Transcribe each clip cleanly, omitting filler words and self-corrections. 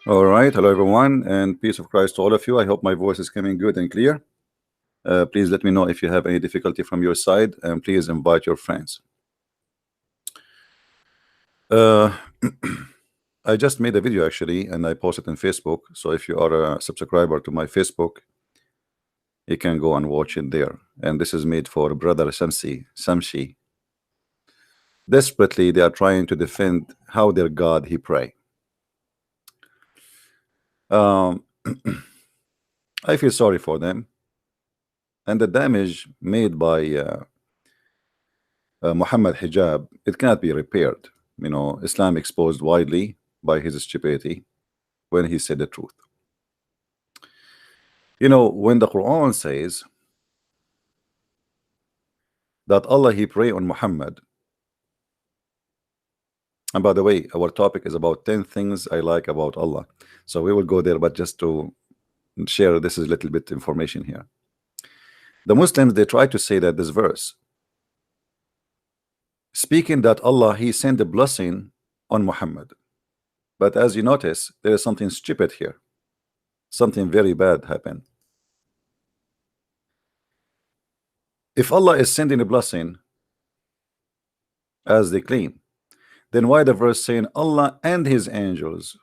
All right, hello everyone, and peace of Christ to all of you. I hope my voice is coming good and clear. Please let me know if you have any difficulty from your side, and please invite your friends. Uh, I just made a video actually, and I posted on Facebook. So if you are a subscriber to my Facebook, you can go and watch it there. And this is made for brother Samshi. Desperately, they are trying to defend how their God he pray. I feel sorry for them, and the damage made by Muhammad Hijab, it cannot be repaired. You know, Islam exposed widely by his stupidity when he said the truth. You know, when the Quran says that Allah he pray on Muhammad, and by the way, our topic is about 10 things I like about Allah. So we will go there, but just to share, this is a little bit information here. The Muslims, they try to say that this verse speaking that Allah he sent a blessing on Muhammad, but as you notice, there is something stupid here. Something very bad happened. If Allah is sending a blessing as they claim, then why the verse saying Allah and his angels?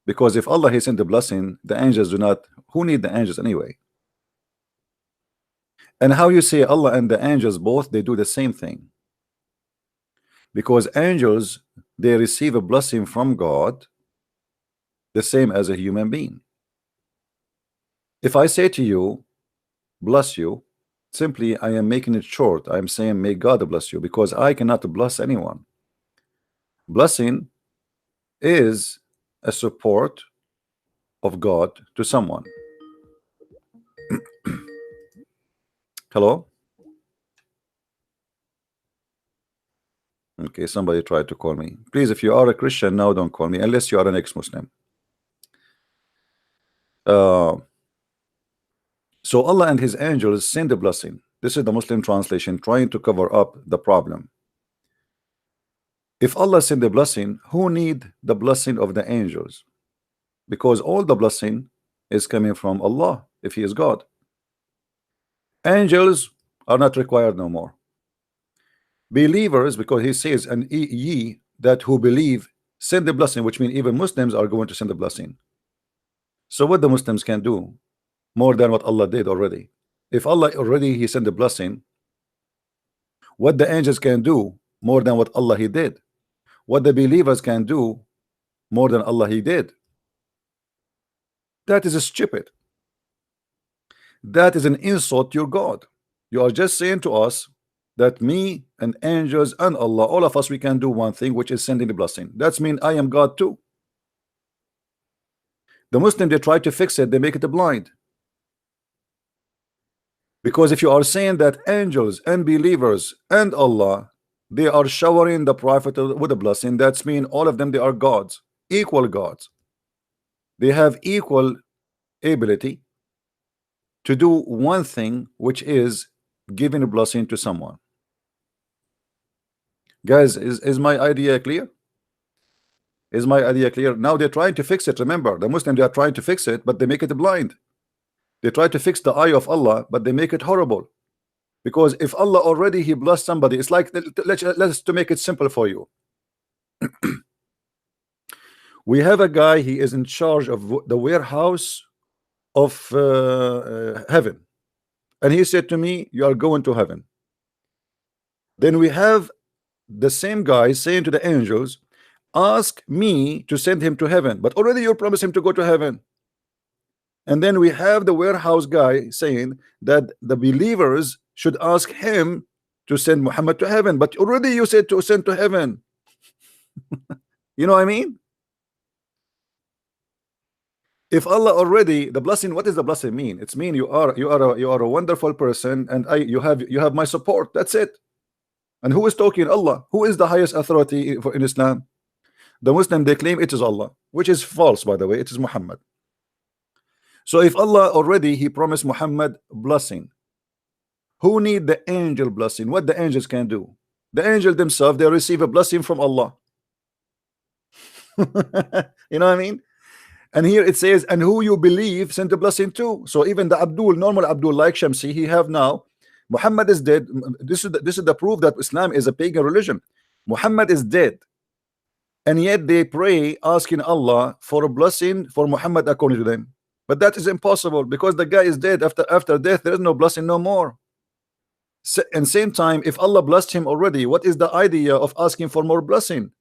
Because if Allah he sent the blessing, the angels do not. Who need the angels anyway? And how you say Allah and the angels both, they do the same thing. Because angels, they receive a blessing from God the same as a human being. If I say to you, bless you, simply I am making it short. I am saying may God bless you, because I cannot bless anyone. Blessing is a support of God to someone. Hello? Okay, somebody tried to call me. Please, if you are a Christian now, don't call me unless you are an ex-Muslim. So Allah and his angels send a blessing. This is the Muslim translation trying to cover up the problem. If Allah send the blessing, who need the blessing of the angels? Because all the blessing is coming from Allah if he is God. Angels are not required no more. Believers, because he says, and ye that who believe send the blessing, which means even Muslims are going to send the blessing. So what the Muslims can do more than what Allah did already? If Allah already he sent the blessing, what the angels can do more than what Allah he did? What the believers can do more than Allah he did? That is stupid. That is an insult to your God. You are just saying to us that me and angels and Allah, all of us, we can do one thing, which is sending the blessing. That's mean I am God too. The Muslim, they try to fix it, they make it blind. Because if you are saying that angels and believers and Allah, they are showering the prophet with a blessing, that's mean all of them, they are gods, equal gods. They have equal ability to do one thing, which is giving a blessing to someone. Guys, is my idea clear? Is my idea clear? Now they're trying to fix it. Remember, the Muslims, they are trying to fix it, but they make it blind. They try to fix the eye of Allah, but they make it horrible. Because if Allah already he blessed somebody, it's like, let's to make it simple for you. We have a guy, he is in charge of the warehouse of heaven, and he said to me, you are going to heaven. Then we have the same guy saying to the angels, ask me to send him to heaven, but already you promised him to go to heaven. And then we have the warehouse guy saying that the believers should ask him to send Muhammad to heaven, but already you said to send to heaven. You know what I mean? If Allah already the blessing, what does the blessing mean? It's mean you are a wonderful person, and you have my support. That's it. And who is talking? Allah. Who is the highest authority in Islam? The Muslim, they claim it is Allah, which is false, by the way. It is Muhammad. So if Allah already he promised Muhammad blessing, Who need the angel blessing? What the angels can do? The angel themselves, they receive a blessing from Allah. You know what I mean? And here it says, and who you believe sent a blessing too. So even the Abdul, normal Abdul like Shamsi, he have now, Muhammad is dead. This is the proof that Islam is a pagan religion. Muhammad is dead, and yet they pray asking Allah for a blessing for Muhammad according to them. But that is impossible because the guy is dead. After death, there is no blessing no more. And same time, if Allah blessed him already, what is the idea of asking for more blessing?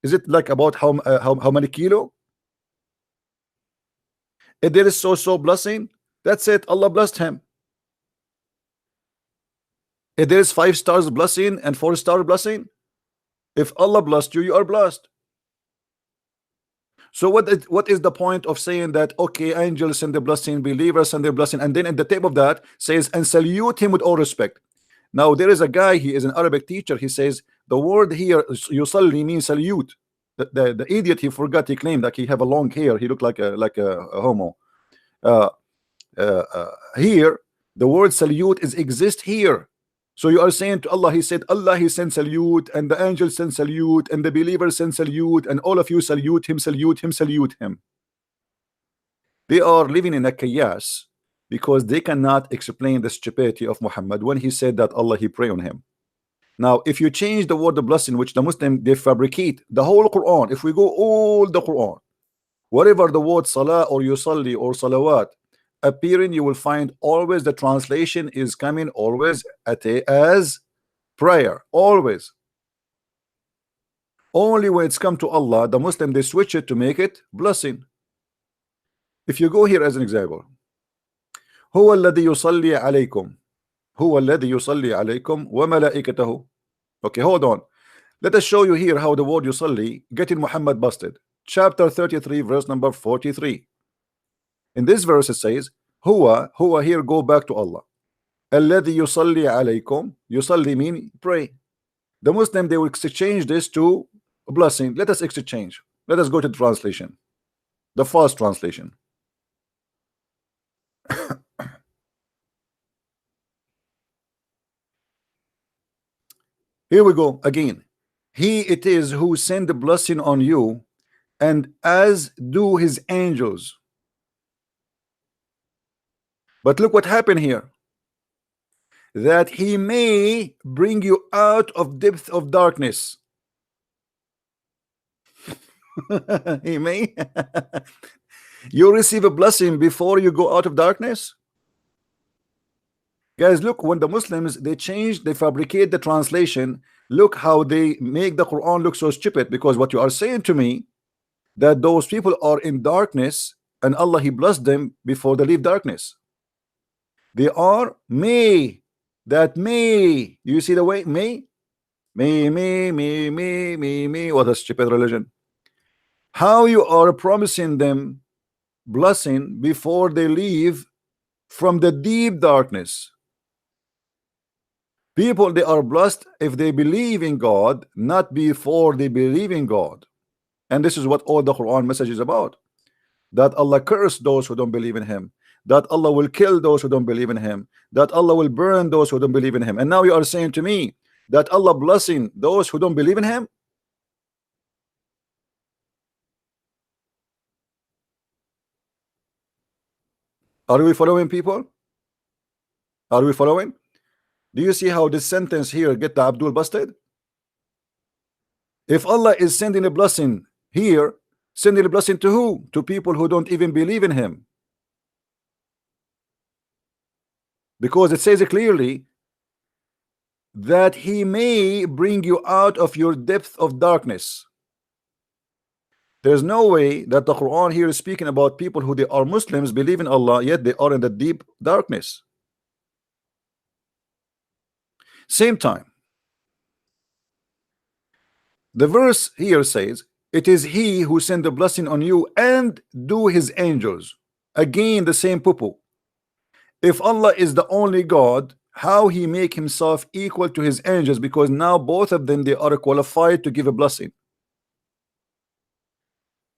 Is it like about how many kilo? If there is so blessing, that's it. Allah blessed him. If there is 5 stars blessing and 4-star blessing, if Allah blessed you, you are blessed. So what is the point of saying that okay, angels send the blessing, believers send the blessing, and then at the tip of that says and salute him with all respect? Now there is a guy, he is an Arabic teacher, he says the word here yusalli means salute. The idiot, he forgot, he claimed that he have a long hair, he looked like a homo. Here the word salute is exist here. So you are saying to Allah, he said Allah, he sent salute, and the angels send salute, and the believers send salute, and all of you salute him, salute him, salute him. They are living in a chaos because they cannot explain the stupidity of Muhammad when he said that Allah, he pray on him. Now if you change the word of blessing, which the Muslim, they fabricate the whole Quran, if we go all the Quran, whatever the word salah or yusalli or salawat appearing, you will find always the translation is coming always as prayer, always. Only when it's come to Allah, the Muslim, they switch it to make it blessing. If you go here as an example, huwa alladhi yusalli alaykum, huwa alladhi yusalli alaykum wa malaikatahu. Okay, hold on, let us show you here how the word yusalli getting Muhammad busted. Chapter 33 verse number 43. In this verse it says huwa here, go back to Allah. Alladhi yusalli alaykum, yusalli mean pray. The Muslim, they will exchange this to a blessing. Let us exchange. Let us go to the translation, the fast translation. Here we go again. He it is who send the blessing on you, and as do his angels. But look what happened here, that he may bring you out of depth of darkness. He may. You receive a blessing before you go out of darkness. Guys, look, when the Muslims, they change, they fabricate the translation, look how they make the Quran look so stupid. Because what you are saying to me, that those people are in darkness and Allah, he blessed them before they leave darkness. They are may, that may, you see the way may. What a stupid religion. How you are promising them blessing before they leave from the deep darkness. People, they are blessed if they believe in God, not before they believe in God. And this is what all the Quran message is about, that Allah curse those who don't believe in him, that Allah will kill those who don't believe in him, that Allah will burn those who don't believe in him. And now you are saying to me that Allah blessing those who don't believe in him. Are we following, people? Are we following? Do you see how this sentence here get the Abdul busted? If Allah is sending a blessing here, sending a blessing to who? To people who don't even believe in him. Because it says it clearly that he may bring you out of your depth of darkness. There's no way that the Quran here is speaking about people who they are Muslims, believe in Allah, yet they are in the deep darkness. Same time, the verse here says, it is he who sent the blessing on you and do his angels. Again, the same poo-poo. If Allah is the only God, how he make himself equal to his angels? Because now both of them, they are qualified to give a blessing.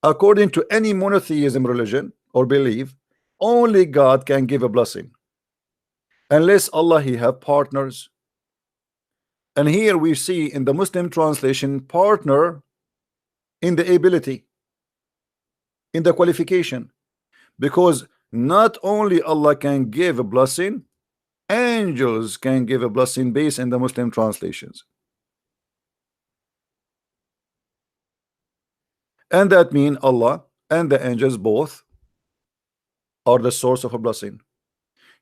According to any monotheism religion or belief, only God can give a blessing. unless Allah he have partners. And here we see in the Muslim translation partner in the ability, in the qualification, because not only Allah can give a blessing, angels can give a blessing based in the Muslim translations. And that means Allah and the angels both are the source of a blessing.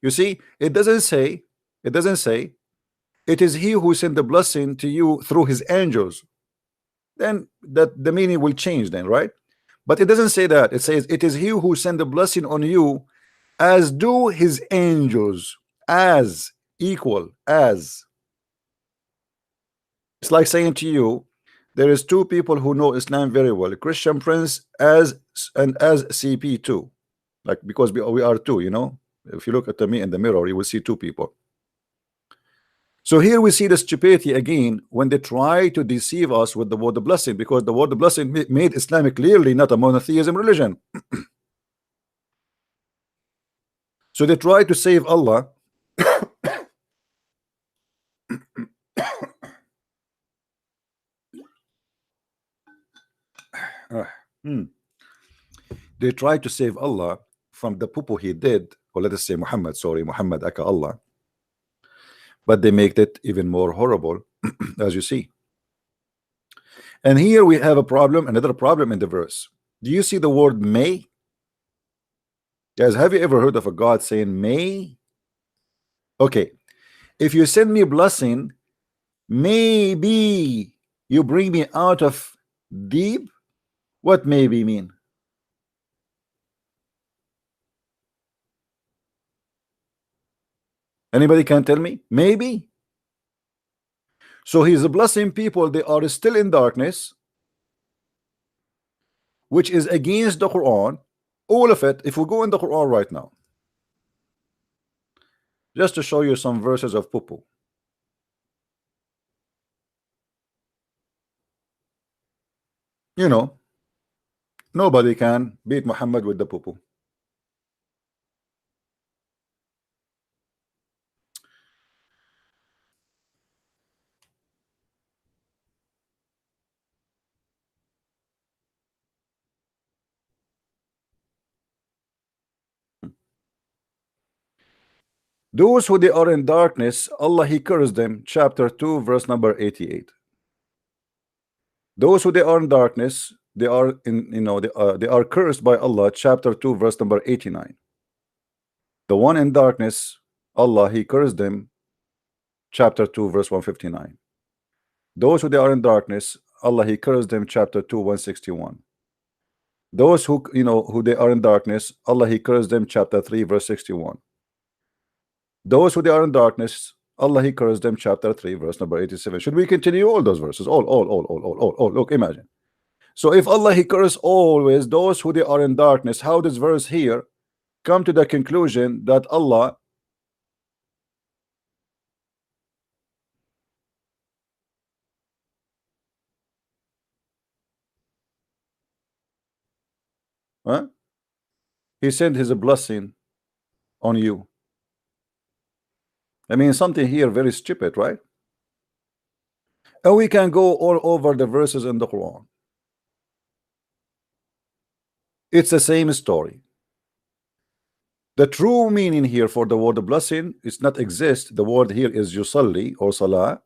You see, it doesn't say it is he who sent the blessing to you through his angels. Then that the meaning will change then, right? But it doesn't say that. It says it is he who sent the blessing on you as do his angels, as equal as. It's like saying to you, there is two people who know Islam very well, Christian Prince as and as CP2, like because we are two, you know. If you look at me in the mirror, you will see two people. So here we see the stupidity again when they try to deceive us with the word of blessing, because the word of blessing made Islam clearly not a monotheism religion. So they try to save Allah. They try to save Allah from the poo he did, or let us say Muhammad, sorry, Muhammad aka Allah, but they make it even more horrible, as you see. And here we have a problem, another problem in the verse. Do you see the word may? Guys, have you ever heard of a God saying may? Okay, if you send me a blessing, maybe you bring me out of deep. What maybe mean? Anybody can tell me? Maybe. So he's blessing people, they are still in darkness, which is against the Quran. All of it, if we go in the Quran right now, just to show you some verses of poo-poo. You know, nobody can beat Muhammad with the poo-poo. Those who they are in darkness, Allah he cursed them, chapter 2 verse number 88. Those who they are in darkness, they are in, you know, they are cursed by Allah, chapter 2 verse number 89. The one in darkness, Allah he cursed them, chapter 2 verse 159. Those who they are in darkness, Allah he cursed them, chapter 2 161. Those who, you know, who they are in darkness, Allah he cursed them, chapter 3 verse 61. Those who they are in darkness, Allah he cursed them, chapter 3 verse number 87. Should we continue all those verses? All. Look, imagine. So if Allah he cursed always those who they are in darkness, how does verse here come to the conclusion that Allah he sent his blessing on you? I mean, something here very stupid, right? And we can go all over the verses in the Quran. It's the same story. The true meaning here for the word blessing is not exist. The word here is yusalli or salah,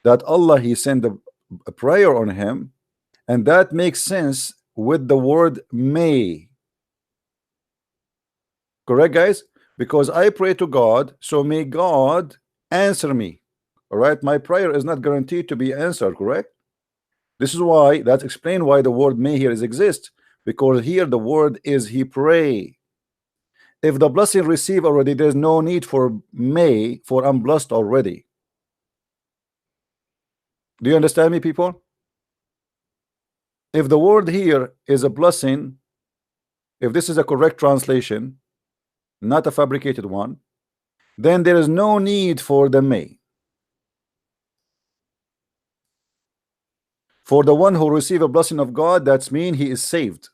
that Allah he sent a prayer on him, and that makes sense with the word may. Correct, guys? Because I pray to God, so may God answer me. All right, my prayer is not guaranteed to be answered, correct? This is why, that explains why the word may here is exist, because here the word is he pray. If the blessing received already, there's no need for may, for I'm blessed already. Do you understand me, people? If the word here is a blessing, if this is a correct translation, not a fabricated one, then there is no need for the may. For the one who receive a blessing of God, that's mean he is saved.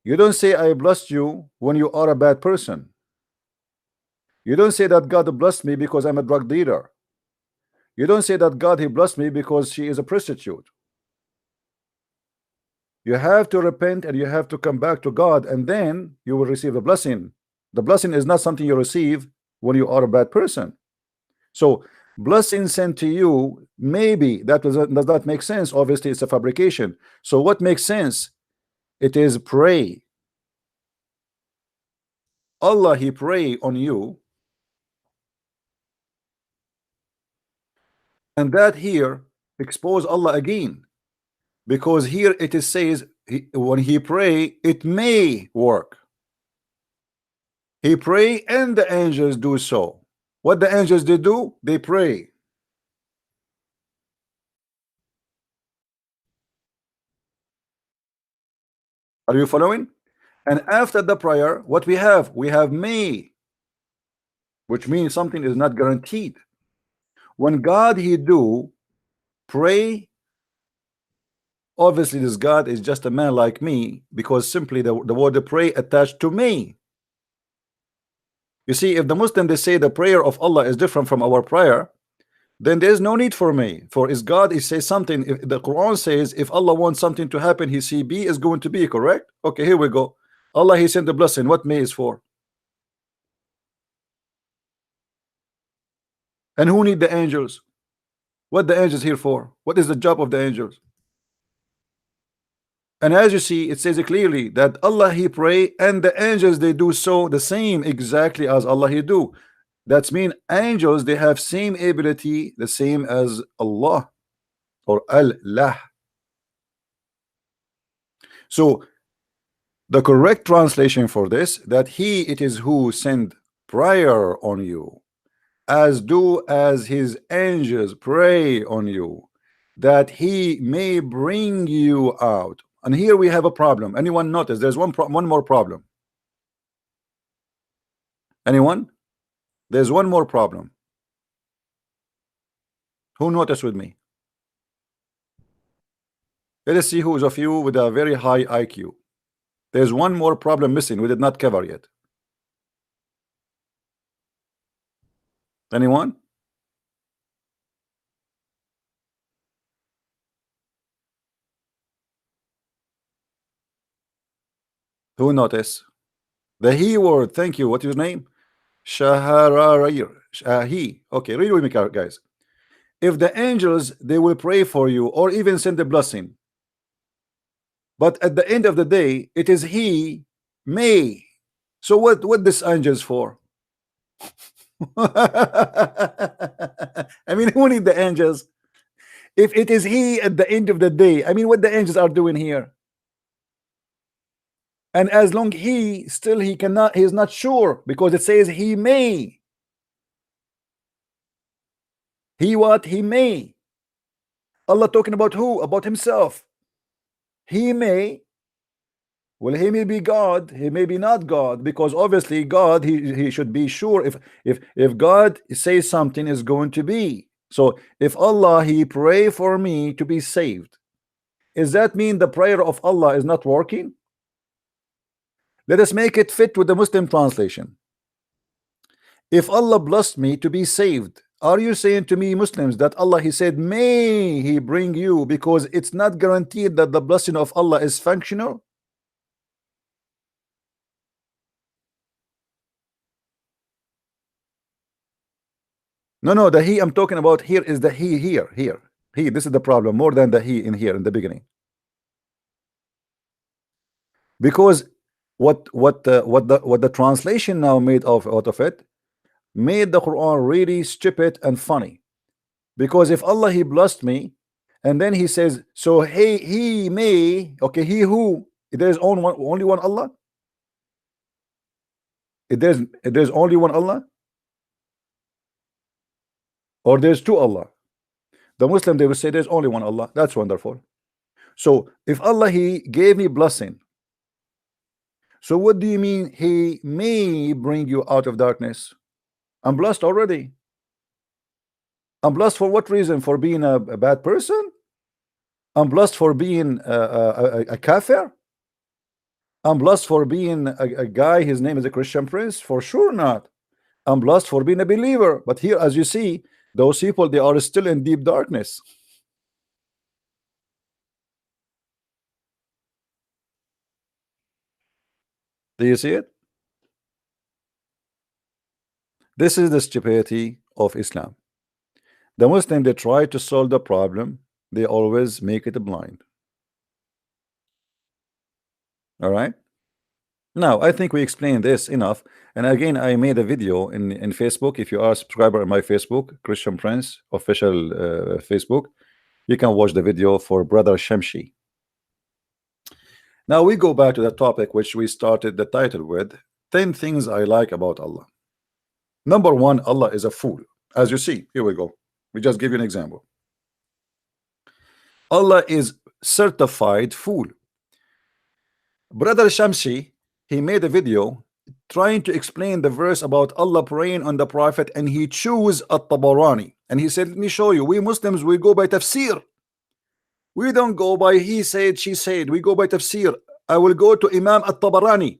You don't say I blessed you when you are a bad person. You don't say that God blessed me because I'm a drug dealer. You don't say that God, he blessed me because she is a prostitute. You have to repent and you have to come back to God, and then you will receive the blessing. The blessing is not something you receive when you are a bad person. So blessing sent to you, maybe that does not make sense. Obviously it's a fabrication. So what makes sense? It is pray. Allah, he pray on you, and that here expose Allah again, because here it is says when he pray it may work. He pray and the angels do so. What the angels they do? They pray. Are you following? And after the prayer, what we have? We have may, which means something is not guaranteed. When God he do pray, obviously this God is just a man like me, because simply the word pray attached to me. You see, if the Muslim they say the prayer of Allah is different from our prayer, then there's no need for me. For is God he says something, if the Quran says if Allah wants something to happen, he see B is going to be correct. Okay, here we go. Allah he sent the blessing. What may is for? And who need the angels? What the angels here for? What is the job of the angels? And as you see, it says clearly that Allah he pray and the angels they do so the same exactly as Allah he do. That's mean angels they have same ability the same as Allah or Allah. So the correct translation for this, that he it is who send prayer on you, as do as his angels pray on you, that he may bring you out. And here we have a problem. Anyone notice there's one more problem? Anyone? There's one more problem. Who noticed with me? Let us see who's of you with a very high IQ. There's one more problem missing we did not cover yet. Anyone? Who noticed? The he word. Thank you. What's your name? Shahararir. He. Okay, read with me, guys. If the angels they will pray for you or even send a blessing, but at the end of the day it is he may. So what this angels for? I mean, who need the angels if it is he at the end of the day? I mean, what the angels are doing here? And as long he still he cannot, he is not sure, because it says he may. He what? He may. Allah talking about who? About himself. He may. Well, he may be God, he may be not God, because obviously God he should be sure if God says something is going to be. So if Allah he pray for me to be saved, does that mean the prayer of Allah is not working? Let us make it fit with the Muslim translation. If Allah blessed me to be saved, are you saying to me Muslims that Allah he said may he bring you, because it's not guaranteed that the blessing of Allah is functional? No, the he I'm talking about here is the he here. He, this is the problem more than the he in here in the beginning. Because what the translation now made out of it made the Quran really stupid and funny. Because if Allah he blessed me and then he says so he may, okay, he who, there's only one Allah, there's only one Allah, or there's two Allah? The Muslim they will say there's only one Allah. That's wonderful. So if Allah he gave me blessing, so what do you mean he may bring you out of darkness? I'm blessed already. I'm blessed for what reason? For being a bad person? I'm blessed for being a kafir? I'm blessed for being a guy his name is a Christian prince? For sure not. I'm blessed for being a believer. But here, as you see, those people, they are still in deep darkness. Do you see it? This is the stupidity of Islam. The Muslim, they try to solve the problem, they always make it blind. All right. Now, I think we explained this enough. And again, I made a video in Facebook. If you are a subscriber on my Facebook, Christian Prince official Facebook, you can watch the video for Brother Shamshi. Now we go back to the topic which we started the title with, 10 things I like about Allah. Number one, Allah is a fool. As you see, here we go. We just give you an example. Allah is certified fool. Brother Shamshi, he made a video trying to explain the verse about Allah praying on the Prophet, and he chose At-Tabarani, and he said, let me show you, we Muslims, we go by tafsir. We don't go by he said, she said. We go by tafsir. I will go to Imam At-Tabarani.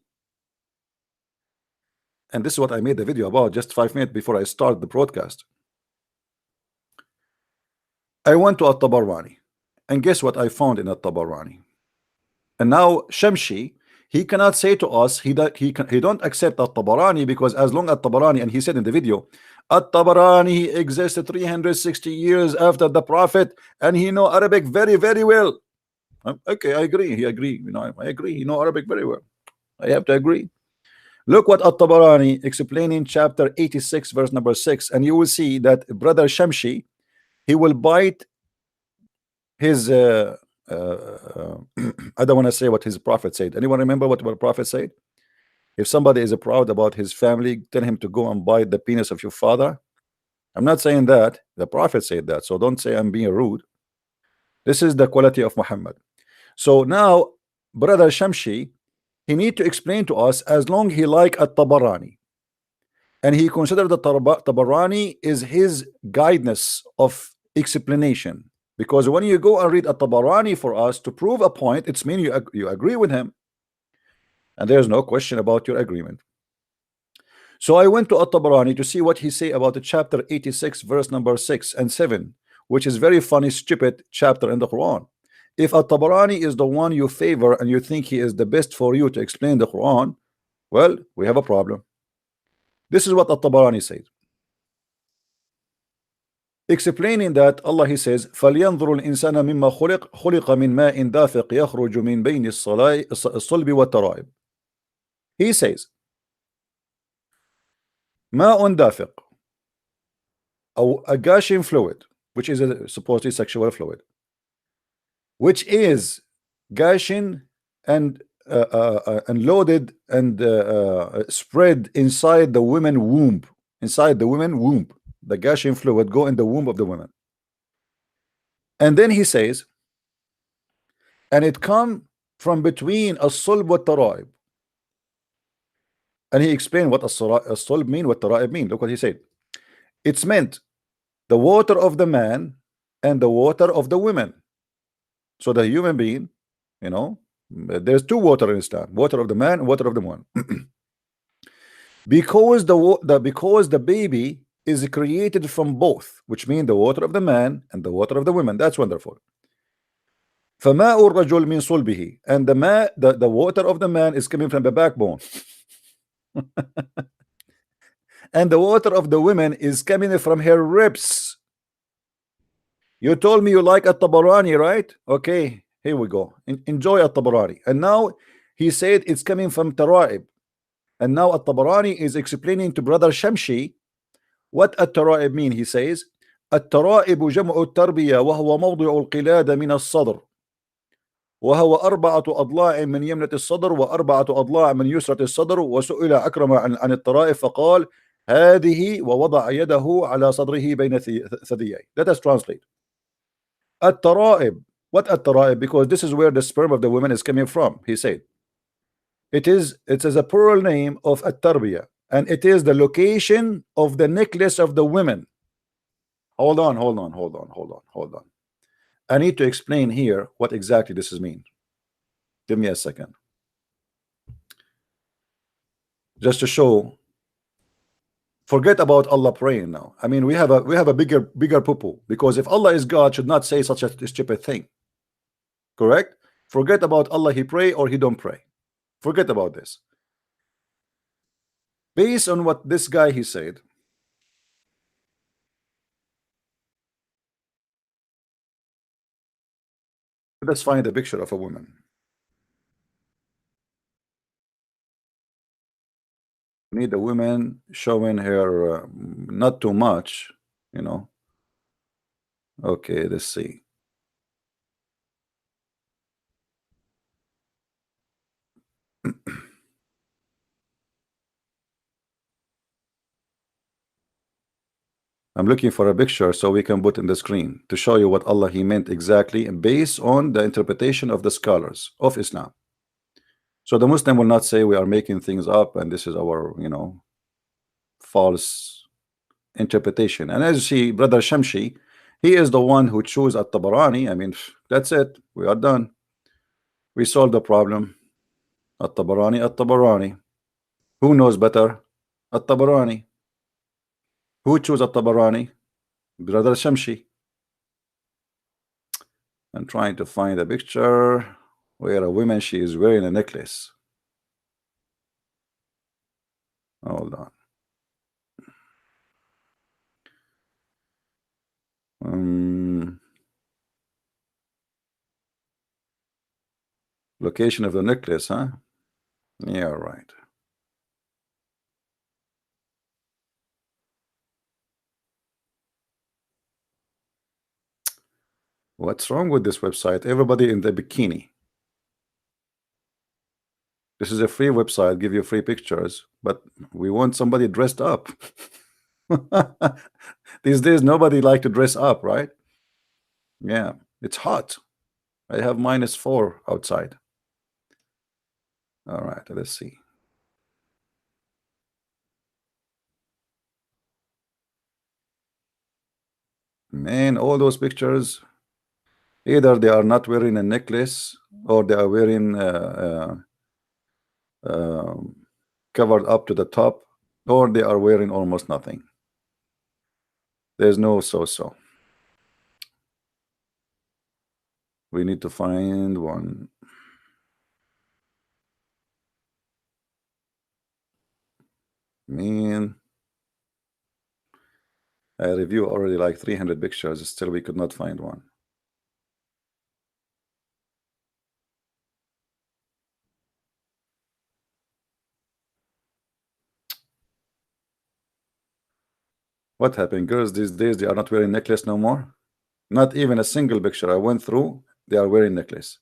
And this is what I made the video about just 5 minutes before I start the broadcast. I went to At-Tabarani, and guess what I found in At-Tabarani? And now Shamshi, he cannot say to us he don't accept At-Tabarani, because as long as At-Tabarani, and he said in the video, At-Tabarani existed 360 years after the Prophet, and he know Arabic very, very well. Okay, I agree. He agree. You know, I agree. He know Arabic very well. I have to agree. Look what At-Tabarani explaining chapter 86, verse number 6, and you will see that Brother Shamshi, he will bite his I don't want to say what his prophet said. Anyone remember what the prophet said? If somebody is proud about his family, tell him to go and bite the penis of your father. I'm not saying that. The prophet said that. So don't say I'm being rude. This is the quality of Muhammad. So now, Brother Shamshi, he need to explain to us, as long he like At-Tabarani, and he considered the Tabarani is his guidance of explanation. Because when you go and read At-Tabarani for us to prove a point, it's mean you agree with him, and there's no question about your agreement. So I went to At-Tabarani to see what he say about the chapter 86, verse number 6 and 7, which is very funny, stupid chapter in the Quran. If At-Tabarani is the one you favor and you think he is the best for you to explain the Quran, well, we have a problem. This is what At-Tabarani said. Explaining that, Allah, he says, فَلْيَنْظُرُ الْإِنسَانَ مِمَّا خُلِقَ مِنْ مَاءٍ دَافِقٍ يَخْرُجُ مِنْ بَيْنِ الصَّلْبِ وَالتَّرَائِبِ. He says, ماء دافق, a gushing fluid, which is a supposedly sexual fluid, which is gushing and loaded and spread inside the woman womb. Inside the woman womb, the gushing fluid go in the womb of the woman. And then he says, and it come from between as-sulb wa tara'ib. And he explained what as-sulb mean, what tara'ib mean. Look what he said. It's meant the water of the man and the water of the women. So the human being, you know, there's two water in Islam: water of the man, water of the woman. because the baby is created from both, which means the water of the man and the water of the women. That's wonderful. فَمَاءُ الرَّجُلْ مِنْ صُلْبِهِ, and the water of the man is coming from the backbone. And the water of the women is coming from her ribs. You told me you like At-Tabarani, right? Okay, here we go. Enjoy At-Tabarani. And now he said it's coming from Tara'ib. And now At-Tabarani is explaining to Brother Shamshi what At-Tara'ib mean. He says, الترائب جمع التربية وهو موضع القلادة من الصدر وهو 4 أضلاع من يمنة الصدر و4 أضلاع من يسرة الصدر. وسئل أكرم عن الترائب فقال هذه ووضع يده على صدره بين ثدييه. Let us translate. At-Tara'ib. What At-Tara'ib? Because this is where the sperm of the woman is coming from. He said it is a plural name of At-Tarbiyah, and it is the location of the necklace of the women. Hold on. I need to explain here what exactly this is mean. Give me a second. Just to show Forget about Allah praying now. I mean, we have a bigger poo-poo, because if Allah is God, should not say such a stupid thing. Correct? Forget about Allah, he pray or he don't pray. Forget about this. Based on what this guy he said, let's find a picture of a woman. We need a woman showing her not too much, you know. Okay, let's see. I'm looking for a picture so we can put in the screen to show you what Allah he meant exactly based on the interpretation of the scholars of Islam. So the Muslim will not say we are making things up and this is our, you know, false interpretation. And as you see, Brother Shamshi, he is the one who chose At-Tabarani. I mean, that's it. We are done. We solved the problem. At-Tabarani, At-Tabarani. Who knows better? At-Tabarani. Who chose At-Tabarani? Brother Shamshi. I'm trying to find a picture where a woman, she is wearing a necklace. Hold on. Location of the necklace, huh? Yeah, right. What's wrong with this website? Everybody in the bikini. This is a free website, give you free pictures, but we want somebody dressed up. These days, nobody like to dress up, right? Yeah, it's hot. I have -4 outside. All right, let's see. Man, all those pictures, either they are not wearing a necklace or they are wearing covered up to the top, or they are wearing almost nothing. There's no so. We need to find one. Man, I review already like 300 pictures, still we could not find one. What happened? Girls these days, they are not wearing necklace no more. Not even a single picture I went through, they are wearing necklace.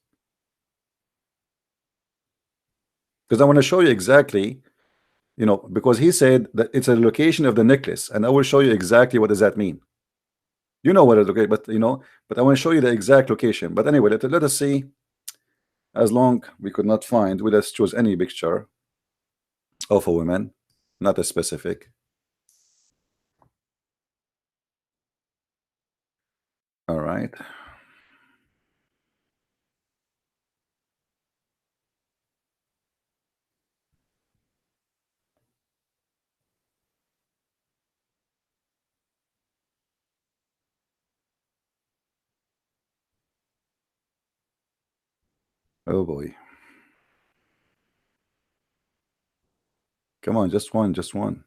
Because I want to show you exactly, you know, because he said that it's a location of the necklace, and I will show you exactly what does that mean. You know what it okay, but you know, but I want to show you the exact location. But anyway, let us see. As long we could not find, we let's choose any picture of a woman, not a specific. All right. Oh boy. Come on, just one, just one.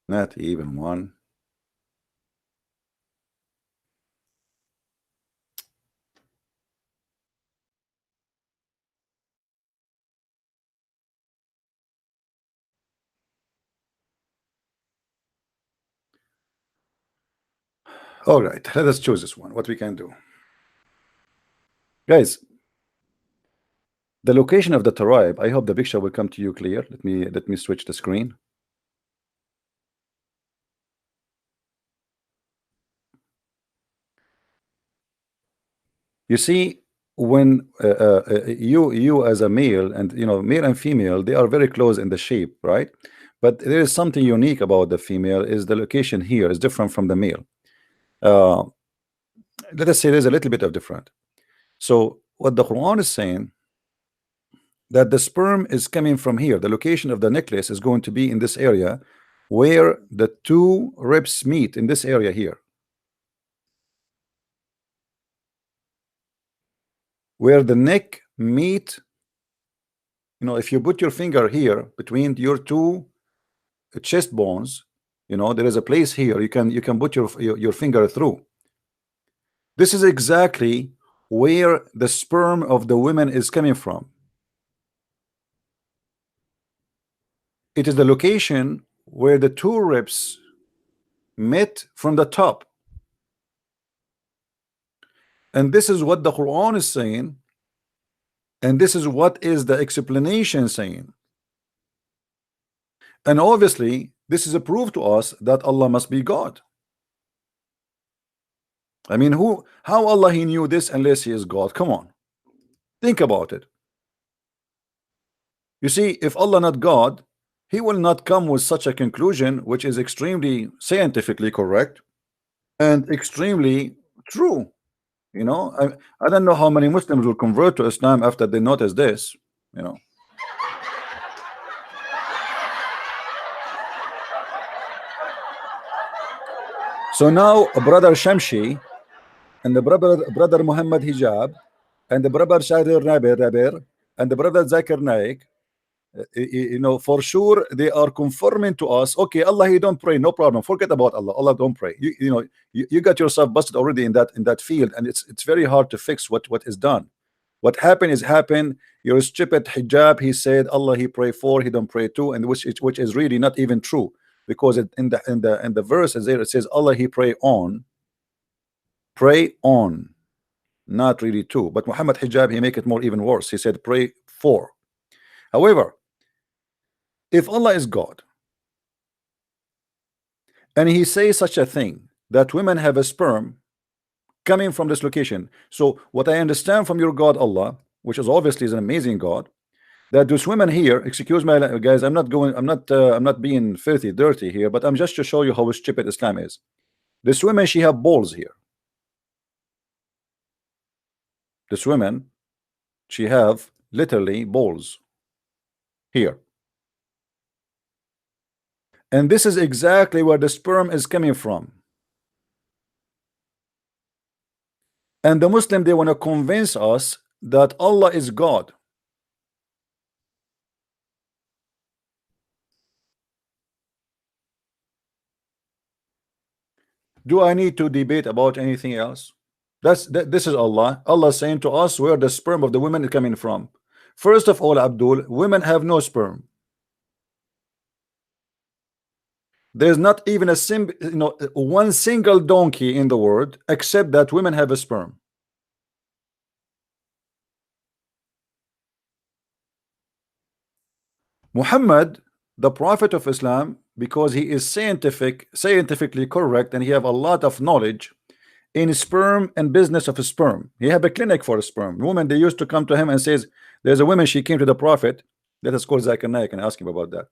Not even one. All right, let us choose this one. What we can do, guys. The location of the tribe. I hope the picture will come to you clear. Let me switch the screen. You see, when you as a male, and you know, male and female, they are very close in the shape, right? But there is something unique about the female, is the location here is different from the male. Let us say there's a little bit of different. So what the Quran is saying, that the sperm is coming from here. The location of the necklace is going to be in this area where the two ribs meet, in this area here, where the neck meet. You know, if you put your finger here between your two chest bones, you know, there is a place here you can put your finger through. This is exactly where the sperm of the women is coming from. It is the location where the two ribs met from the top. And this is what the Quran is saying, and this is what is the explanation saying. And obviously this is a proof to us that Allah must be God. I mean, how Allah he knew this unless he is God? Come on, think about it. You see, if Allah not God, he will not come with such a conclusion, which is extremely scientifically correct and extremely true. You know, I don't know how many Muslims will convert to Islam after they notice this, you know. So now brother Shamshi and the brother Muhammad Hijab and the brother Shadir Rabir and the brother Zakir Naik, you know, for sure they are conforming to us. Okay, Allah, he don't pray, no problem, forget about Allah. Allah don't pray. You know, you got yourself busted already in that field, and it's very hard to fix what is done. What happened is happened. Your stupid hijab, he said Allah he pray for, he don't pray to, and which is really not even true, because in the verse there it says Allah he pray on, not really to. But Muhammad Hijab, he make it more even worse. He said pray for. However, if Allah is God and he says such a thing that women have a sperm coming from this location, so what I understand from your God Allah, which is obviously is an amazing God, that those women here, excuse me guys, I'm not being filthy dirty here, but I'm just to show you how stupid Islam is. This woman, she have balls here. This woman, she have literally balls here. And this is exactly where the sperm is coming from. And the Muslim, they want to convince us that Allah is God. Do I need to debate about anything else? This is Allah. Allah saying to us where the sperm of the women is coming from. First of all, Abdul, women have no sperm. There's not even a one single donkey in the world except that women have a sperm. Muhammad, the prophet of Islam, because he is scientifically correct, and he have a lot of knowledge in sperm and business of sperm. He have a clinic for sperm. Women, they used to come to him and says, there's a woman, she came to the prophet. Let us call Zakir Naik and ask him about that.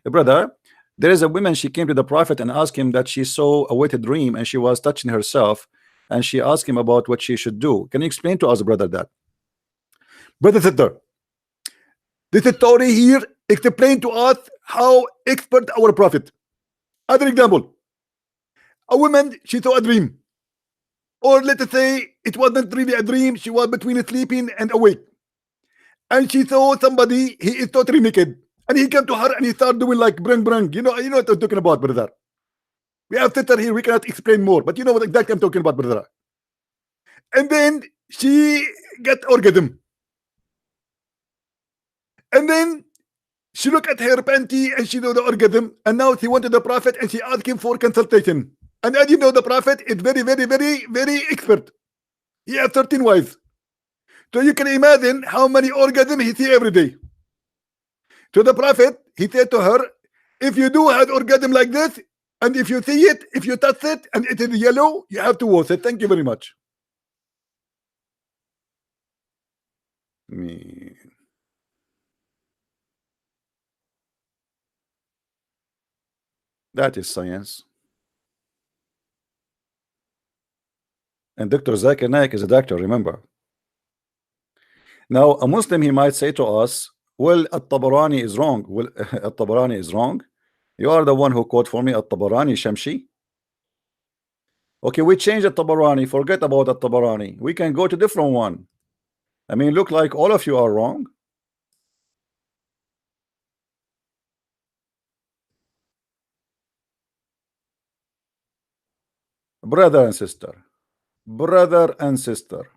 Brother, there is a woman, she came to the prophet and asked him that she saw a wet dream and she was touching herself, and she asked him about what she should do. Can you explain to us, brother, that? Brother Siddhar, this story here explain to us how expert our prophet. Other example, a woman, she saw a dream, or let us say it wasn't really a dream, she was between sleeping and awake, and she saw somebody, he is totally naked, and he came to her and he started doing like brung brung. You know what I'm talking about, brother. We have sister here, we cannot explain more, but you know what exactly I'm talking about, brother. And then she got orgasm, and then she looked at her panty and she know the orgasm, and now she went to the prophet and she asked him for consultation. And as you know, the prophet is very, very, very, very expert. He has 13 wives. So you can imagine how many orgasms he see every day. So the prophet, he said to her, if you do have orgasm like this, and if you see it, if you touch it, and it is yellow, you have to wash it. Thank you very much. Me. That is science. And Dr. Zakir Naik is a doctor, remember. Now, a Muslim, he might say to us, Well, At-Tabarani is wrong. Well, At-Tabarani is wrong. You are the one who quote for me At-Tabarani, Shamshi. Okay, we change At-Tabarani. Forget about At-Tabarani. We can go to different one. I mean, look like all of you are wrong. Brother and sister. Brother and sister.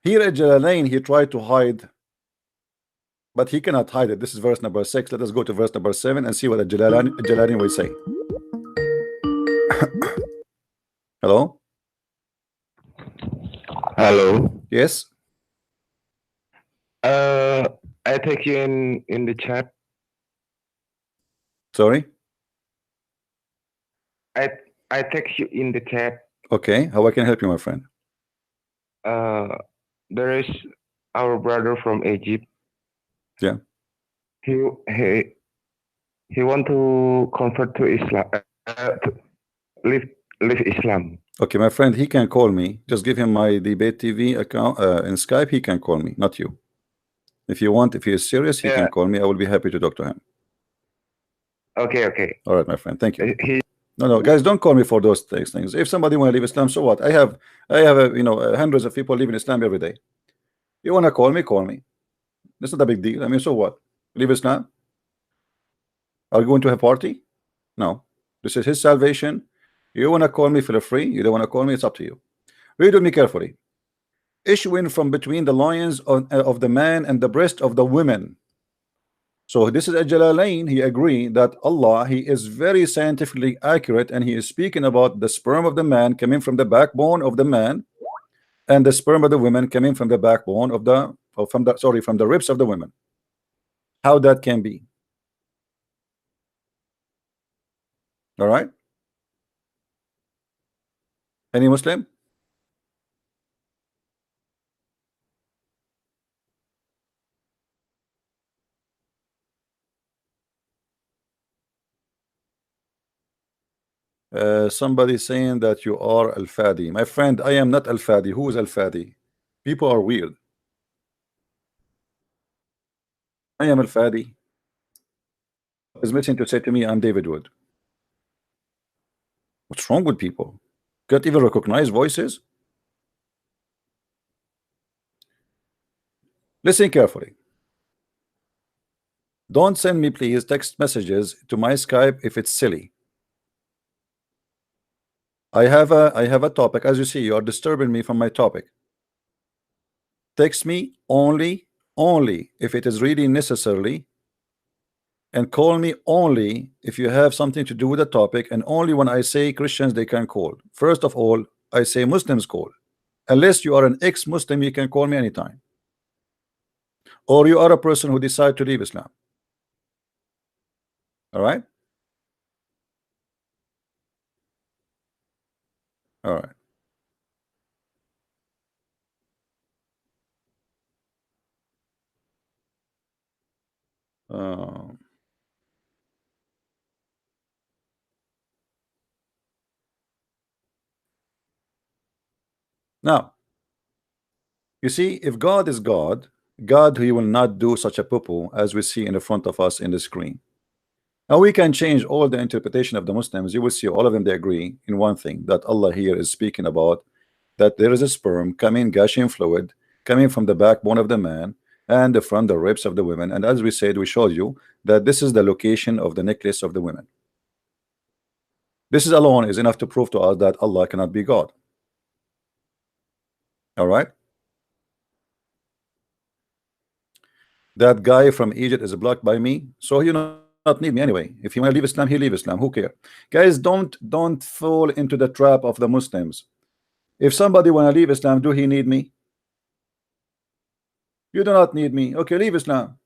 Here at Jalalain, he tried to hide, but he cannot hide it. This is verse number 6. Let us go to verse number 7 and see what the Jalalain will say. Hello? Hello. Yes? I take you in the chat. Sorry? I text you in the chat. Okay, how I can help you, my friend? There is our brother from Egypt. Yeah. He want to convert to Islam, to live Islam. Okay, my friend, he can call me. Just give him my Debate TV account in Skype. He can call me, not you. If you want, if he is serious, he can call me. I will be happy to talk to him. Okay. All right, my friend. Thank you. No, guys, don't call me for those things. If somebody want to leave Islam, so what? I have hundreds of people leaving Islam every day. You want to call me? Call me. It's not a big deal. I mean, so what? Leave Islam? Are you going to a party? No. This is his salvation. You want to call me, feel free. You don't want to call me, it's up to you. Read with me carefully. Issuing from between the loins of the man and the breast of the women. So this is a Jalalain. He agreed that Allah, he is very scientifically accurate, and he is speaking about the sperm of the man coming from the backbone of the man, and the sperm of the women coming from the backbone of the from the ribs of the women. How that can be? All right. Any Muslim? Somebody saying that you are Al-Fadi. My friend, I am not Al-Fadi. Who is Al-Fadi? People are weird. I am Al-Fadi. Is missing to say to me I'm David Wood. What's wrong with people? Can't even recognize voices? Listen carefully. Don't send me, please, text messages to my Skype if it's silly. I have a topic. As you see, you are disturbing me from my topic. Text me only if it is really necessarily, and call me only if you have something to do with the topic, and only when I say Christians they can call. First of all, I say Muslims call. Unless you are an ex-Muslim, you can call me anytime. Or you are a person who decide to leave Islam. All right? All right. Now, you see, if God is God, he will not do such a poo-poo as we see in the front of us in the screen. Now we can change all the interpretation of the Muslims. You will see all of them, they agree in one thing, that Allah here is speaking about that there is a sperm coming, gushing fluid, coming from the backbone of the man and from the ribs of the women. And as we said, we showed you that this is the location of the necklace of the women. This is alone is enough to prove to us that Allah cannot be God. All right. That guy from Egypt is blocked by me, so you know not need me anyway. If you want to leave Islam, he leave Islam. Who care? Guys, don't fall into the trap of the Muslims. If somebody want to leave Islam, do he need me? You do not need me. Okay, leave Islam.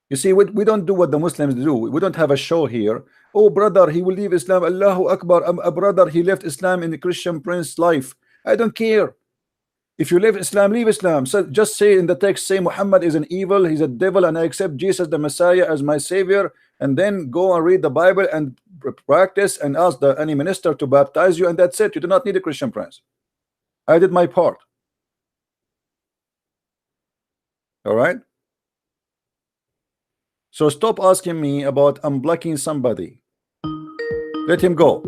You see, we don't do what the Muslims do. We don't have a show here. Oh, brother, he will leave Islam. Allahu Akbar. A brother, he left Islam in the Christian prince life. I don't care. If you leave Islam, leave Islam. So just say in the text, say Muhammad is an evil, he's a devil, and I accept Jesus the Messiah as my savior, and then go and read the Bible and practice and ask any minister to baptize you, and that's it. You do not need a Christian prince. I did my part. All right. So stop asking me about unblocking somebody. Let him go.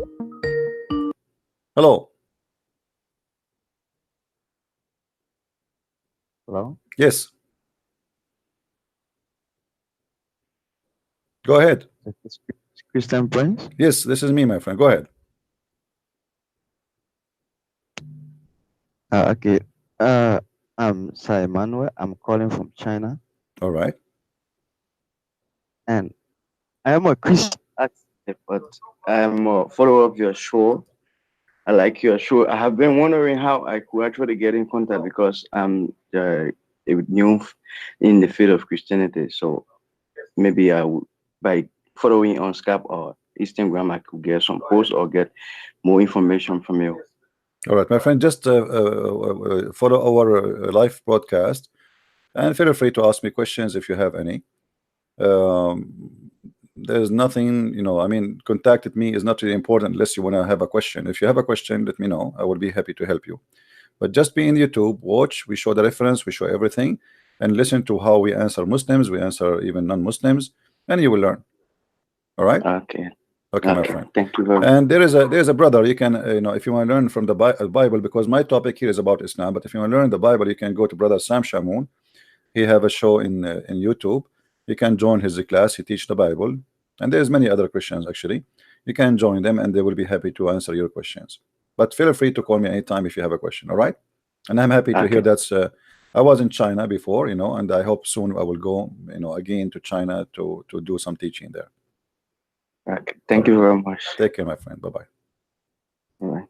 Hello. Hello? Yes. Go ahead. It's Christian Prince? Yes, this is me, my friend. Go ahead. Okay. I'm Sir Emmanuel. I'm calling from China. All right. And I am a Christian activist, but I'm a follower of your show. I like your show. I have been wondering how I could actually get in contact because I'm new in the field of Christianity. So maybe by following on Skype or Instagram, I could get some posts or get more information from you. All right, my friend. Just follow our live broadcast, and feel free to ask me questions if you have any. There's nothing, I mean, contacted me is not really important unless you want to have a question. If you have a question, let me know. I will be happy to help you. But just be in YouTube, watch. We show the reference, we show everything, and listen to how we answer Muslims, we answer even non-Muslims, and you will learn. All right. Okay. Okay, my friend. Thank you very much. And there's a brother you can if you want to learn from the Bible, because my topic here is about Islam, but if you want to learn the Bible, you can go to brother Sam Shamoun. He have a show in YouTube. You can join his class. He teach the Bible, and there's many other Christians actually. You can join them, and they will be happy to answer your questions. But feel free to call me anytime if you have a question. All right. And I'm happy to hear that's I was in China before, and I hope soon I will go again to China to do some teaching there. Okay. Thank you very much. Take care, my friend. Bye-bye. Bye.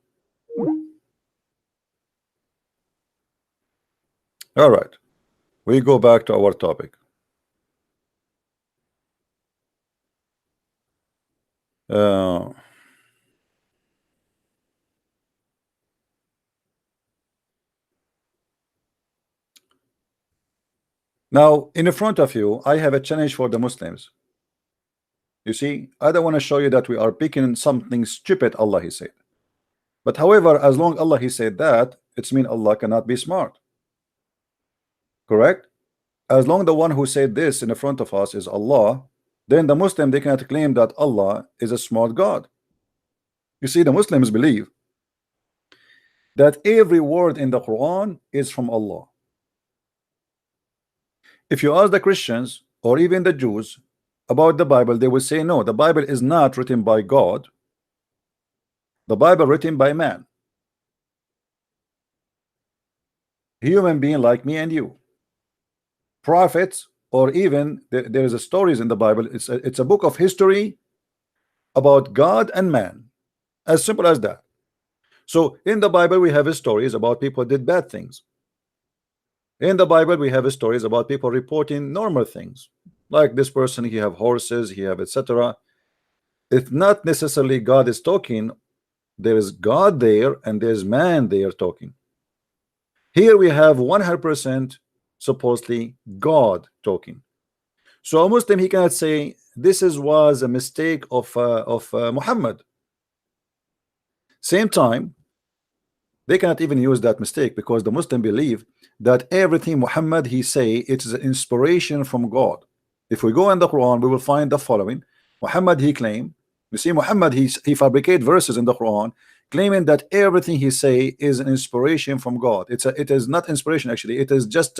All right, we go back to our topic. Now in front of you I have a challenge for the Muslims. You see, I don't want to show you that we are picking something stupid Allah he said, but however, as long Allah he said that, it's mean Allah cannot be smart. Correct? As long the one who said this in the front of us is Allah, then the Muslim, they cannot claim that Allah is a smart God. You see, the Muslims believe that every word in the Quran is from Allah. If you ask the Christians or even the Jews about the Bible, they will say no, the Bible is not written by God. The Bible written by man, human being like me and you, prophets, or even there is a stories in the Bible. It's a book of history about God and man, as simple as that. So in the Bible we have stories about people did bad things. In the Bible we have stories about people reporting normal things, like this person, he have horses, he have etc. It's not necessarily God is talking. There is God there and there's man there talking. Here we have 100% supposedly God talking. So a Muslim, he cannot say this was a mistake of Muhammad. Same time, they cannot even use that mistake, because the Muslim believe that everything Muhammad he say, it is an inspiration from God. If we go in the Quran, we will find the following. Muhammad he claim, you see, Muhammad he fabricate verses in the Quran claiming that everything he say is an inspiration from God. It is not inspiration actually. It is just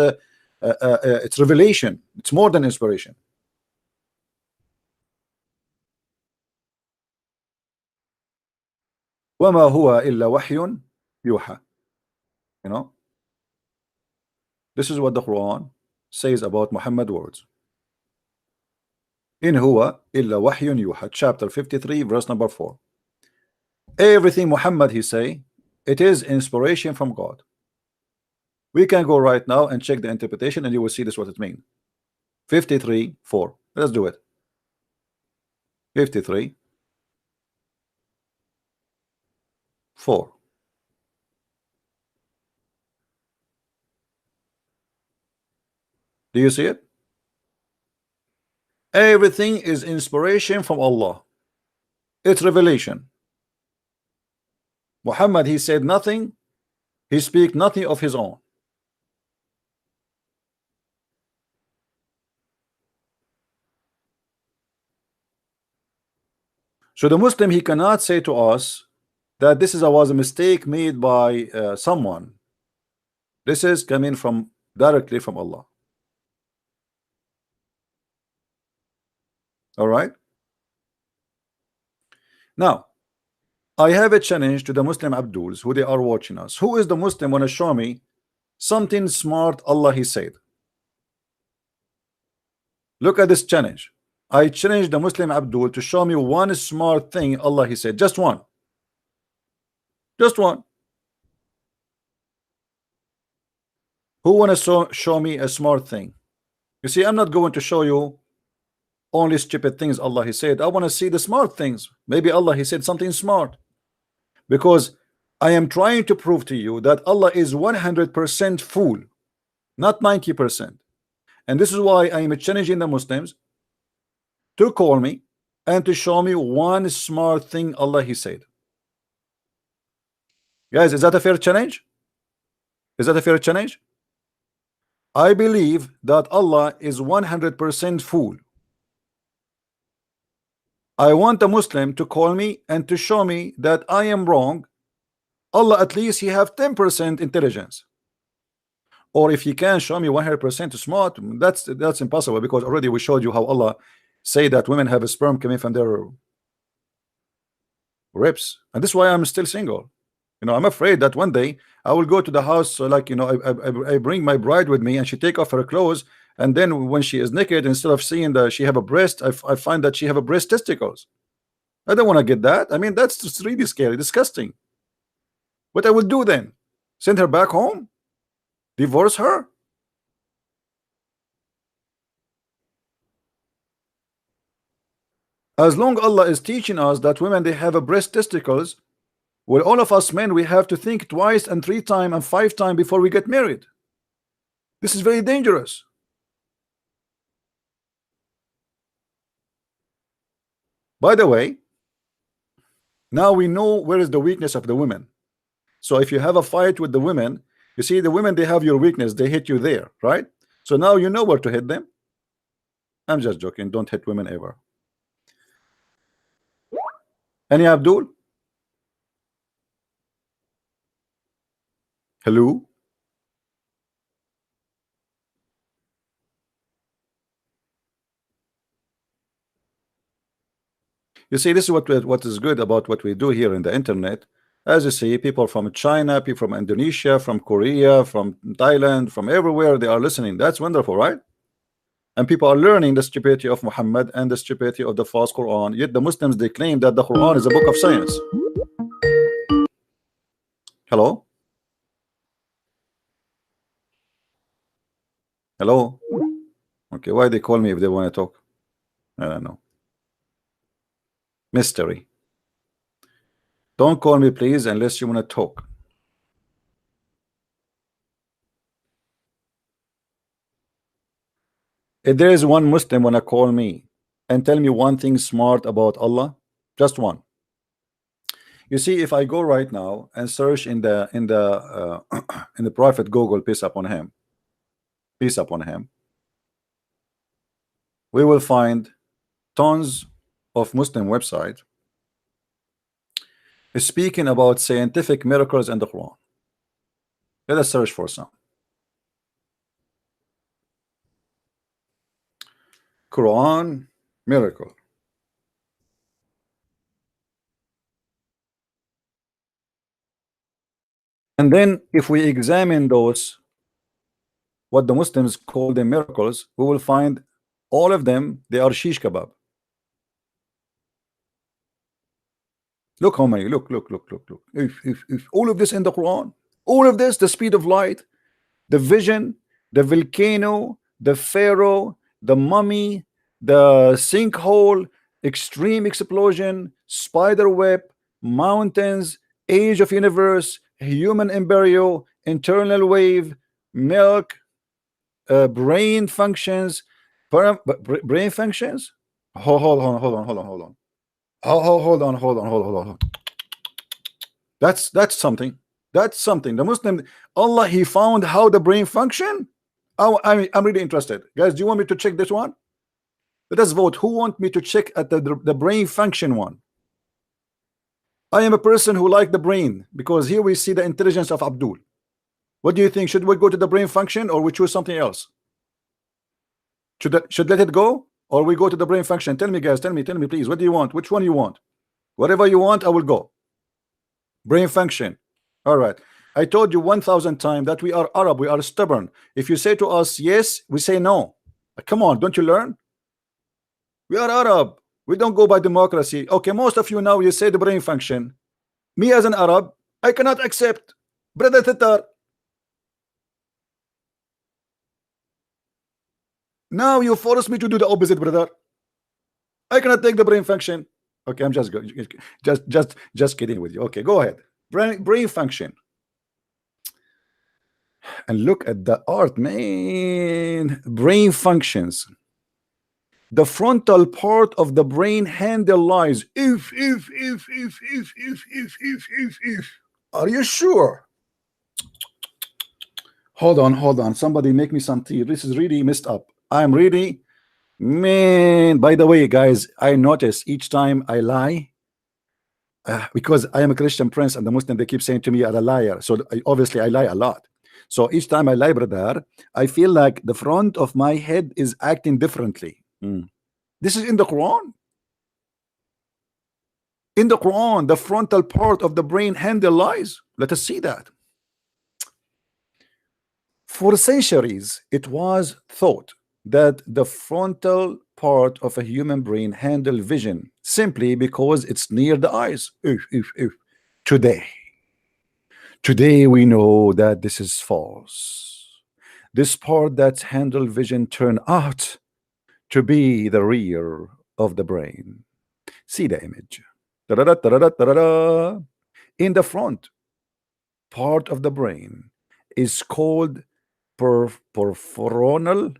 it's revelation. It's more than inspiration. وَمَا هُوَ إِلَّا وَحْيٌ يُوحَى. This is what the Quran says about Muhammad words. In huwa illa wahyun yuha, chapter 53, verse number 4. Everything Muhammad he say, it is inspiration from God. We can go right now and check the interpretation, and you will see this what it means. 53, 4. Let's do it. 53, 4. Do you see it? Everything is inspiration from Allah. It's revelation. Muhammad he said nothing. He speak nothing of his own. So the Muslim, he cannot say to us that this was a mistake made by someone. This is coming from directly from Allah. All right. Now, I have a challenge to the Muslim Abduls who they are watching us. Who is the Muslim want to show me something smart Allah he said? Look at this challenge. I challenge the Muslim Abdul to show me one smart thing Allah he said. Just one. Just one. Who want to show me a smart thing? You see, I'm not going to show you only stupid things Allah he said. I want to see the smart things. Maybe Allah he said something smart, because I am trying to prove to you that Allah is 100% fool, not 90%. And this is why I am challenging the Muslims to call me and to show me one smart thing Allah he said. Guys, is that a fair challenge? Is that a fair challenge? I believe that Allah is 100% fool. I want a Muslim to call me and to show me that I am wrong. Allah at least he have 10% intelligence. Or if he can show me 100% smart, that's impossible, because already we showed you how Allah say that women have a sperm coming from their ribs, and this is why I'm still single. You know, I'm afraid that one day I will go to the house, like, you know, I bring my bride with me and she take off her clothes, and then when she is naked, instead of seeing that she have a breast, I find that she have a breast testicles. I don't want to get that. I mean, that's just really scary, disgusting. What I will do then? Send her back home? Divorce her? As long Allah is teaching us that women they have a breast testicles, well, all of us men, we have to think twice and 3 times and 5 times before we get married. This is very dangerous. By the way, now we know where is the weakness of the women. So if you have a fight with the women, you see the women, they have your weakness, they hit you there, right? So now you know where to hit them. I'm just joking, don't hit women ever. Any Abdul? Hello? You see, this is what is good about what we do here in the internet. As you see, people from China, people from Indonesia, from Korea, from Thailand, from everywhere, they are listening. That's wonderful, right? And people are learning the stupidity of Muhammad and the stupidity of the false Quran. Yet the Muslims, they claim that the Quran is a book of science. Hello? Hello? Okay, why they call me if they want to talk? I don't know. Mystery. Don't call me, please, unless you want to talk. If there is one Muslim want to call me and tell me one thing smart about Allah, just one. You see, if I go right now and search in the Prophet Google, peace upon him, we will find tons of Muslim websites speaking about scientific miracles in the Quran. Let us search for some. Quran miracle. And then if we examine those, what the Muslims call them miracles, we will find all of them, they are shish kebab. Look how many, look. If all of this in the Quran, all of this, the speed of light, the vision, the volcano, the pharaoh, the mummy, the sinkhole, extreme explosion, spider web, mountains, age of universe, human embryo, internal wave, milk, brain functions, brain functions. Hold on. Hold on. That's something. That's something. The Muslim, Allah, he found how the brain function. Oh, I'm really interested, guys. Do you want me to check this one? Let us vote. Who want me to check at the brain function one? I am a person who like the brain, because here we see the intelligence of Abdul. What do you think? Should we go to the brain function, or we choose something else? Should let it go, or we go to the brain function? Tell me, guys. Tell me please. What do you want? Which one you want? Whatever you want, I will go. Brain function. All right. I told you 1,000 times that we are Arab. We are stubborn. If you say to us yes, we say no. Come on, don't you learn? We are Arab. We don't go by democracy. Okay, most of you now, you say the brain function. Me as an Arab, I cannot accept. Brother Tatar. Now you force me to do the opposite, brother. I cannot take the brain function. Okay, I'm just kidding with you. Okay, go ahead. Brain function. And look at the art, man. Brain functions. The frontal part of the brain handle lies. If. Are you sure? Hold on. Somebody make me some tea. This is really messed up. I'm really, man. By the way, guys, I notice each time I lie, because I am a Christian prince, and the Muslim, they keep saying to me I'm a liar. So obviously I lie a lot. So each time I lie, brother, I feel like the front of my head is acting differently. This is in the Quran. In the Quran, the frontal part of the brain handle lies. Let us see that. For centuries, it was thought that the frontal part of a human brain handle vision simply because it's near the eyes. Today we know that this is false. This part that's handle vision turned out to be the rear of the brain. See the image. In the front part of the brain is called peripheral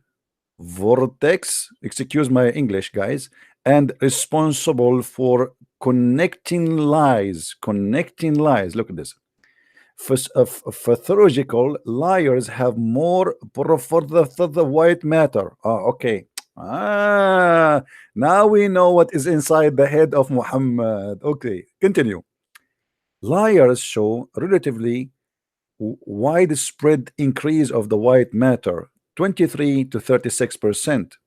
vortex, excuse my English, guys, and responsible for connecting lies. Look at this. Pathological liars have more the white matter. Okay. Now we know what is inside the head of Muhammad. Okay, continue. Liars show relatively widespread increase of the white matter, 23 to 36%.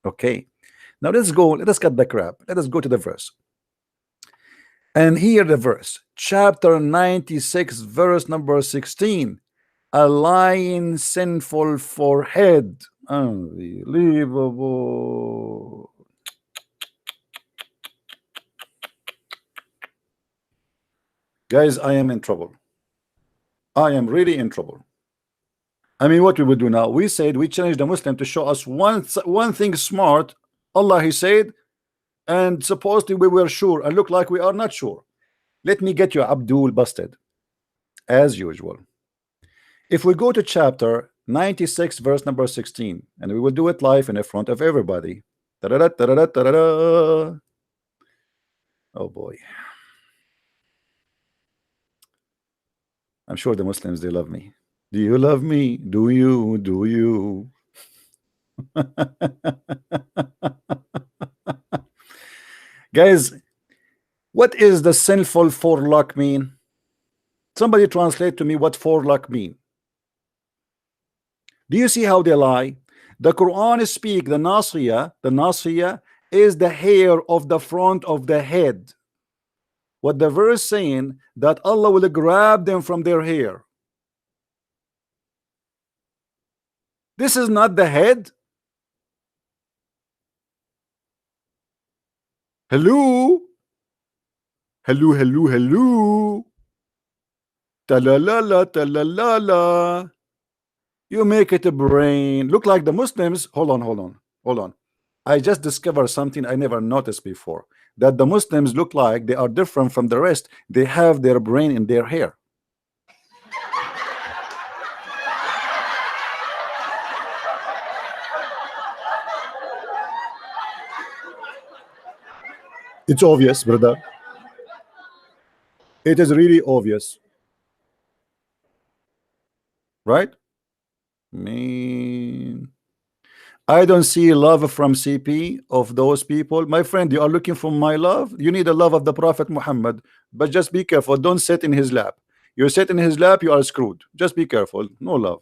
Okay, now let us cut the crap. Let us go to the verse. And here the verse, chapter 96, verse number 16. A lying sinful forehead. Unbelievable. Guys, I am in trouble. I am really in trouble. I mean, what we would do now? We said we challenged the Muslim to show us one thing smart. Allah, he said, and supposedly we were sure and look like we are not sure. Let me get you Abdul busted as usual. If we go to chapter 96, verse number 16, and we will do it live in front of everybody. Oh boy. I'm sure the Muslims, they love me. Do you love me? Do you? Guys, what is the sinful forelock mean? Somebody translate to me what forelock mean. Do you see how they lie? The Quran speak the nasiya is the hair of the front of the head. What the verse saying that Allah will grab them from their hair. This is not the head. Hello. Talalala. You make it a brain. Look like the Muslims. Hold on. I just discovered something I never noticed before. That the Muslims look like they are different from the rest. They have their brain in their hair. It's obvious, brother. It is really obvious. Right? Man, I don't see love from CP of those people. My friend, you are looking for my love. You need the love of the Prophet Muhammad, but just be careful. Don't sit in his lap. You sit in his lap, you are screwed. Just be careful. No love.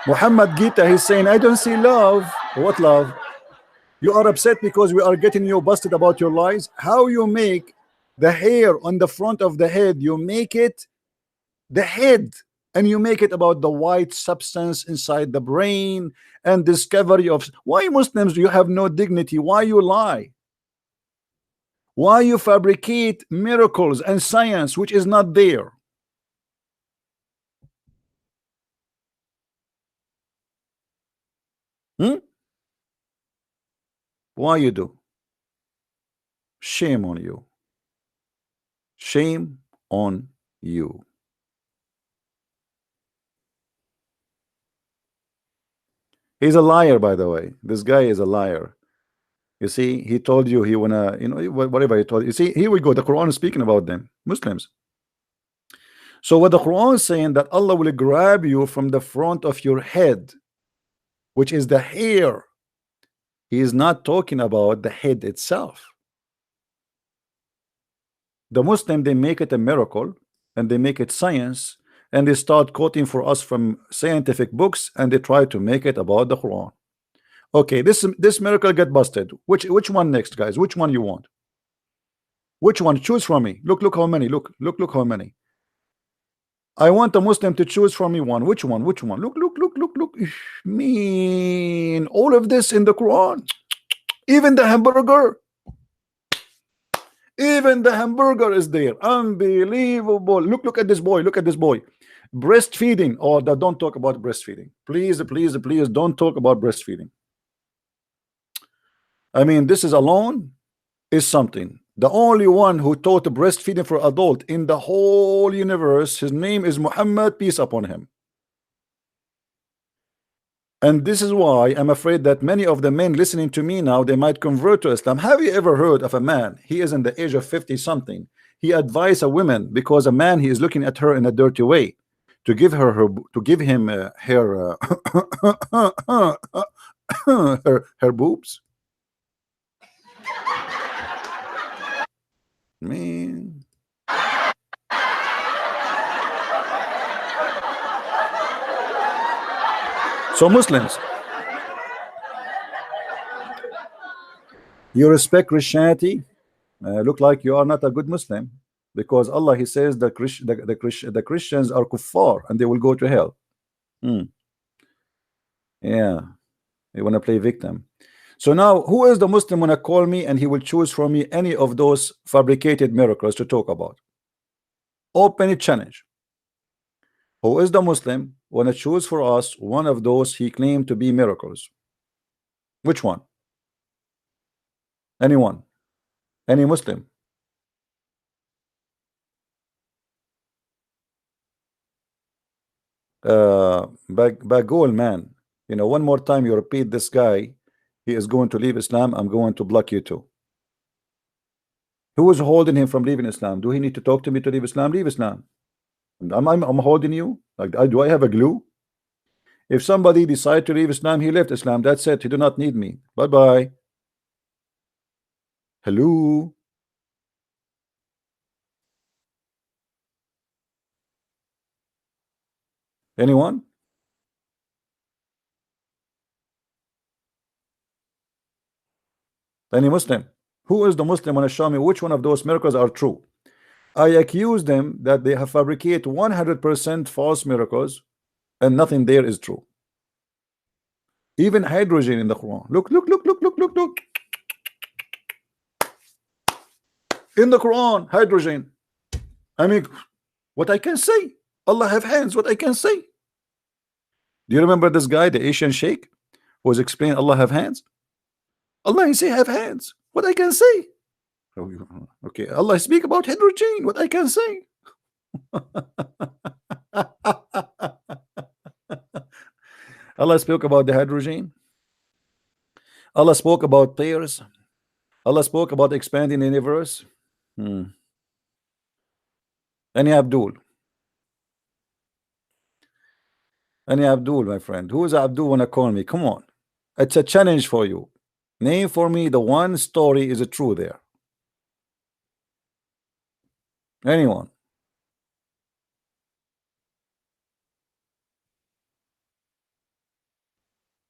Muhammad Gita, he's saying, I don't see love. What love? You are upset because we are getting you busted about your lies. How you make the hair on the front of the head, you make it the head, and you make it about the white substance inside the brain and discovery of why Muslims, you have no dignity. Why you lie? Why you fabricate miracles and science which is not there? Why you do? Shame on you. Shame on you. He's a liar, by the way. This guy is a liar. You see, he told you he wanna, you know, whatever he told you. See, here we go. The Quran is speaking about them, Muslims. So what the Quran is saying, that Allah will grab you from the front of your head, which is the hair. He is not talking about the head itself. The Muslim, they make it a miracle and they make it science, and they start quoting for us from scientific books, and they try to make it about the Quran. Okay, this miracle get busted. Which one next, guys? Which one you want? Which one? Choose from me. Look how many. Look how many. I want a Muslim to choose from me one. Which one? Look. Mean all of this in the Quran. Even the hamburger. Even the hamburger is there. Unbelievable. Look at this boy. Look at this boy. Breastfeeding. Oh, don't talk about breastfeeding. Please don't talk about breastfeeding. I mean, this is alone is something. The only one who taught breastfeeding for adult in the whole universe, his name is Muhammad, peace upon him. And this is why I'm afraid that many of the men listening to me now, they might convert to Islam. Have you ever heard of a man, he is in the age of 50 something, he advised a woman, because a man, he is looking at her in a dirty way, to give him her boobs? Man. So Muslims, you respect Christianity, look like you are not a good Muslim, because Allah, he says the Christians are kuffar and they will go to hell. Yeah, you want to play victim. So now, who is the Muslim when I call me and he will choose from me any of those fabricated miracles to talk about? Open it challenge. Who is the Muslim when I choose for us one of those he claimed to be miracles? Which one? Anyone? Any Muslim? Bagul, man, you know, one more time you repeat this guy, he is going to leave Islam, I'm going to block you too. Who is holding him from leaving Islam? Do he need to talk to me to leave Islam? Leave Islam. I'm holding you. Like, do I have a glue? If somebody decide to leave Islam, he left Islam. That's it. He do not need me. Bye-bye. Hello. Anyone? Any Muslim? Who is the Muslim? Want to show me which one of those miracles are true? I accuse them that they have fabricated 100% false miracles, and nothing there is true. Even hydrogen in the Quran. Look. In the Quran, hydrogen. I mean, what I can say. Allah have hands. What I can say. Do you remember this guy, the Asian sheikh, who was explaining Allah have hands? Allah, he say have hands. What I can say. Okay, Allah speak about hydrogen. What I can say. Allah spoke about the hydrogen. Allah spoke about tears. Allah spoke about expanding the universe. Any Abdul. Any Abdul, my friend? Who is Abdul wanna call me? Come on. It's a challenge for you. Name for me the one story is true there. Anyone?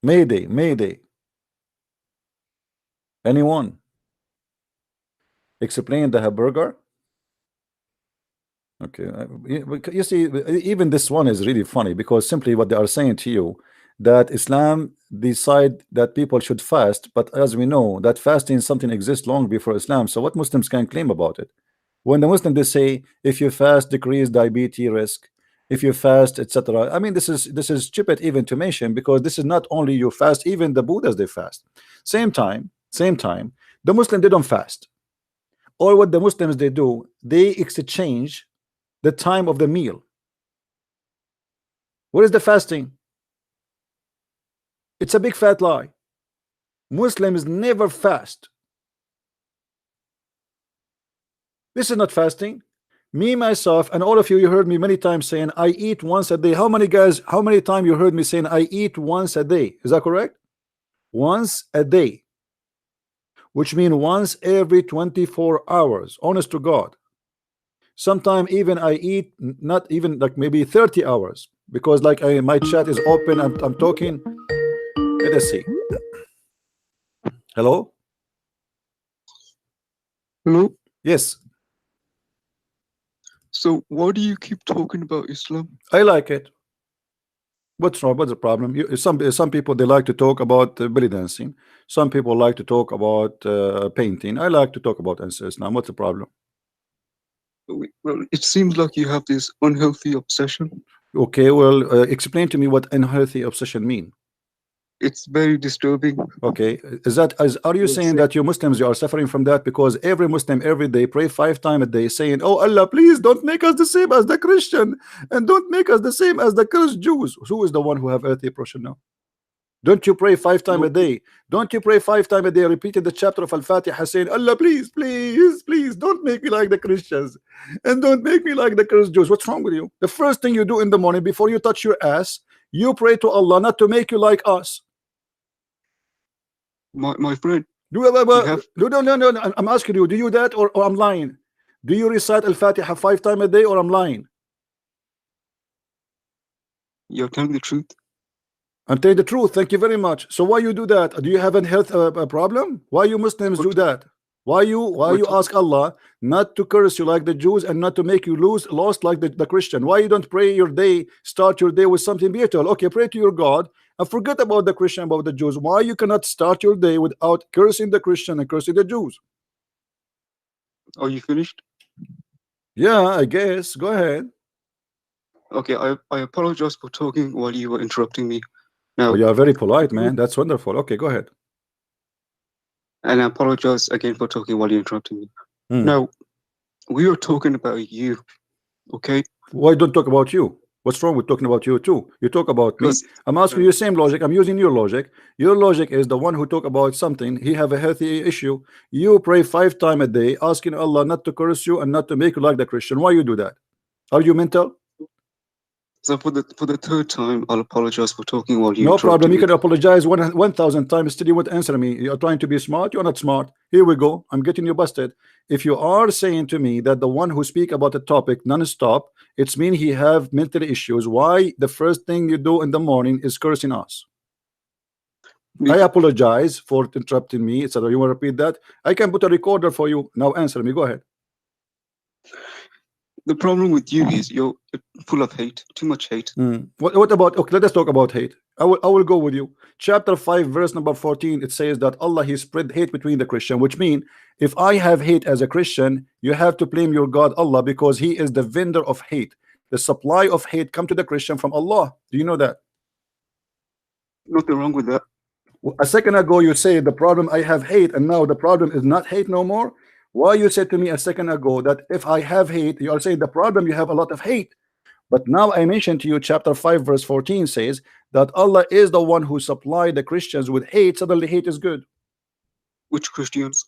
Mayday, Mayday. Anyone? Explain the hamburger. Okay, you see, even this one is really funny because simply what they are saying to you that Islam decide that people should fast, but as we know that fasting something exists long before Islam. So what Muslims can claim about it? When the Muslim they say if you fast decrease diabetes risk, if you fast etc. I mean this is stupid even to mention because this is not only you fast, even the Buddhas they fast. Same time the Muslim they don't fast. Or what the Muslims they do, they exchange the time of the meal. What is the fasting? It's a big fat lie. Muslims never fast. This is not fasting. Me myself and all of you heard me many times saying I eat once a day. How many guys, how many times you heard me saying I eat once a day? Is that correct? Once a day, which means once every 24 hours, honest to God. Sometimes even I eat not even like maybe 30 hours because like my chat is open, I'm talking. Let us see. Hello? Hello? Yes. So why do you keep talking about Islam? I like it. What's wrong? What's the problem? Some people they like to talk about belly dancing. Some people like to talk about painting. I like to talk about Islam. What's the problem? Well, it seems like you have this unhealthy obsession. Okay, well, explain to me what unhealthy obsession mean. It's very disturbing. Okay, are you saying that you Muslims you are suffering from that because every Muslim every day pray 5 times a day saying, oh Allah, please don't make us the same as the Christian and don't make us the same as the cursed Jews. Who is the one who have healthy oppression now? Don't you pray 5 times a day? Don't you pray 5 times a day? Repeated the chapter of Al-Fatiha saying, Allah, please, please, please don't make me like the Christians and don't make me like the cursed Jews. What's wrong with you? The first thing you do in the morning before you touch your ass, you pray to Allah not to make you like us. My friend. No, I'm asking you, do you that or I'm lying? Do you recite Al-Fatiha 5 times a day or I'm lying? You're telling the truth. I'm telling the truth. Thank you very much. So why you do that? Do you have a health problem? Why you Muslims do that? Why you ask Allah not to curse you like the Jews and not to make you lost like the Christian? Why you don't pray your day, start your day with something beautiful? Okay, pray to your God and forget about the Christian, about the Jews. Why you cannot start your day without cursing the Christian and cursing the Jews? Are you finished? Yeah, I guess. Go ahead. Okay, I apologize for talking while you were interrupting me. Now, Oh, you are very polite, man. That's wonderful. Okay, go ahead. And I apologize again for talking while you're interrupting me. Now, we are talking about you, okay? Why don't talk about you? What's wrong with talking about you too? You talk about me. I'm asking you the same logic. I'm using your logic. Your logic is the one who talk about something. He have a healthy issue. You pray 5 times a day, asking Allah not to curse you and not to make you like the Christian. Why you do that? Are you mental? So for the 3rd time, I'll apologize for talking while you. No problem. You can apologize 1,000 times. Still, you won't answer me. You're trying to be smart. You're not smart. Here we go. I'm getting you busted. If you are saying to me that the one who speak about the topic non-stop, it's mean he have mental issues. Why the first thing you do in the morning is cursing us? I apologize for interrupting me, etc. You want to repeat that? I can put a recorder for you. Now answer me. Go ahead. The problem with you is you're full of hate, too much hate. What about, okay, let us talk about hate. I will go with you. Chapter 5 verse number 14, it says that Allah he spread hate between the Christian, which means if I have hate as a Christian, you have to blame your God Allah because he is the vendor of hate. The supply of hate come to the Christian from Allah. Do you know that? Nothing wrong with that. A second ago you say the problem I have hate and now the problem is not hate no more. Why you said to me a second ago that if I have hate, you are saying the problem you have a lot of hate. But now I mentioned to you chapter 5 verse 14 says that Allah is the one who supplied the Christians with hate. Suddenly hate is good. Which Christians?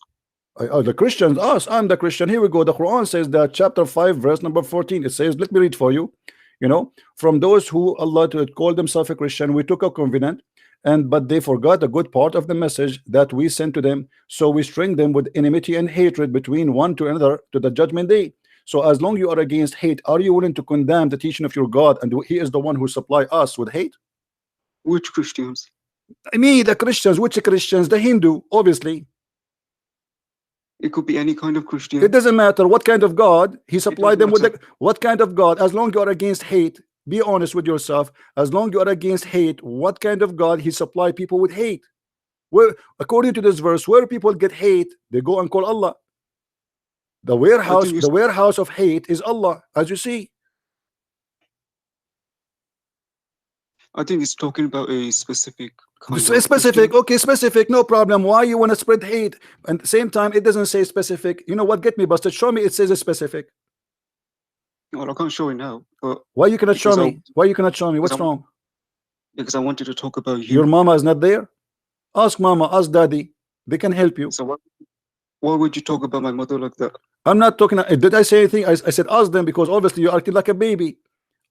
The Christians, us. I'm the Christian. Here we go. The Quran says that chapter 5 verse number 14, it says, let me read for you. you know, from those who Allah to call themselves a Christian, we took a covenant, but they forgot a good part of the message that we sent to them. So we string them with enmity and hatred between one to another to the judgment day. So as long you are against hate, are you willing to condemn the teaching of your God, and He is the one who supply us with hate? Which Christians? Me, the Christians. Which Christians? The Hindu, obviously. It could be any kind of Christian. It doesn't matter what kind of God He supplied them with. matter. What kind of God? As long you are against hate, be honest with yourself. As long you are against hate, what kind of God He supply people with hate? Where, according to this verse, where people get hate, they go and call Allah. The warehouse of hate is Allah, as you see. I think it's talking about a specific kind of Specific, Christian. okay, specific, no problem. Why you want to spread hate? And at the same time, it doesn't say specific. You know what? Get me busted. Show me it says a specific. Well, I can't show it now, but Why you cannot show Because me? Why you cannot show me? What's because I- wrong? because I wanted to talk about you. Your mama is not there? Ask mama, ask daddy. They can help you. So why would you talk about my mother like that? I'm not talking. Did I say anything? I said ask them, because obviously you're acting like a baby.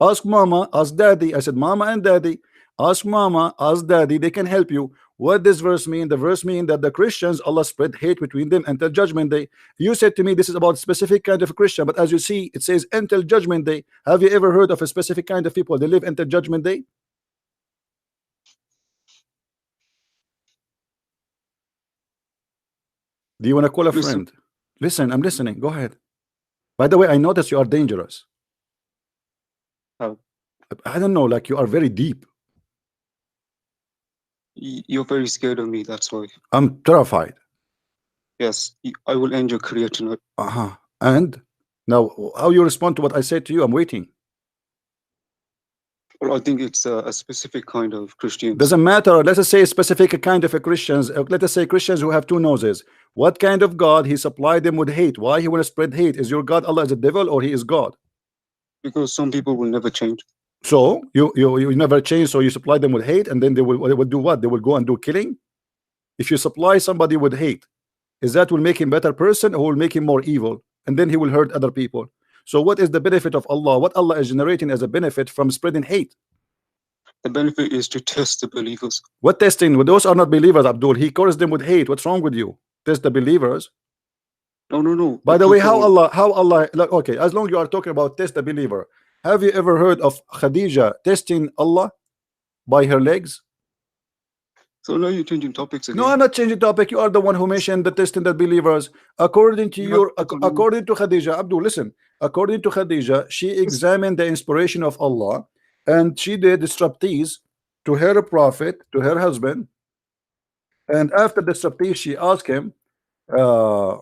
Ask mama, ask daddy. I said mama and daddy. Ask mama, ask daddy. They can help you. What does verse mean? The verse mean that the Christians, Allah spread hate between them until judgment day. You said to me this is about specific kind of Christian, but as you see, it says until judgment day. Have you ever heard of a specific kind of people? They live until judgment day. Do you want to call a Listen. friend? Listen, I'm listening. Go ahead. By the way, I notice you are dangerous. How? I don't know, like you are very deep. You're very scared of me, that's why. I'm terrified. Yes, I will end your career tonight. And now, how you respond to what I said to you? I'm waiting. Well, I think it's a specific kind of Christian. Doesn't matter. Let us say a specific kind of a Christians. Let us say Christians who have two noses. What kind of God He supplied them with hate? Why He want to spread hate? Is your God Allah is a devil, or He is God? Because some people will never change. So you never change, so you supply them with hate, and then they will do what? They will go and do killing. If you supply somebody with hate, is that will make him better person, or will make him more evil, and then he will hurt other people? So what is the benefit of Allah? What Allah is generating as a benefit from spreading hate? The benefit is to test the believers. What testing? Well, those are not believers, Abdul. He calls them with hate. What's wrong with you? Test the believers. No. By the way, how People- Allah like, okay, as long you are talking about test the believer, have you ever heard of Khadija testing Allah by her legs? So now you're changing topics again. No, I'm not changing topic. You are the one who mentioned the testing the believers. According to according to Khadija, Abdul, listen. According to Khadija, she examined the inspiration of Allah, and she did striptease to her prophet, to her husband. And after the striptease, she asked him, an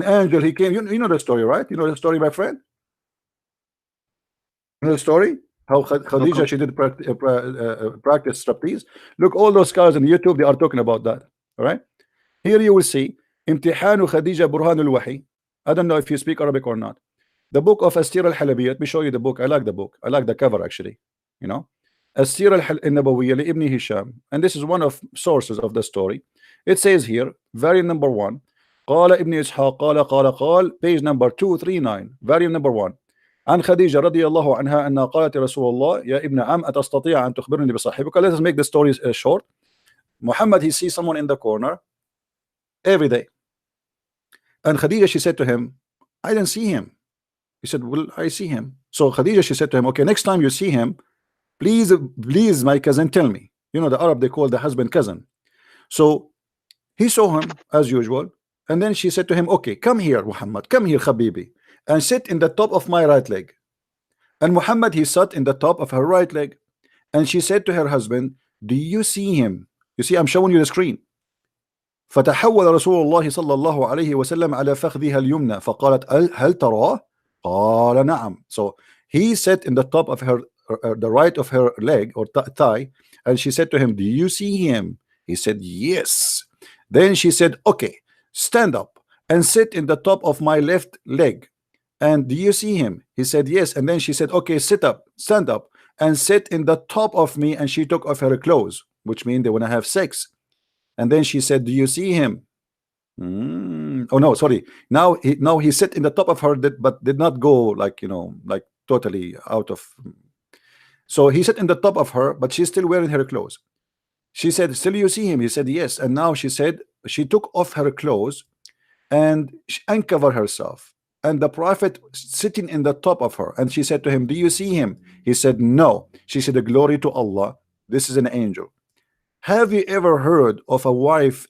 angel, he came. You know the story, right? You know the story, my friend? You know the story? How Khadija, she did practice striptease. Look, all those guys on YouTube, they are talking about that. All right. Here you will see Imtihanu Khadija Burhanul Wahi. I don't know if you speak Arabic or not. The book of Astir al-Halabi. Let me show you the book. I like the book. I like the cover actually. You know, Astir al-Nabawiyya li Ibn Hisham, and this is one of sources of the story. It says here, variant number 1. قال ابن إسحاق قال page number 239, variant number 1. عن خديجة رضي الله عنها أنها قالت رسول الله يا ابن عم أتستطيع أن تخبرني بصاحبك. Let us make the story short. Muhammad, he sees someone in the corner every day, and Khadija, she said to him, I didn't see him. He said, well, I see him. So Khadija, she said to him, okay, next time you see him, please my cousin, tell me. You know, the Arab, they call the husband cousin. So he saw him as usual, and then she said to him, okay, come here Muhammad, come here Habibi, and sit in the top of my right leg. And Muhammad, he sat in the top of her right leg, and she said to her husband, do you see him? You see, I'm showing you the screen. فتحول رسول الله صلى الله عليه وسلم على فخذها اليمنى فقالت هل تراه؟ قال نعم. So he sat in the top of her the right of her leg or thigh, and she said to him, do you see him? He said yes. Then she said, okay, stand up and sit in the top of my left leg, and do you see him? He said yes. And then she said, okay, sit up, stand up and sit in the top of me, and she took off her clothes, which means they want to have sex. And then she said, do you see him? Oh no, sorry. Now he sit in the top of her, but did not go like, you know, like totally out of. So he sat in the top of her, but she's still wearing her clothes. She said, still you see him? He said, yes. And now she said she took off her clothes and she uncovered herself. And the Prophet sitting in the top of her. And she said to him, do you see him? He said, no. She said, glory to Allah. This is an angel. Have you ever heard of a wife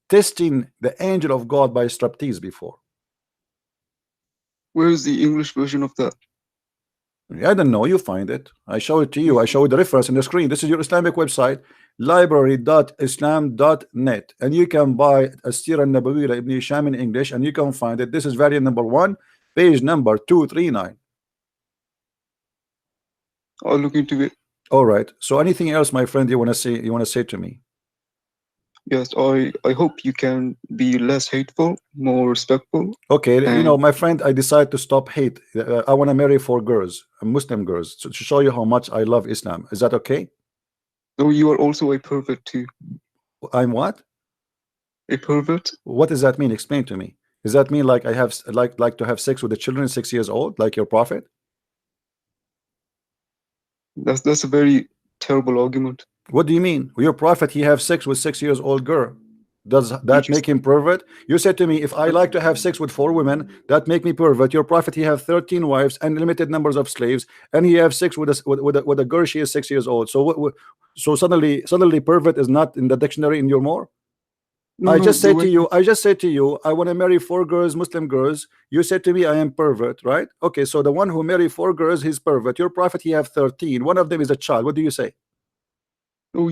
testing the angel of God by striptease before? Where is the English version of that? I don't know. You find it. I show it to you. I show the reference on the screen. This is your Islamic website, library.islam.net, and you can buy As-Sirah An-Nabawiyya Ibn Hisham in English, and you can find it. This is variant number 1, page number 239. I'll look into it. All right. So anything else, my friend, you want to say? You want to say to me? Yes, I hope you can be less hateful, more respectful. Okay, you know, my friend, I decided to stop hate. I want to marry 4 girls, Muslim girls, to show you how much I love Islam. Is that okay? So you are also a pervert too. I'm what? A pervert? What does that mean? Explain to me. Does that mean like I have like to have sex with the children 6 years old, like your prophet? That's a very terrible argument. What do you mean? Your prophet, he have sex with 6 years old girl. Does that make him pervert? You said to me, if I like to have sex with 4 women, that make me pervert. Your prophet, he have 13 wives and limited numbers of slaves, and he have sex with a girl. She is 6 years old. So so suddenly pervert is not in the dictionary in your more? No, I just said to you, I want to marry 4 girls, Muslim girls. You said to me, I am pervert, right? Okay, so the one who marry 4 girls, he's pervert. Your prophet, he have 13. One of them is a child. What do you say? Oh,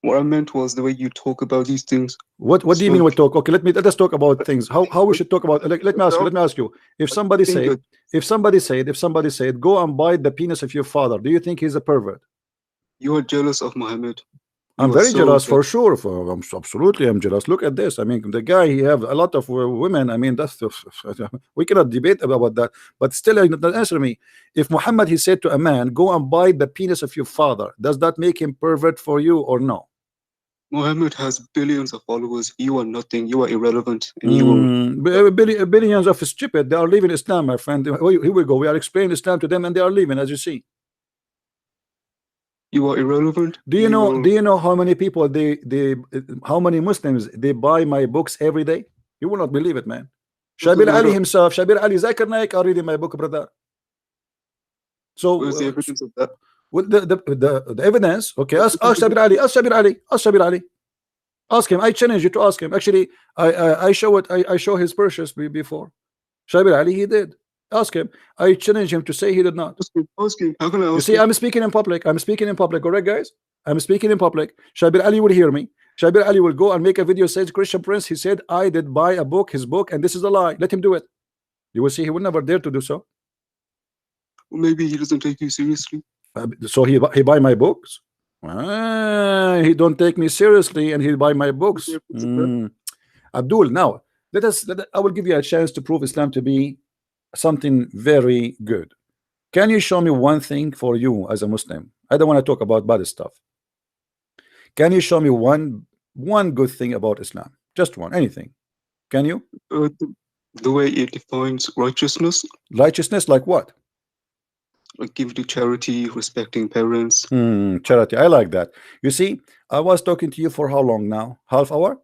what I meant was the way you talk about these things. What do you mean we talk? Okay, let us talk about things. How we should talk about. Let me ask you. If somebody said, go and bite the penis of your father, do you think he's a pervert? You are jealous of Muhammad. I'm very jealous for sure. Absolutely, I'm jealous. Look at this. I mean, the guy, he have a lot of women. I mean, that's we cannot debate about that. But still, answer me. If Muhammad, he said to a man, go and bite the penis of your father, does that make him pervert for you or no? Muhammad has billions of followers. You are nothing. You are irrelevant. And billions of stupid. They are leaving Islam, my friend. Here we go. We are explaining Islam to them, and they are leaving, as you see. You are irrelevant. Do you know how many people how many Muslims they buy my books every day? You will not believe it, man. Shabir Ali himself, Shabir Ali, Zakir Naik are reading my book, brother. So where's the evidence of that? With the evidence, okay, ask Shabir Ali, ask Shabir Ali. Ask him. I challenge you to ask him. Actually, I show it. I show his purchase before. Shabir Ali, he did. Ask him. I challenge him to say he did not. Ask him. How can I ask you see, I'm speaking in public. Correct, guys? I'm speaking in public. Shabir Ali will hear me. Shabir Ali will go and make a video, says Christian Prince, he said, I did buy a book, his book, and this is a lie. Let him do it. You will see he will never dare to do so. Well, maybe he doesn't take you seriously. So he buy my books? He don't take me seriously and he buy my books. Abdul, now, I will give you a chance to prove Islam to be something very good. Can you show me one thing for you as a Muslim? I don't want to talk about bad stuff. Can you show me one good thing about Islam? Just one, anything. Can you? The way it defines righteousness. Righteousness, like what? Like giving to charity, respecting parents. Charity, I like that. You see, I was talking to you for how long now? Half hour?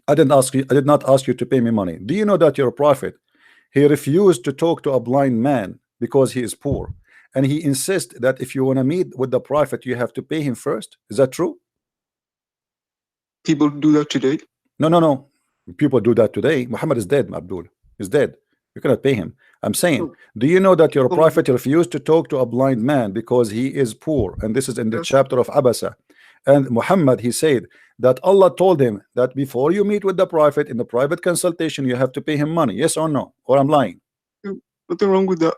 I did not ask you to pay me money. Do you know that your prophet, he refused to talk to a blind man because he is poor, and he insists that if you want to meet with the prophet, you have to pay him first? Is that true? People do that today? No. People do that today. Muhammad is dead, Abdul. He's dead. You cannot pay him. I'm saying, do you know that your prophet refused to talk to a blind man because he is poor? And this is in the chapter of Abasa. And Muhammad, he said that Allah told him that before you meet with the prophet in the private consultation, you have to pay him money. Yes or no? Or I'm lying? What's wrong with that?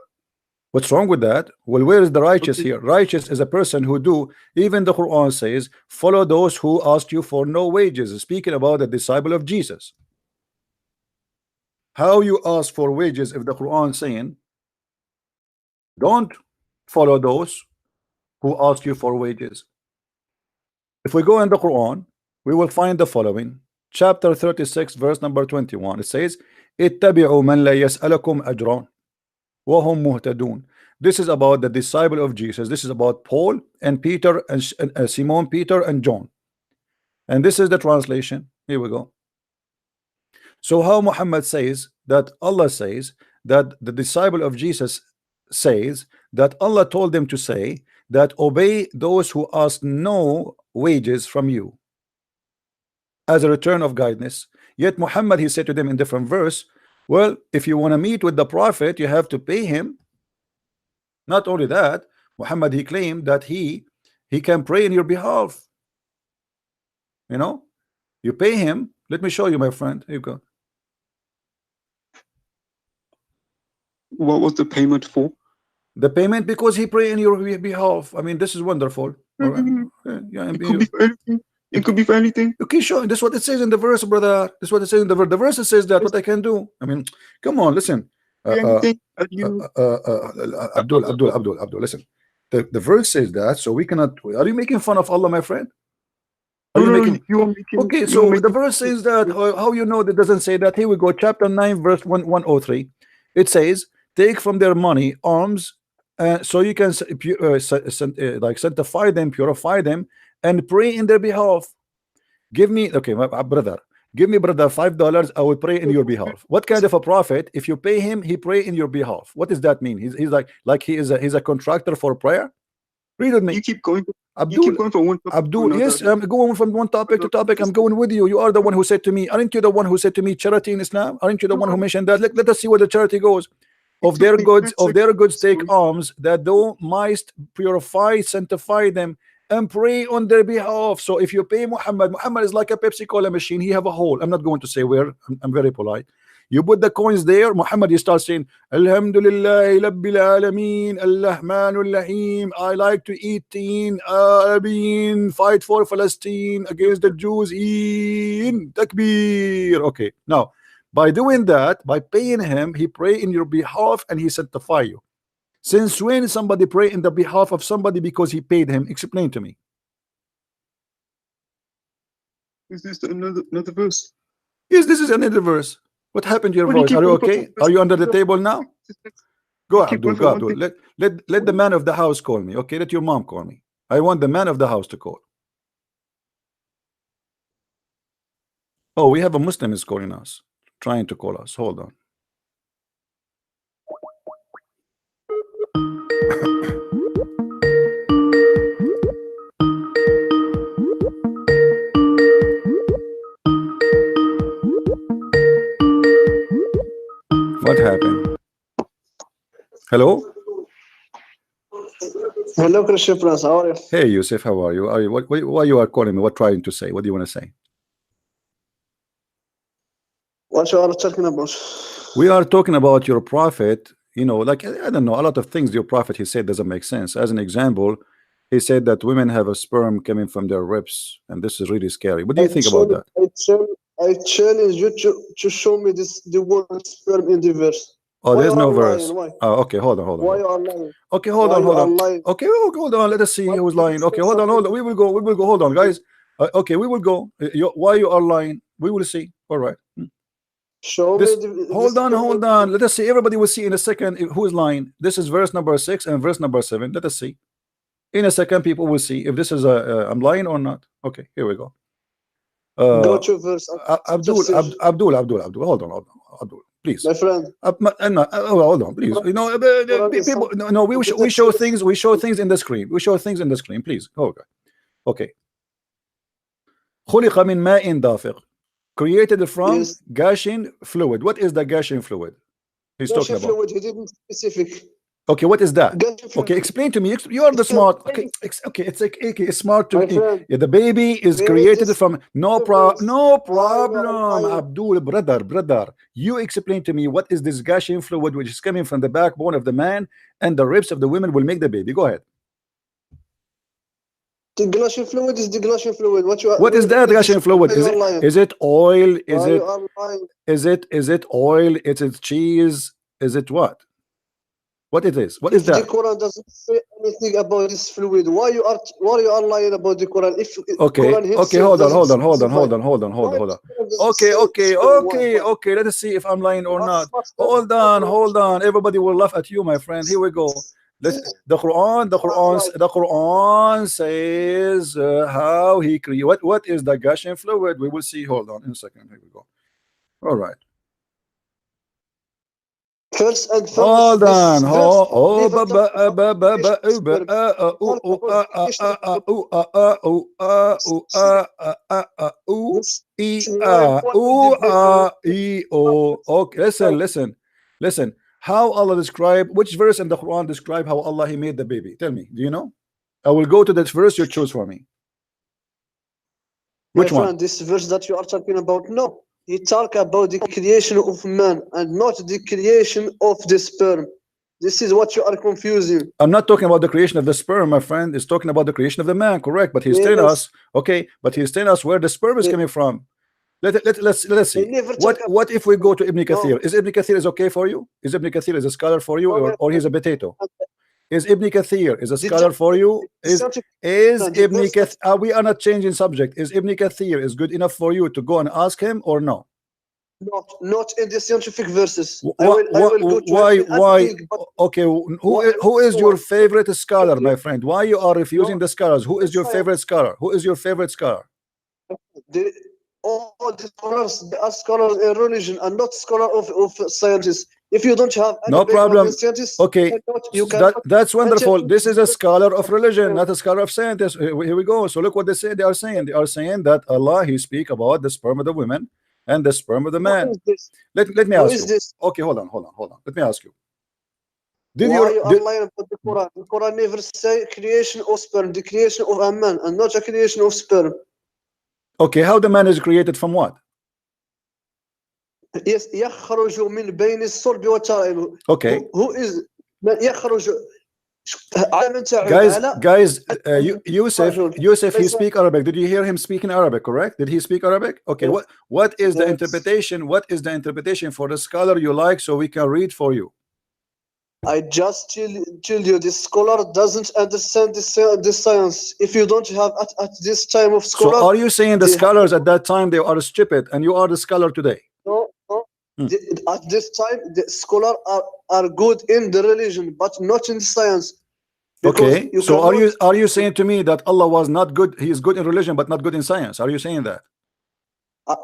What's wrong with that? Well, where is the righteous here? Righteous is a person who do, even the Quran says, follow those who asked you for no wages. Speaking about the disciple of Jesus. How you ask for wages if the Quran saying, don't follow those who ask you for wages? If we go in the Quran, we will find the following. Chapter 36, verse number 21. It says, اتبعوا من لا يسألكم أجرا. وهم مهتدون. This is about the disciple of Jesus. This is about Paul and Peter and Simon Peter and John. And this is the translation. Here we go. So how Muhammad says that Allah says that the disciple of Jesus says that Allah told them to say that obey those who ask no wages from you as a return of kindness. Yet Muhammad, he said to them in different verse, well, if you want to meet with the prophet, you have to pay him. Not only that, Muhammad, he claimed that he can pray in your behalf. You know, you pay him. Let me show you, my friend. Here you go. What was the payment for? The payment because he pray in your behalf. I mean, this is wonderful. All right. Yeah, It could be for anything. It could be for anything. Okay, sure. This is what it says in the verse, brother. This is what it says in the verse. The verse says that what I can do. I mean, come on, listen. Anything. Abdul, listen. The verse says that, so we cannot. Are you making fun of Allah, my friend? Are you making? You are making. Okay, so the verse says that. How you know that doesn't say that? Here we go, chapter 9, verse 103. It says, "Take from their money alms, so you can like sanctify them, purify them, and pray in their behalf. Give me, okay, my brother. Give me, brother, $5. I will pray in your behalf." What kind of a prophet? If you pay him, he pray in your behalf. What does that mean? He's like he's a contractor for prayer. Read with me. You keep going. Abdul, you keep going from one topic Abdul, to yes, another. I'm going from one topic to topic. I'm going with you. You are the one who said to me, aren't you the one who said to me charity in Islam? Aren't you the one who mentioned that? Let us see where the charity goes. Of their goods take alms, that thou mightst purify, sanctify them, and pray on their behalf. So if you pay Muhammad is like a Pepsi Cola machine. He have a hole. I'm not going to say where. I'm very polite. You put the coins there. Muhammad, you start saying, Alhamdulillah, Rabbil Alameen, Ar-Rahmanur Rahim. I like to eat teen, fight for Palestine against the Jews. Takbir. Okay, now by doing that, by paying him, he pray in your behalf and he sanctify you. Since when somebody pray in the behalf of somebody because he paid him? Explain to me. Is this another verse? Yes, this is another verse. What happened to your Well, you voice? keep Are you going okay? from- Are you under the table now? Go, You keep Abdul. going Go, from one Abdul. Let the man of the house call me. Okay, let your mom call me. I want the man of the house to call. Oh, we have a Muslim is calling us, trying to call us. Hold on. What happened? Hello? Hello, Christian Prince. How are you? Hey, Yusuf, how are you? Why you are calling me? What trying to say? What do you want to say? What you are talking about? We are talking about your prophet. You know, like I don't know, a lot of things your prophet he said doesn't make sense. As an example, he said that women have a sperm coming from their ribs, and this is really scary. What do you think about that? I challenge you to show me the word sperm in the verse. Oh, Why there's you no are verse. lying? Why? Oh, okay, hold on. Why you are lying? Okay, hold Why on. you are lying? Okay, hold on. Let us see who's lying. Okay, hold on. We will go. Hold on, guys. Okay, we will go. Why you are lying? We will see. All right. Show This, me the hold sperm. on. Let us see. Everybody will see in a second who is lying. This is verse number 6 and verse number 7. Let us see. In a second, people will see if this is I'm lying or not. Okay, here we go. Go to verse. Abdul. Hold on, Abdul, please. My friend. Hold on, please. You know, people. No, we show things. We show things in the screen. We show things in the screen, please. Okay. خلق من ماء دافق. Created from gushing fluid. What is the gushing fluid he's talking about? Fluid, he didn't specific. Okay, what is that? Gushing Okay, fluid. explain to me. You are the smart. Okay, it's like it's smart to My me. friend, Yeah, the baby is there created is from no Why problem. you- Abdul, brother, you explain to me what is this gushing fluid which is coming from the backbone of the man and the ribs of the women will make the baby. Go ahead. The gushing fluid is the gushing fluid. What is that gushing fluid? Is it oil? Is it You are lying. is it oil? Is it cheese? Is it what? What it is? What is The that? Quran doesn't say anything about this fluid. Why you are lying about the Quran? If Okay, Quran himself okay, hold on, doesn't hold on, hold on, specify. hold on, hold on, hold Why on, hold on. the Quran doesn't Okay, say okay, sperm? okay, Why? okay. Let us see if I'm lying or You are not. smart, Hold on, hold on. Everybody will laugh at you, my friend. Here we go. The Quran says how he create. What is the gushing fluid? We will see. Hold on in a second. Here we go. All right. First and foremost, Hold on. Okay, listen. How Allah describe, which verse in the Quran describe how Allah he made the baby? Tell me. Do you know? I will go to that verse you choose for me. Which one? This verse that you are talking about, no. He talk about the creation of man and not the creation of the sperm. This is what you are confusing. I'm not talking about the creation of the sperm, my friend. It's talking about the creation of the man, correct? But he's telling us, okay, but he's telling us where the sperm is coming from. Let's see. What if we go to Ibn Kathir? Is Ibn Kathir is okay for you? Is Ibn Kathir is a scholar for you, or he's a potato? Is Ibn Kathir is a scholar for you? Is Ibn Kathir? We are not changing subject. Is Ibn Kathir is good enough for you to go and ask him or no? Not in the scientific verses. Why? Okay, who is your favorite scholar, my friend? Why you are refusing the scholars? Who is your favorite scholar? Who is your favorite scholar? All the scholars, they are scholars in religion and not scholar of scientists. If you don't have any no problem. Okay, that's wonderful. This is a scholar of religion, not a scholar of scientists. Here we go. So look what they say. They are saying that Allah he speak about the sperm of the women and the sperm of the man. Let me ask you. Okay, hold on. Let me ask you. Why you are lying about the Quran? The Quran never say creation of sperm, the creation of a man, and not a creation of sperm. Okay, how the man is created from what? Yes, يخرج من بين الصلب والترائب. Okay. Who is يخرج? Guys, Yusuf, he speak Arabic. Did you hear him speaking Arabic? Correct? Did he speak Arabic? Okay. Yes. What is the interpretation? What is the interpretation for the scholar you like, so we can read for you? I just tell you, this scholar doesn't understand the science. If you don't have at this time of scholar, so are you saying the scholars at that time they are stupid, and you are the scholar today? No. At this time, the scholars are good in the religion, but not in science. Okay. So are you saying to me that Allah was not good? He is good in religion, but not good in science. Are you saying that?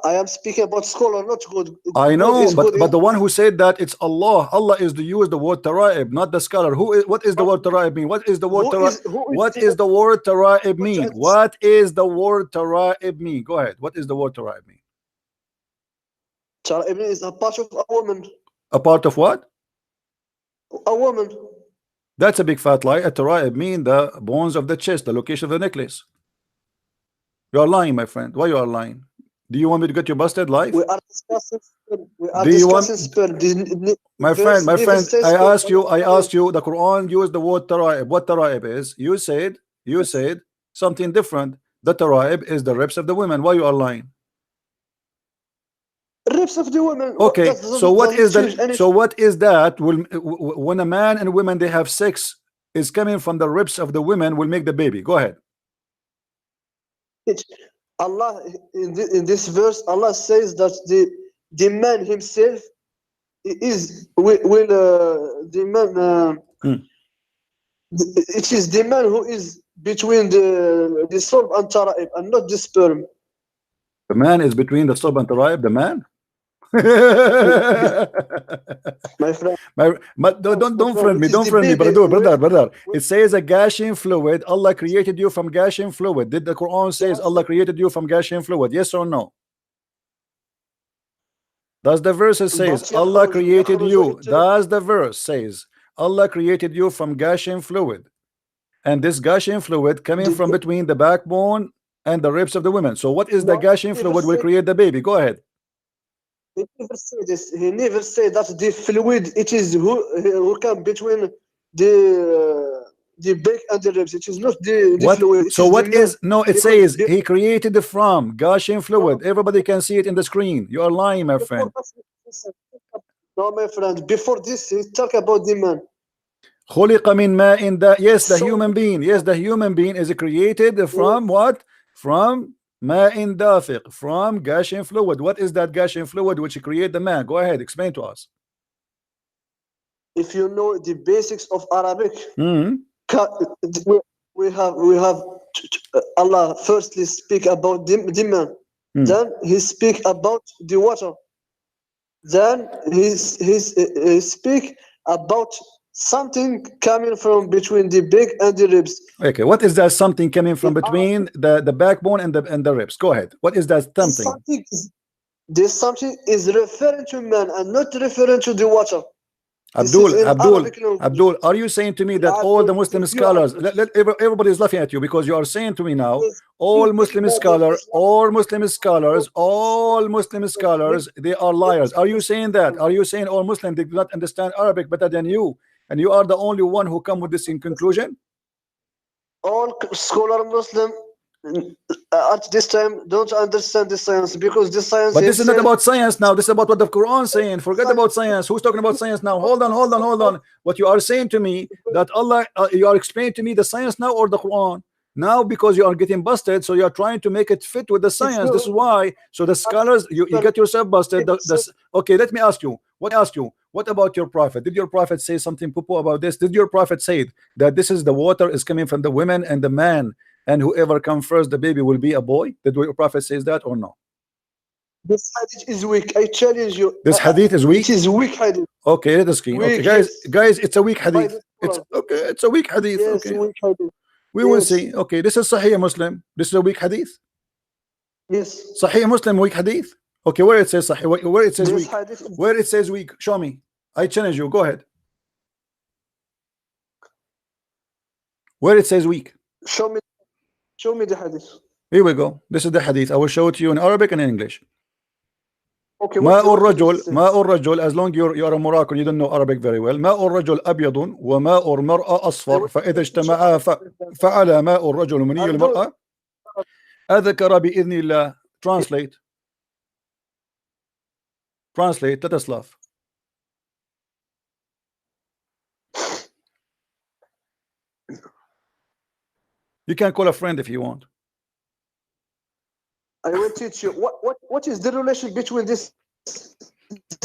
I am speaking about scholar, not good. I know, but the one who said that it's Allah. Allah is to use the word tara'ib, not the scholar. What is the word tara'ib mean? What is the word tara'ib? What is the word tara'ib mean? What is the word tara'ib mean? Go ahead. What is the word tara'ib mean? Tara'ib is a part of a woman. A part of what? A woman. That's a big fat lie. A tara'ib mean the bones of the chest, the location of the necklace. You are lying, my friend. Why you are lying? Do you want me to get you busted live? We are discussing sperm. My friend, I asked you, the Quran used the word tara'ib. What tara'ib is? You said something different. The tara'ib is the ribs of the women. Why you are lying? Ribs of the women. Okay, so what is that? When a man and women they have sex, is coming from the ribs of the women will make the baby. Go ahead. Allah in this verse, Allah says that the man himself is the man. It is the man who is between the sulb and tara'ib, and not the sperm. The man is between the sulb and tara'ib. The man. My friend, don't friend me, brother. It says a gashing fluid. Allah created you from gashing fluid. Did the Quran says Allah created you from gashing fluid? Yes or no? Does the verse says Allah created you? Does the verse says Allah created you from gashing fluid, and this gashing fluid coming from between the backbone and the ribs of the women? So what is the gashing fluid will create the baby? Go ahead. He never said this. He never said that the fluid it is who come between the back and the ribs. It is not the fluid. So what is no? It says he created the from gushing fluid. Everybody can see it in the screen. You are lying, my friend. No, my friend. Before this, he talk about the man. خُلِقَ مِن مَاءٍ دافق. Yes, the So- human being. Yes, the human being is created from what? From ماء دافق, from gushing fluid. What is that gushing fluid which create the man? Go ahead, explain to us. if you know the basics of Arabic, Mhm. we have Allah firstly speak about the man, then he speak about the water, then he speak about something coming from between the beak and the ribs. Okay, what is that something coming from between the backbone and the ribs? Go ahead. What is that something? This something is referring to man and not referring to the water. This Abdul, is in Abdul, Arabic language. Abdul, are you saying to me that all the Muslim scholars, everybody is laughing at you because you are saying to me now, all Muslim scholars, they are liars. Are you saying that? Are you saying all Muslims they do not understand Arabic better than you, and you are the only one who come with this in conclusion? All scholar Muslim at this time don't understand the science because the science. But this is not itself- about science now. This is about what the Quran is saying. Forget about science. Who's talking about science now? Hold on. What you are saying to me that Allah, you are explaining to me the science now or the Quran now, because you are getting busted. So you are trying to make it fit with the science. This is why. So the scholars, you get yourself busted. Okay, let me ask you. What about your prophet? Did your prophet say something poo-poo about this? Did your prophet say that this is the water is coming from the women and the man, and whoever comes first, the baby will be a boy? Did your prophet says that or no? This hadith is weak. I challenge you. This hadith is weak. It is weak hadith. Okay, let us see. Okay, Weak, guys, it's a weak hadith. Hadith It's Quran. okay. It's a weak hadith. Yes, Okay, weak hadith. we will yes. see. Okay, this is Sahih Muslim. This is a weak hadith. Yes. Sahih Muslim weak hadith. Okay, where it says Sahih, where it says This weak, hadith is- where it says weak. Show me. I challenge you. Go ahead. Where it says weak. Show me the hadith. Here we go. This is the hadith. I will show it to you in Arabic and in English. Okay. ماء what does الرجل it say? ماء الرجل, as long you're a Moroccan, you don't know Arabic very well. ماء الرجل أبيض وماء المرأة أصفر فإذا اجتمعا فعل ماء الرجل مني المرأة أذكر بإذن الله. Translate. Let us laugh. You can call a friend if you want. I will teach you what is the relation between this.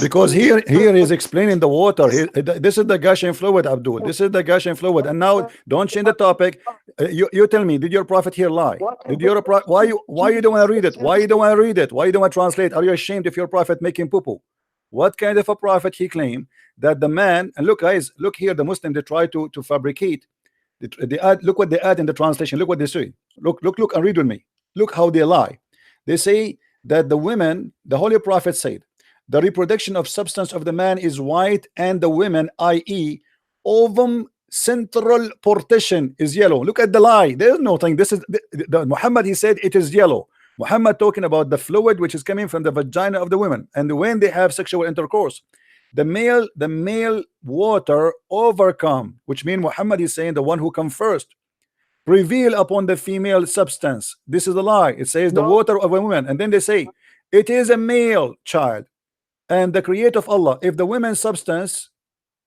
Because here he's explaining the water. This is the gushing fluid, Abdul. This is the gushing fluid. And now don't change the topic. You tell me, did your prophet here lie? Did your why you don't want to read it? Why you don't want to read it? Why you don't want to translate? Are you ashamed of your prophet making poo-poo? What kind of a prophet he claimed that the man, and look guys, look here, the Muslim, they try to fabricate. They add, look what they add in the translation. Look what they say. Look and read with me. Look how they lie. They say that the women, the Holy Prophet said, the reproduction of substance of the man is white, and the women, i.e., ovum central portion, is yellow. Look at the lie. There is no thing. This is the Muhammad. He said it is yellow. Muhammad talking about the fluid which is coming from the vagina of the women, and when they have sexual intercourse, the male water overcome, which means Muhammad is saying the one who come first prevail upon the female substance. This is a lie. It says the water of a woman, and then they say it is a male child. And the creator of Allah, if the women's substance,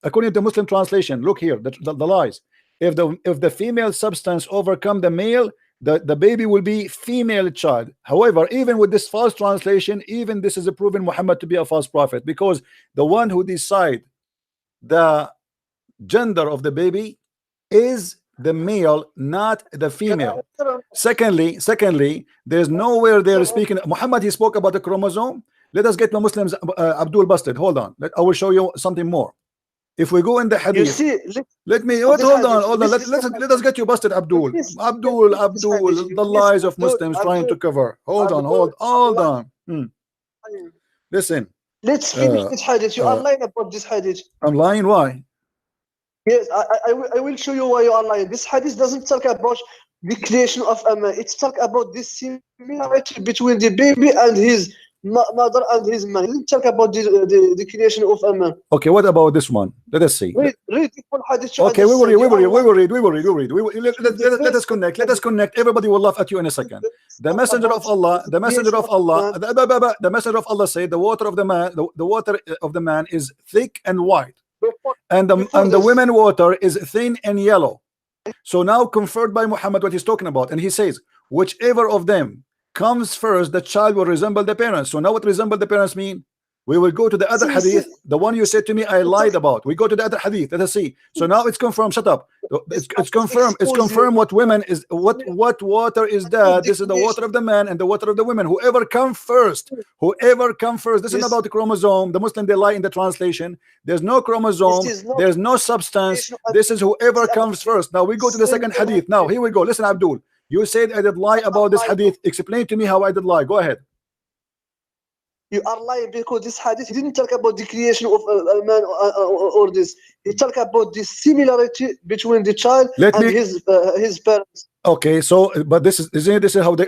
according to Muslim translation, look here, the lies. If the female substance overcome the male, the baby will be female child. However, even with this false translation, even this is proven Muhammad to be a false prophet, because the one who decide the gender of the baby is the male, not the female. Secondly, there's nowhere they're speaking. Muhammad, he spoke about the chromosome. Let us get the Muslims Abdul busted. Hold on. I will show you something more. If we go in the hadith, You see, let me this hold hadith, on. Let us get you busted, Abdul. Abdul, the lies of Muslims trying to cover. Hold on. Listen. Let's finish this hadith. You are lying about this hadith. I'm lying. Why? Yes, I will show you why you are lying. This hadith doesn't talk about the creation of a man. It's talk about this similarity between the baby and his mother and his man. It doesn't talk about the creation of a man. Okay, what about this one? Let us see. Read the full hadith. Okay, we will read. Let us connect. Everybody will laugh at you in a second. The messenger of Allah said the water of the man, the water of the man is thick and white. and before the this. women water is thin and yellow. So now conferred by Muhammad what he's talking about, and he says whichever of them comes first, the child will resemble the parents. So now what resemble the parents mean? We will go to the other See, hadith, the one you said to me I lied about. We go to the other hadith. Let us see. So now it's confirmed. Shut up. It's confirmed. It's confirmed what women is what water is that. This is the water of the man and the water of the women. Whoever come first, whoever come first. This is Yes. about the chromosome. The Muslim, they lie in the translation. There's no chromosome. This is not There's no substance. creation of- This is whoever comes first. Now we go to the second hadith. Now here we go. Listen, Abdul. You said I did lie about this hadith. Explain to me how I did lie. Go ahead. You are lying because this hadith didn't talk about the creation of a man or this. He talk about the similarity between the child Let and me- his parents. Okay, so but this is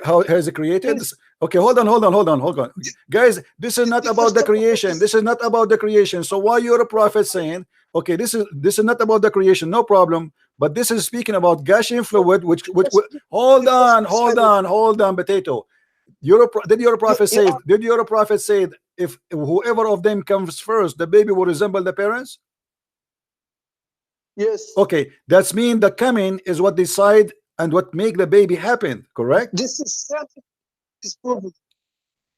how has it created? Yes. Okay, hold on, guys. This is not about the creation. This is not about the creation. So why you're a prophet saying, okay, this is not about the creation, no problem. But this is speaking about gushing fluid, which hold on, potato. Did your prophet say? Did your prophet say if whoever of them comes first, the baby will resemble the parents? Yes. Okay, that's mean the coming is what decide and what make the baby happen, correct? This is scientific. This is proven.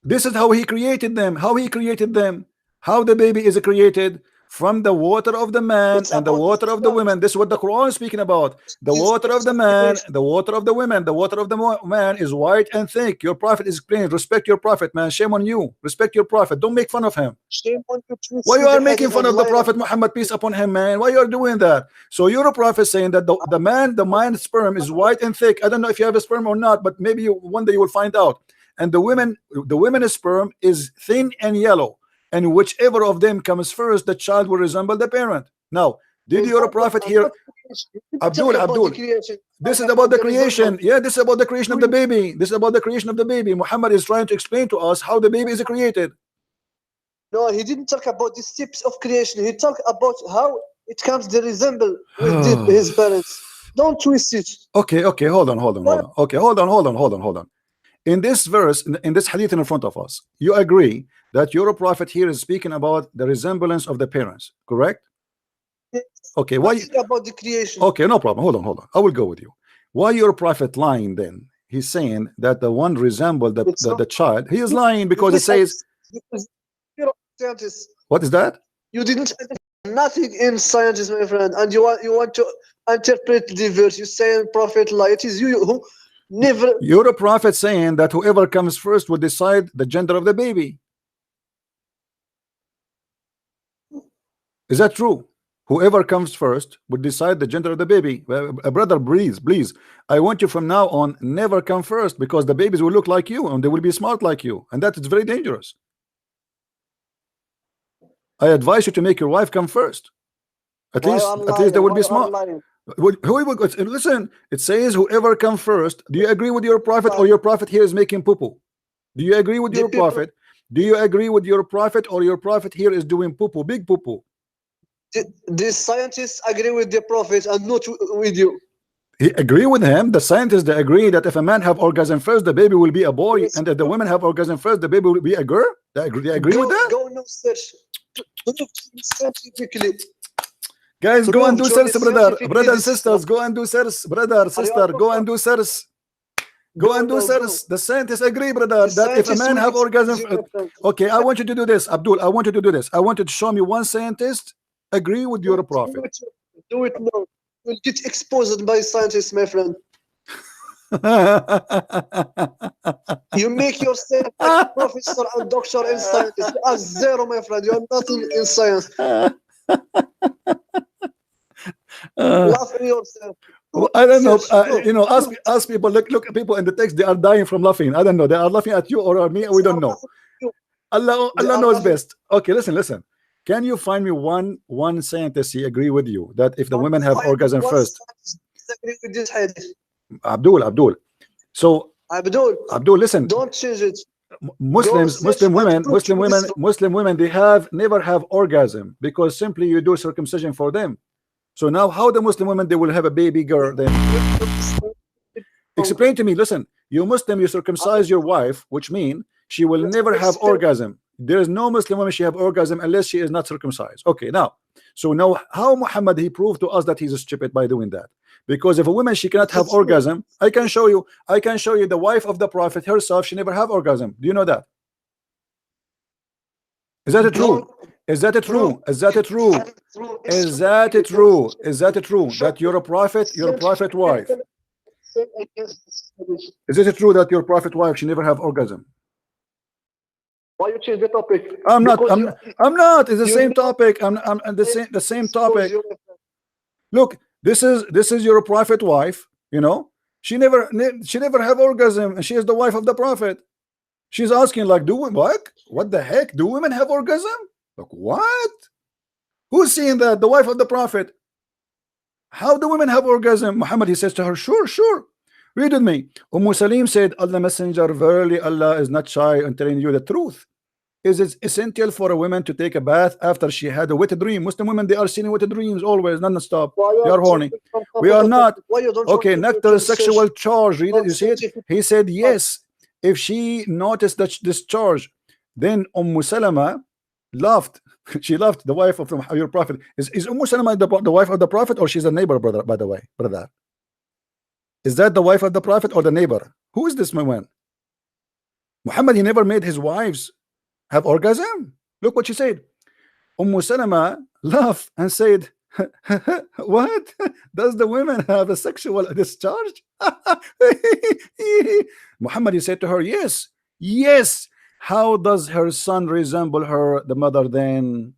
This is how he created them. How he created them. How the baby is created from the water of the man It's and the about water of the women. This is what the Quran is speaking about. The It's- water of the man, the water of the women. The water of the man is white and thick. Your prophet is explaining. Respect your prophet, man. Shame on you. Respect your prophet. Don't make fun of him. Shame on you to Why see you are the making hadith fun and of the lie Prophet about- Muhammad, peace upon him, man? Why you are doing that? So you're a prophet saying that the man's sperm is white and thick. I don't know if you have a sperm or not, but maybe one day you will find out. And the women's sperm is thin and yellow. And whichever of them comes first, the child will resemble the parent. Now, did your prophet here? Abdul, this is about the creation. Yeah, this is about the creation of the baby. This is about the creation of the baby. Muhammad is trying to explain to us how the baby is created. No, he didn't talk about the steps of creation. He talked about how it comes to resemble with his parents. Don't twist it. Okay, hold on. Okay, hold on. In this verse, in this hadith in front of us, you agree that your prophet here is speaking about the resemblance of the parents, correct? Yes. Okay, why? Nothing about the creation. Okay, no problem. Hold on. I will go with you. Why your prophet lying then? He's saying that the one resembled It's the not- child. He is lying because it says, Because you're a scientist. what is that? You didn't understand nothing in science, my friend, and you want to interpret the verse. You say prophet lie. It is you who never. You're a prophet saying that whoever comes first will decide the gender of the baby. Is that true? Whoever comes first would decide the gender of the baby. Brother, please. I want you from now on never come first, because the babies will look like you and they will be smart like you, and that is very dangerous. I advise you to make your wife come first. At least they will be smart. Listen, it says whoever comes first. Do you agree with your prophet, or your prophet here is making poo-poo? Do you agree with your prophet? Do you agree with your prophet, or your prophet here is doing poo-poo, big poo-poo? The scientists agree with the prophet and not with you. He agree with him. The scientists, they agree that if a man have orgasm first, the baby will be a boy, Yes. and if the women have orgasm first, the baby will be a girl. They agree with that? Go no search. Look scientifically. Guys, go and do Prove search, to brother the and scientific sisters. Go and do search, brother, sister. Go and do search. Go and do go. search. The scientists agree, brother, The that if a scientists man will have orgasm. expose you, my friend. Okay, I want you to do this, Abdul. I want you to do this. I want you to show me one scientist agree with your prophet. Do it now. You'll get exposed by scientists, my friend. You make yourself a professor and doctor in science. You are zero, my friend. You are nothing in science. Laugh at yourself. I don't know. Search. You know, ask people. Look at people in the text. They are dying from laughing. I don't know. They are laughing at you or at me. We don't know. Allah They are knows laughing. best. Okay, listen. Can you find me one scientist he agree with you that if the women have orgasm What first? scientists disagree with this hadith? Abdul. So Abdul, listen. don't change it. Muslims, search Muslim and women, prove Muslim to women, this- Muslim women, they never have orgasm because simply you do circumcision for them. So now, how the Muslim women they will have a baby girl then? Explain to me. Listen, you Muslim, you circumcise your wife, which means she will never have orgasm. There is no Muslim woman she have orgasm unless she is not circumcised. Okay, now So now how Muhammad he proved to us that he's stupid by doing that? Because if a woman she cannot have orgasm, I can show you the wife of the Prophet herself, she never have orgasm. Do you know that? Is that true? Is that true? Is that true? Is that true? Is that true that your prophet wife? Is it true that your prophet wife she never have orgasm? Why you change the topic? I'm not. It's the same topic. I'm the same topic. Look, this is your prophet wife. You know, she never have orgasm, and she is the wife of the prophet. She's asking like, what the heck? Do women have orgasm? Like what? Who's seeing that? The wife of the prophet. How do women have orgasm? Muhammad he says to her, sure. Read with me. Salim said, Allah Messenger, verily Allah is not shy on telling you the truth. Is it essential for a woman to take a bath after she had a wet dream? Muslim women, they are seeing wet dreams always, non-stop. They are horny. We are not. Okay, nectar sexual charge. Read it. You see it? He said yes. If she noticed that this charge, then Salama laughed. She laughed. The wife of your prophet. Is Salama the wife of the prophet, or she's a neighbor, brother? By the way, brother, is that the wife of the prophet or the neighbor? Who is this woman? Muhammad he never made his wives have orgasm. Look what she said. Salama laughed and said, what? Does the woman have a sexual discharge? Muhammad he said to her, yes. How does her son resemble the mother then?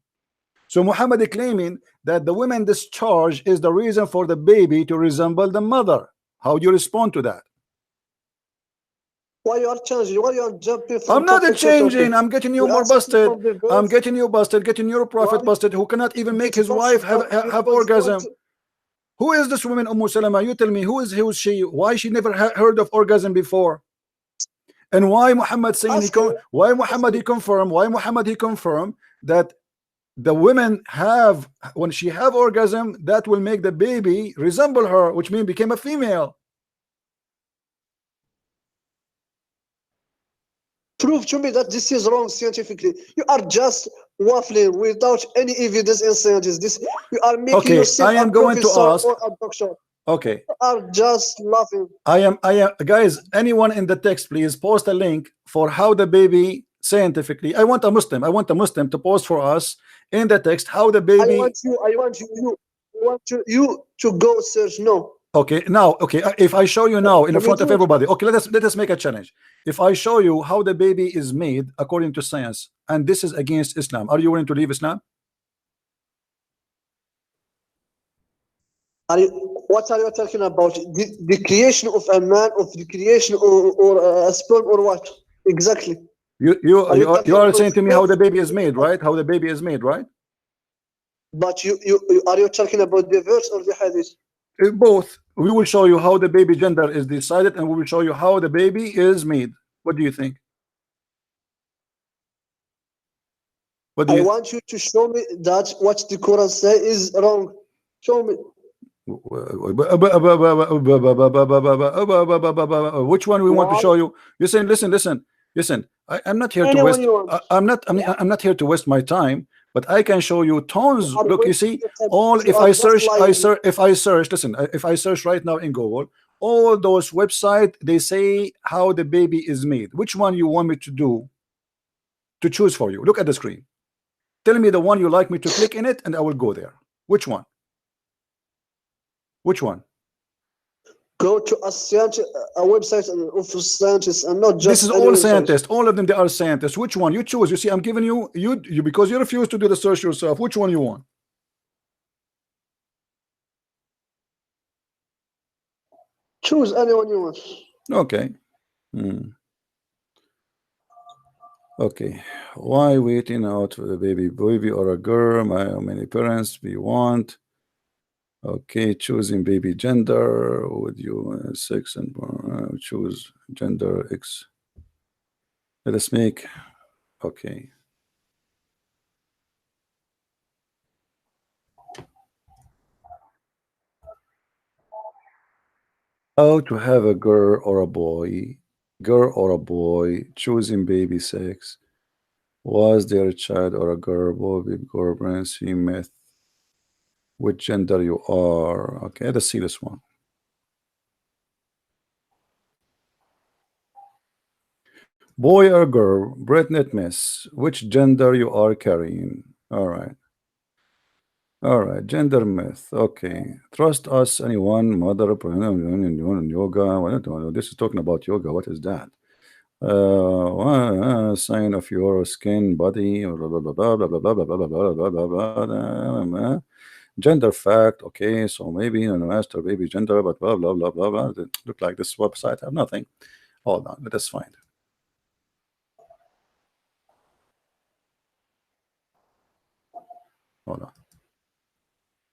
So Muhammad is claiming that the woman discharge is the reason for the baby to resemble the mother. How do you respond to that? Why you are changing? Why you are jumping from I'm not topic to changing. topic? I'm getting you more busted. I'm getting you busted. Getting your prophet busted, who cannot even make his wife have orgasm. Who is this woman, Salama? You tell me, who is she? Why she never heard of orgasm before? And why Muhammad saying why Muhammad he confirmed that the women have, when she have orgasm, that will make the baby resemble her, which means became a female. Prove to me that this is wrong scientifically. You are just waffling without any evidence in science. You are making yourself I am going to ask. Or a doctor. Okay. You are just laughing. I am guys, anyone in the text, please post a link for how the baby scientifically. I want a Muslim to post for us in the text how the baby. I want you to go search. No. Okay, now, if I show you now in front of everybody, okay, let us make a challenge. If I show you how the baby is made according to science, and this is against Islam, are you willing to leave Islam? What are you talking about? The creation of a man, of the creation or a sperm, or what exactly? You are saying to me how the baby is made, right? How the baby is made, right? But you are you talking about the verse or the hadith? Both. We will show you how the baby gender is decided, and we will show you how the baby is made. What do you think? I want you to show me that what the Quran say is wrong. Show me. Which one we want to show you? You're saying, listen. I'm not here to waste. I'm not here to waste my time. But I can show you tons. Look, you see, if I search right now in Google, all those websites, they say how the baby is made. Which one you want me to choose for you? Look at the screen. Tell me the one you like me to click in it, and I will go there. Which one? Go to a website of scientists, and not just. This is all scientists. All of them, they are scientists. Which one you choose? You see, I'm giving you because you refuse to do the search yourself. Which one you want? Choose anyone you want. Okay. Okay. Why waiting out for the baby or a girl? How many parents we want? Okay, choosing baby gender. Would you sex and choose gender X? Let us make. Okay. How to have a girl or a boy, choosing baby sex. Was there a child or a girl, boy, baby girl, pregnancy, myth, which gender you are. Okay, let's see this one. Boy or girl, Britnet Miss, which gender you are carrying. All right. All right, gender myth. Okay, trust us, anyone, mother, yoga. This is talking about yoga. What is that? Sign of your skin, body, blah blah blah blah blah blah blah blah blah blah blah blah. Gender fact. Okay, so maybe master baby gender, but blah blah blah blah blah. Look like this website have nothing. Hold on, let us find. Hold on.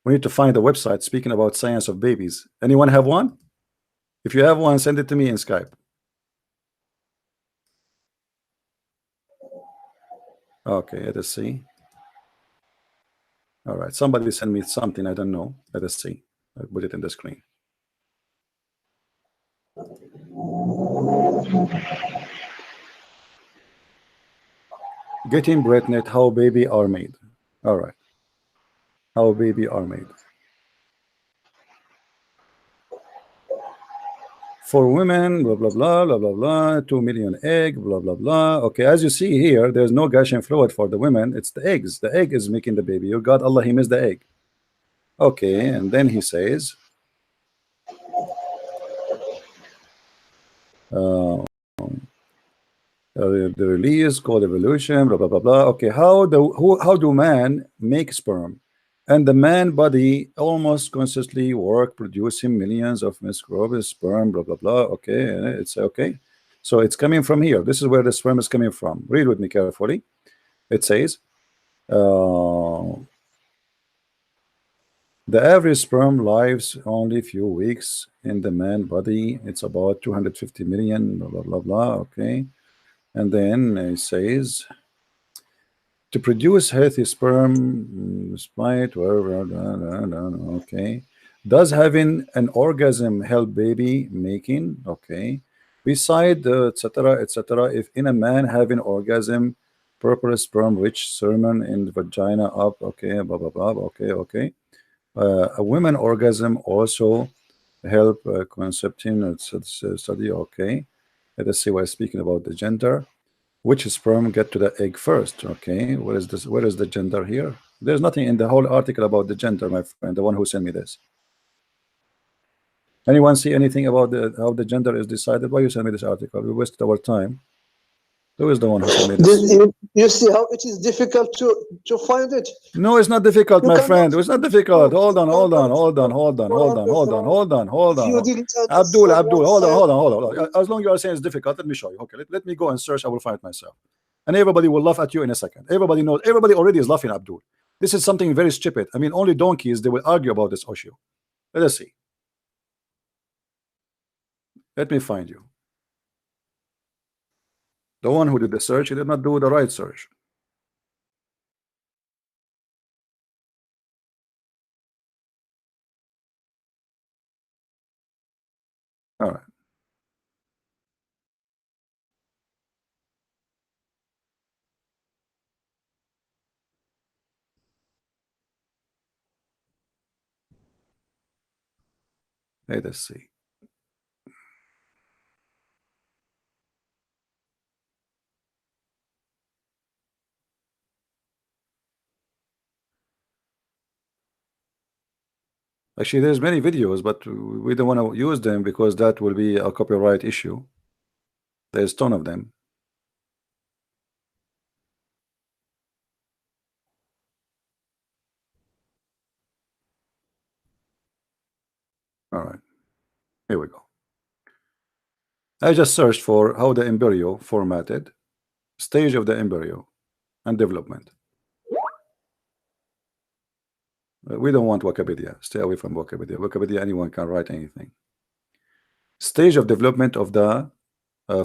We need to find a website speaking about science of babies. Anyone have one? If you have one, send it to me in Skype. Okay, let us see. All right, somebody send me something, I don't know. Let us see. I'll put it in the screen. Getting Britnet, how baby are made. All right. How baby are made. For women, blah blah blah blah blah blah, 2 million egg, blah blah blah. Okay, as you see here, there's no gushing fluid for the women, it's the eggs. The egg is making the baby. Your God, Allah, He missed the egg. Okay, and then He says, the release called evolution, blah blah blah blah. Okay, how do man make sperm? And the man body almost constantly work producing millions of microbial sperm, blah blah blah. Okay, it's okay. So it's coming from here. This is where the sperm is coming from. Read with me carefully. It says the average sperm lives only few weeks in the man body. It's about 250 million, blah blah blah blah. Okay, and then it says to produce healthy sperm, despite okay, does having an orgasm help baby making? Okay, beside etc etc. If in a man having orgasm, proper sperm rich semen in the vagina up. Okay, blah blah blah. Okay, okay. A women orgasm also help concepting. It's study. Okay, let us see. We're speaking about the gender. Which sperm get to the egg first? Okay, what is this? Where is the gender here? There's nothing in the whole article about the gender, my friend, the one who sent me this. Anyone see anything about how the gender is decided? Why you send me this article? We wasted our time. Who is the one who sent me this? You see how it is difficult to find it? No, it's not difficult, You my cannot- friend. It's not difficult. Hold on. You didn't Abdul, understand hold one on. As long as you are saying it's difficult, let me show you. Okay, let me go and search. I will find it myself. And everybody will laugh at you in a second. Everybody knows. Everybody already is laughing, Abdul. This is something very stupid. I mean, only donkeys, they will argue about this issue. Let us see. Let me find you. The one who did the search, he did not do the right search. All right. Let us see. Actually, there's many videos, but we don't want to use them because that will be a copyright issue. There's a ton of them. All right, here we go. I just searched for how the embryo formatted, stage of the embryo, and development. We don't want Wikipedia. Stay away from Wikipedia. Wikipedia, anyone can write anything. Stage of development of the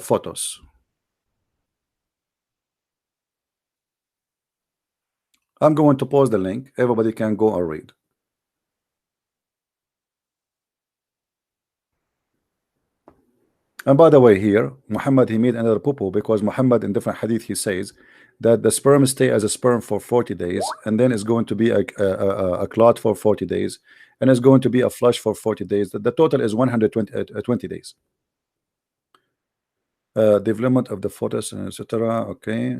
photos. I'm going to post the link. Everybody can go and read. And by the way, here Muhammad, he made another poo-poo, because Muhammad in different hadith he says that the sperm stay as a sperm for 40 days, and then it's going to be a clot for 40 days, and it's going to be a flush for 40 days. The total is 120 days. Development of the photos, etc. Okay,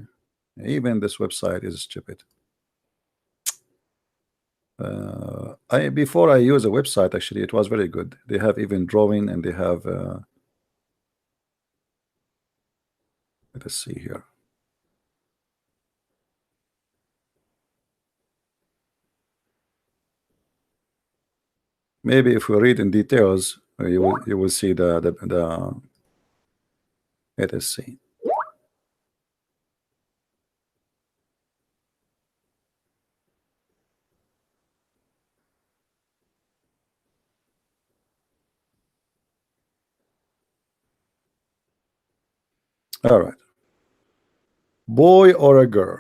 even this website is stupid. Before I use a website, actually it was very good. They have even drawing, and they have let us see here. Maybe if we read in details, you will see the let us see. All right. Boy or a girl?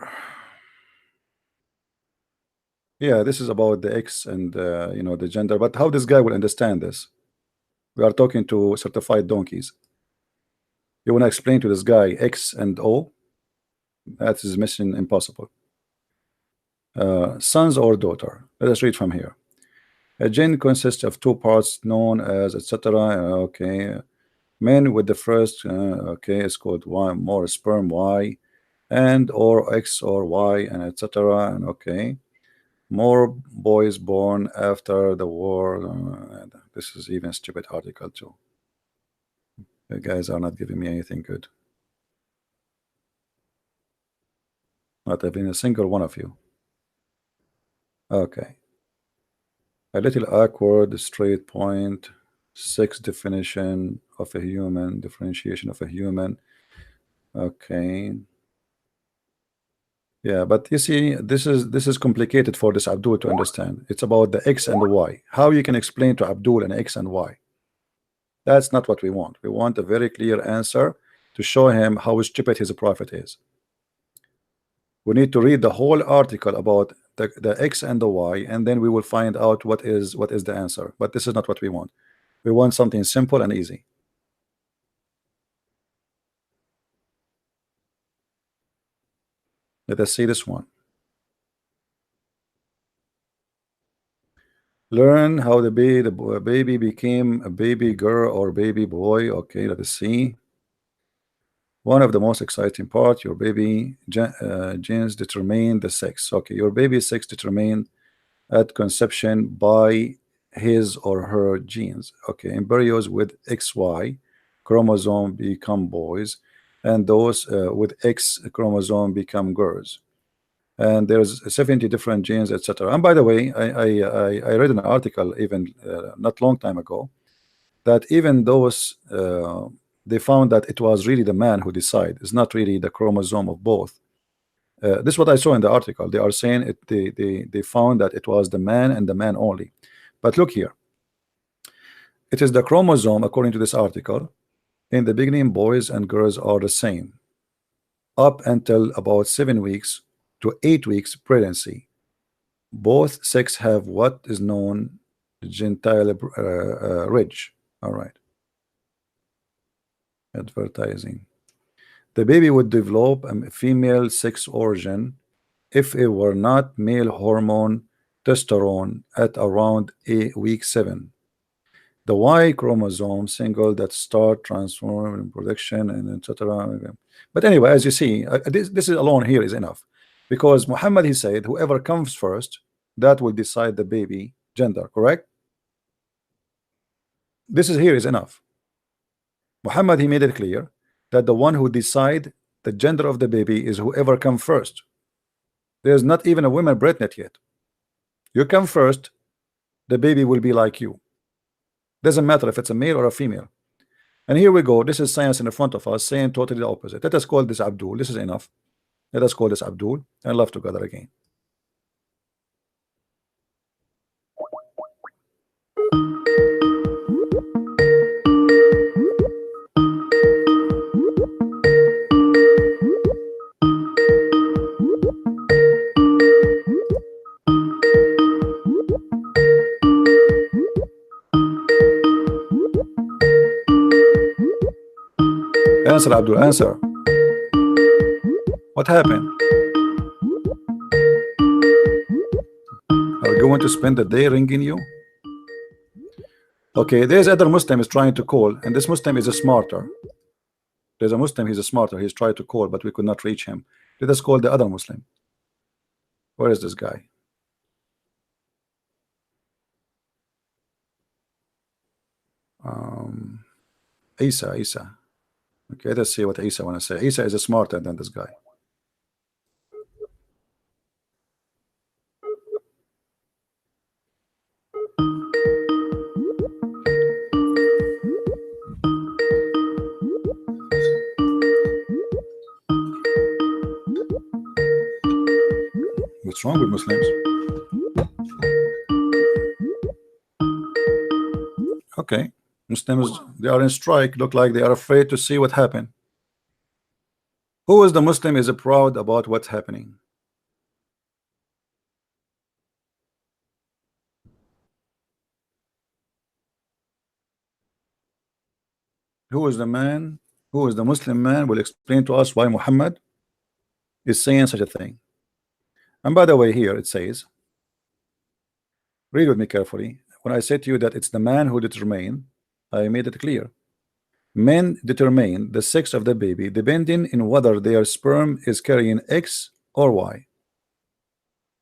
Yeah, this is about the X and you know, the gender. But how this guy will understand this? We are talking to certified donkeys. You want to explain to this guy X and O? That is mission impossible. Sons or daughter? Let us read from here. A gene consists of two parts known as etc. Okay. Men with the first okay is called Y, more sperm Y, and or X or Y, and etc. And okay, more boys born after the war. This is even stupid article too. You guys are not giving me anything good. Not even a single one of you. Okay. A little awkward, straight point, 6 definition of a human, differentiation of a human. Okay. Yeah, but you see, this is complicated for this Abdul to understand. It's about the X and the Y. How you can explain to Abdul an X and Y? That's not what we want. We want a very clear answer to show him how stupid his prophet is. We need to read the whole article about the X and the Y, and then we will find out what is the answer. But this is not what we want. We want something simple and easy. Let us see this one. Learn how the baby became a baby girl or baby boy. Okay, let us see. One of the most exciting part, your baby genes determine the sex. Okay, your baby's sex determined at conception by his or her genes. Okay, embryos with XY chromosome become boys, and those with X chromosome become girls. And there's 70 different genes, etc. And by the way, I read an article even not long time ago that even those they found that it was really the man who decided. It's not really the chromosome of both. This is what I saw in the article. They are saying they found that it was the man and the man only. But look here. It is the chromosome, according to this article. In the beginning, boys and girls are the same up until about 7 weeks to 8 weeks pregnancy. Both sex have what is known gentile ridge. All right. Advertising. The baby would develop a female sex organ if it were not male hormone testosterone at around week 7. The Y chromosome single that start transforming production and etc. But anyway, as you see, this is alone here is enough, because Muhammad, he said whoever comes first, that will decide the baby gender. Correct? This is here is enough. Muhammad, he made it clear that the one who decide the gender of the baby is whoever come first. There's not even a woman pregnant yet. You come first, the baby will be like you. Doesn't matter if it's a male or a female. And here we go. This is science in the front of us saying totally the opposite. Let us call this Abdul. This is enough. Let us call this Abdul and love together again. Answer, Abdul, answer. What happened? Are you going to spend the day ringing you? Okay, there's other Muslim is trying to call, and this Muslim is a smarter. There's a Muslim, he's a smarter. He's tried to call, but we could not reach him. Let us call the other Muslim. Where is this guy? Isa. Okay, let's see what Isa want to say. Isa is smarter than this guy. What's wrong with Muslims? Okay, Muslims, they are in strike. Look like they are afraid to see what happened. Who is the Muslim is proud about what's happening? Who is the man? Who is the Muslim man will explain to us why Muhammad is saying such a thing? And by the way, here it says, read with me carefully. When I say to you that it's the man who determine, I made it clear. Men determine the sex of the baby depending on whether their sperm is carrying X or Y.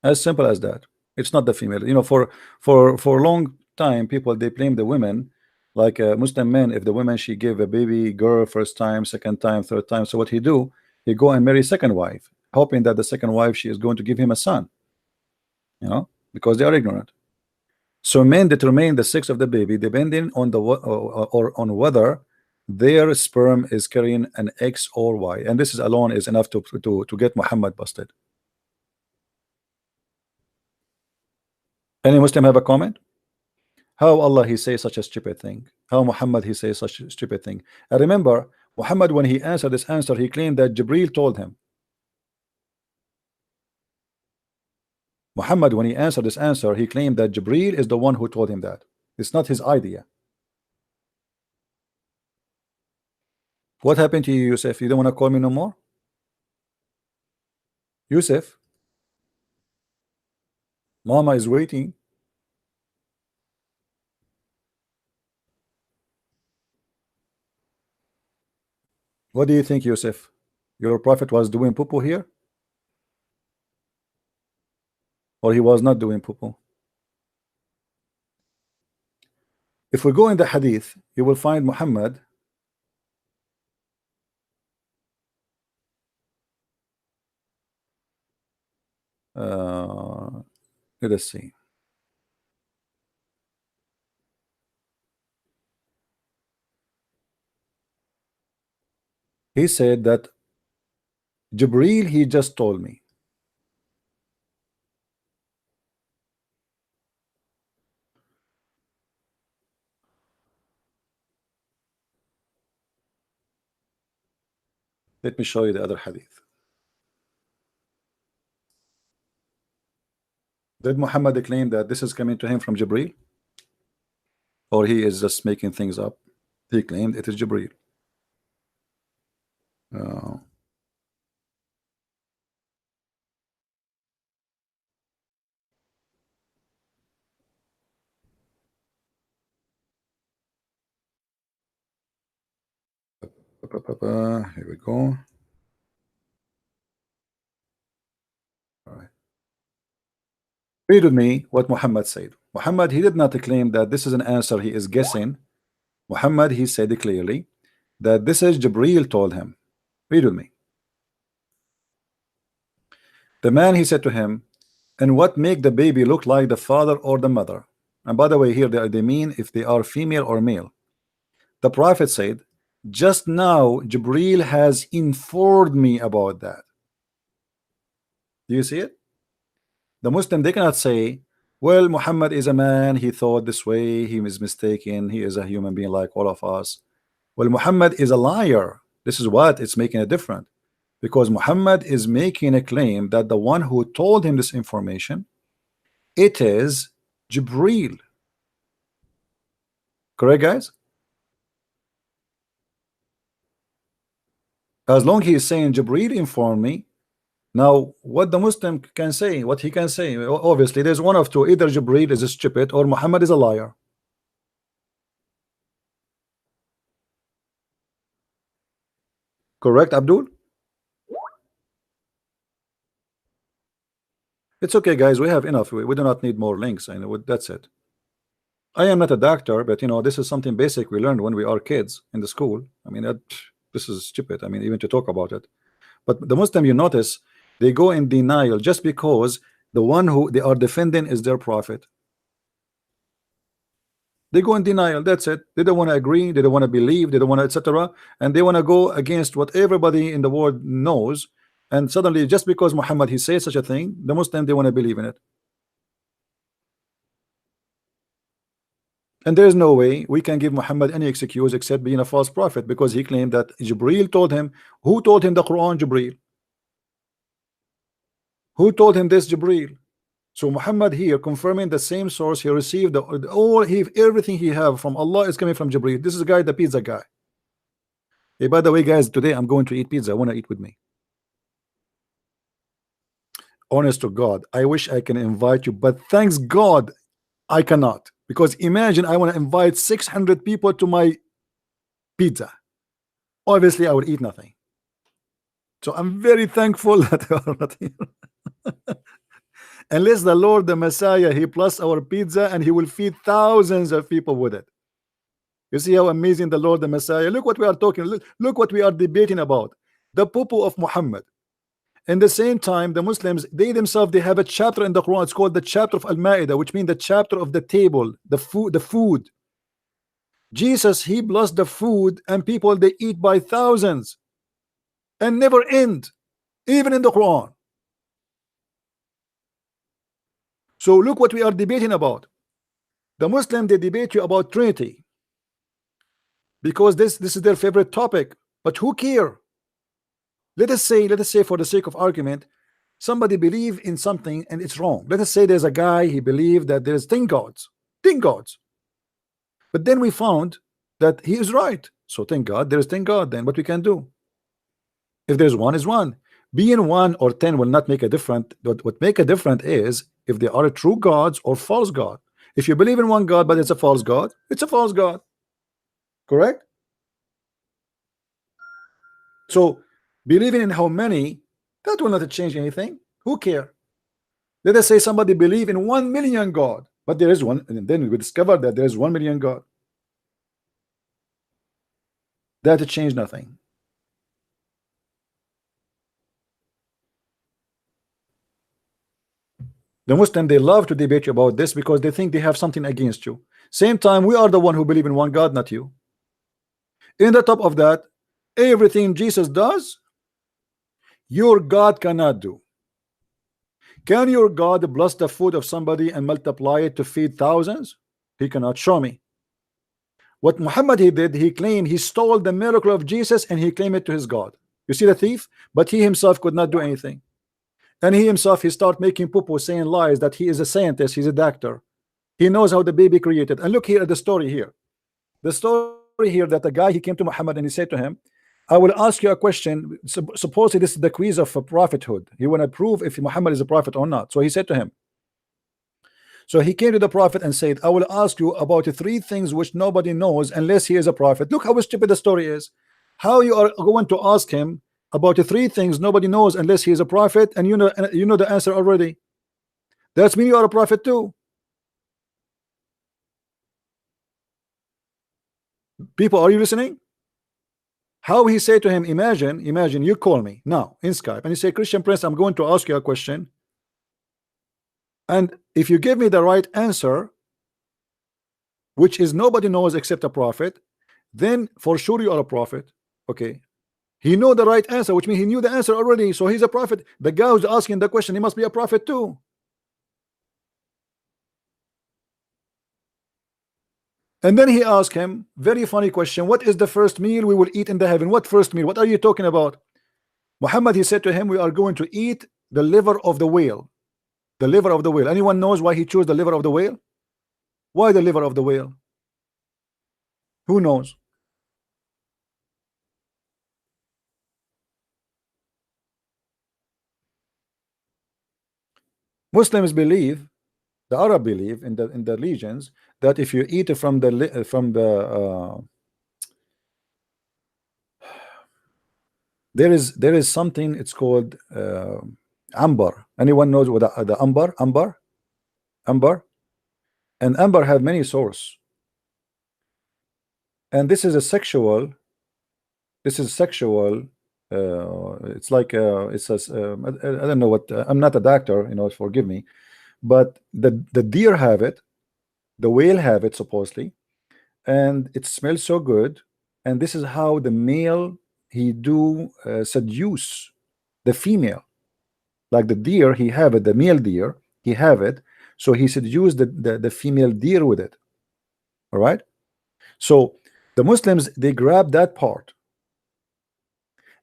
As simple as that. It's not the female. You know, for a long time, people they blame the women, like Muslim men. If the woman she gave a baby girl first time, second time, third time, so what he do? He go and marry second wife, hoping that the second wife she is going to give him a son. You know, because they are ignorant. So men determine the sex of the baby depending on the or on whether their sperm is carrying an X or Y, and this is alone is enough to get Muhammad busted. Any Muslim have a comment? How Allah he say such a stupid thing? How Muhammad he say such a stupid thing? And remember, Muhammad when he answered this answer, he claimed that Jibril told him. Muhammad when he answered this answer, he claimed that Jibril is the one who told him that. It's not his idea. What happened to you, Yusuf? You don't want to call me no more? Yusuf? Mama is waiting. What do you think, Yusuf? Your prophet was doing poo-poo here? Or he was not doing poo-poo? If we go in the hadith, you will find Muhammad let us see. He said that Jibril he just told me. Let me show you the other hadith. Did Muhammad claim that this is coming to him from Jibril? Or he is just making things up? He claimed it is Jibril. Here we go. All right. Read with me what Muhammad said. Muhammad he did not claim that this is an answer he is guessing. Muhammad he said clearly that this is Jibril told him. Read with me. The man he said to him, and what make the baby look like the father or the mother? And by the way, here they mean if they are female or male. The prophet said, just now Jibril has informed me about that. Do you see it? The Muslim they cannot say, well, Muhammad is a man, he thought this way, he is mistaken, he is a human being like all of us. Well, Muhammad is a liar. This is what it's making a difference, because Muhammad is making a claim that the one who told him this information, it is Jibril. Correct, guys? As long he is saying Jibreel informed me. Now, what the Muslim can say, what he can say, obviously there's one of two: either Jibreel is stupid or Muhammad is a liar. Correct, Abdul? It's okay, guys. We have enough. We do not need more links. I know that's it. I am not a doctor, but you know, this is something basic we learned when we are kids in the school. I mean, this is stupid. I mean, even to talk about it. But the Muslim, you notice, they go in denial just because the one who they are defending is their prophet. They go in denial. That's it. They don't want to agree. They don't want to believe. They don't want to, etc. And they want to go against what everybody in the world knows. And suddenly, just because Muhammad he says such a thing, the Muslim they want to believe in it. And there is no way we can give Muhammad any excuse except being a false prophet, because he claimed that Jibreel told him. Who told him the Quran? Jibreel. Who told him this? Jibreel. So Muhammad here confirming the same source he received, everything he have from Allah is coming from Jibreel. This is the guy, the pizza guy. Hey, by the way, guys, today I'm going to eat pizza. I want to eat with me. Honest to God, I wish I can invite you, but thanks God I cannot. Because imagine I want to invite 600 people to my pizza. Obviously, I would eat nothing. So I'm very thankful that you are not here. Unless the Lord, the Messiah, he plus our pizza and he will feed thousands of people with it. You see how amazing the Lord, the Messiah. Look what we are talking. Look what we are debating about. The poo of Muhammad. In the same time, the Muslims, they themselves, they have a chapter in the Quran. It's called the chapter of Al-Ma'idah, which means the chapter of the table, the food. Jesus, he blessed the food, and people they eat by thousands and never end, even in the Quran. So look what we are debating about. The Muslim, they debate you about Trinity because this is their favorite topic. But who care? Let us say for the sake of argument, somebody believe in something and it's wrong. Let us say there's a guy, he believed that there's 10 gods. But then we found that he is right. So thank God there's 10 God. Then what we can do? If there's one is one. Being 1 or 10 will not make a difference. What make a difference is if they are true gods or false God. If you believe in one God but it's a false God, it's a false God. Correct? So believing in how many, that will not change anything. Who care? Let us say somebody believe in 1 million God, but there is one, and then we discover that there is 1 million God. That changed nothing. The Muslim, they love to debate you about this because they think they have something against you. Same time, we are the one who believe in one God, not you. In the top of that, everything Jesus does, your God cannot do. Can your God bless the food of somebody and multiply it to feed thousands? He cannot. Show me. What Muhammad he did, he claimed he stole the miracle of Jesus and he claimed it to his God. You see the thief? But he himself could not do anything. And he himself, he start making poo-poo, saying lies that he is a scientist, he's a doctor. He knows how the baby created. And look here at the story here. The story here that the guy, he came to Muhammad and he said to him, I will ask you a question. Supposedly this is the quiz of prophethood. He want to prove if Muhammad is a prophet or not. So he said to him, so he came to the prophet and said, I will ask you about 3 things which nobody knows unless he is a prophet. Look how stupid the story is. How you are going to ask him about 3 things nobody knows unless he is a prophet, and you know the answer already. That's mean you are a prophet too. People, are you listening? How he said to him, imagine you call me now in Skype and you say, Christian Prince, I'm going to ask you a question, and if you give me the right answer, which is nobody knows except a prophet, then for sure you are a prophet. Okay, he know the right answer, which means he knew the answer already, so he's a prophet. The guy who's asking the question, he must be a prophet too. And then he asked him, very funny question, what is the first meal we will eat in the heaven? What first meal? What are you talking about? Muhammad, he said to him, we are going to eat the liver of the whale. The liver of the whale. Anyone knows why he chose the liver of the whale? Why the liver of the whale? Who knows? Muslims believe, the Arab believe in the religions, that if you eat from the there is something, it's called amber. Anyone knows what the amber? And amber have many sources, and this is sexual. It's like it's a I don't know what, I'm not a doctor, forgive me, but the deer have it, the whale have it supposedly, and it smells so good, and this is how the male he do seduce the female. Like the deer, he have it, the male deer, he have it, so he seduced the female deer with it. All right, so the Muslims, they grab that part,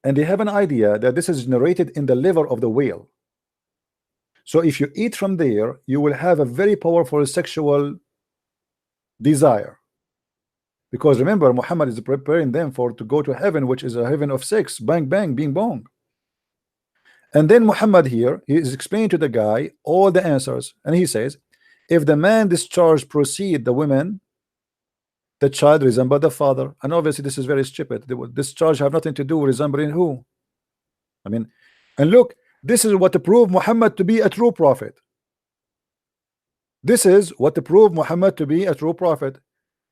and they have an idea that this is generated in the liver of the whale. So if you eat from there, you will have a very powerful sexual desire, because remember, Muhammad is preparing them to go to heaven, which is a heaven of sex, bang bang, bing bong. And then Muhammad here, he is explaining to the guy all the answers, and he says, if the man discharge proceed the women, the child resemble the father. And obviously this is very stupid. This charge have nothing to do with resembling who? I mean, and look, this is what to prove Muhammad to be a true prophet. This is what to prove Muhammad to be a true prophet.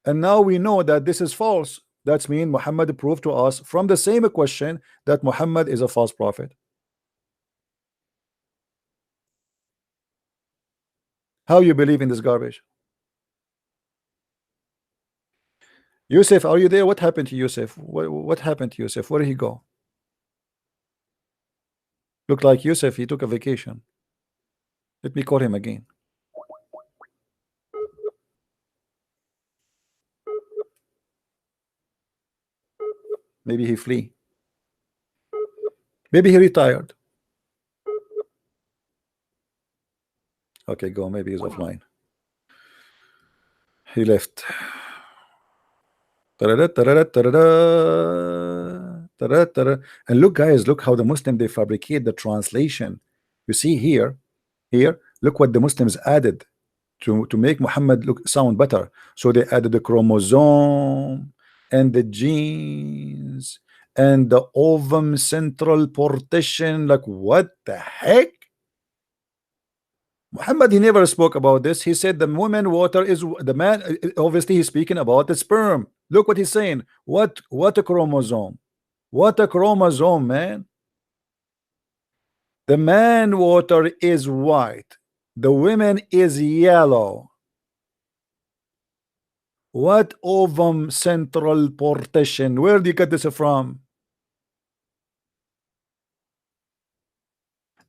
And now we know that this is false. That's mean Muhammad proved to us from the same question that Muhammad is a false prophet. How you believe in this garbage? Yusuf, are you there? What happened to Yusuf? What happened to Yusuf? Where did he go? Looked like Yusuf, he took a vacation. Let me call him again. Maybe he flee. Maybe he retired. Okay, go. Maybe he's offline. He left. And look, guys, look how the Muslim, they fabricate the translation. You see here, look what the Muslims added to make Muhammad sound better. So they added the chromosome and the genes and the ovum central partition. Like, what the heck? Muhammad, he never spoke about this. He said the woman water is the man. Obviously he's speaking about the sperm. Look what he's saying. What a chromosome. What a chromosome, man. The man water is white, the women is yellow. What ovum central partition? Where do you get this from?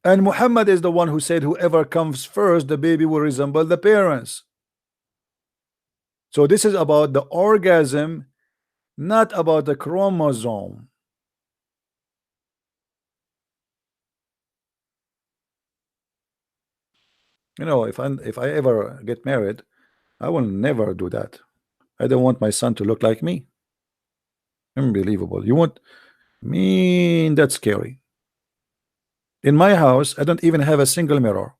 And Muhammad is the one who said whoever comes first, the baby will resemble the parents. So this is about the orgasm, not about the chromosome. You know, if I ever get married, I will never do that. I don't want my son to look like me. Unbelievable. You want me? That's scary. In my house, I don't even have a single mirror.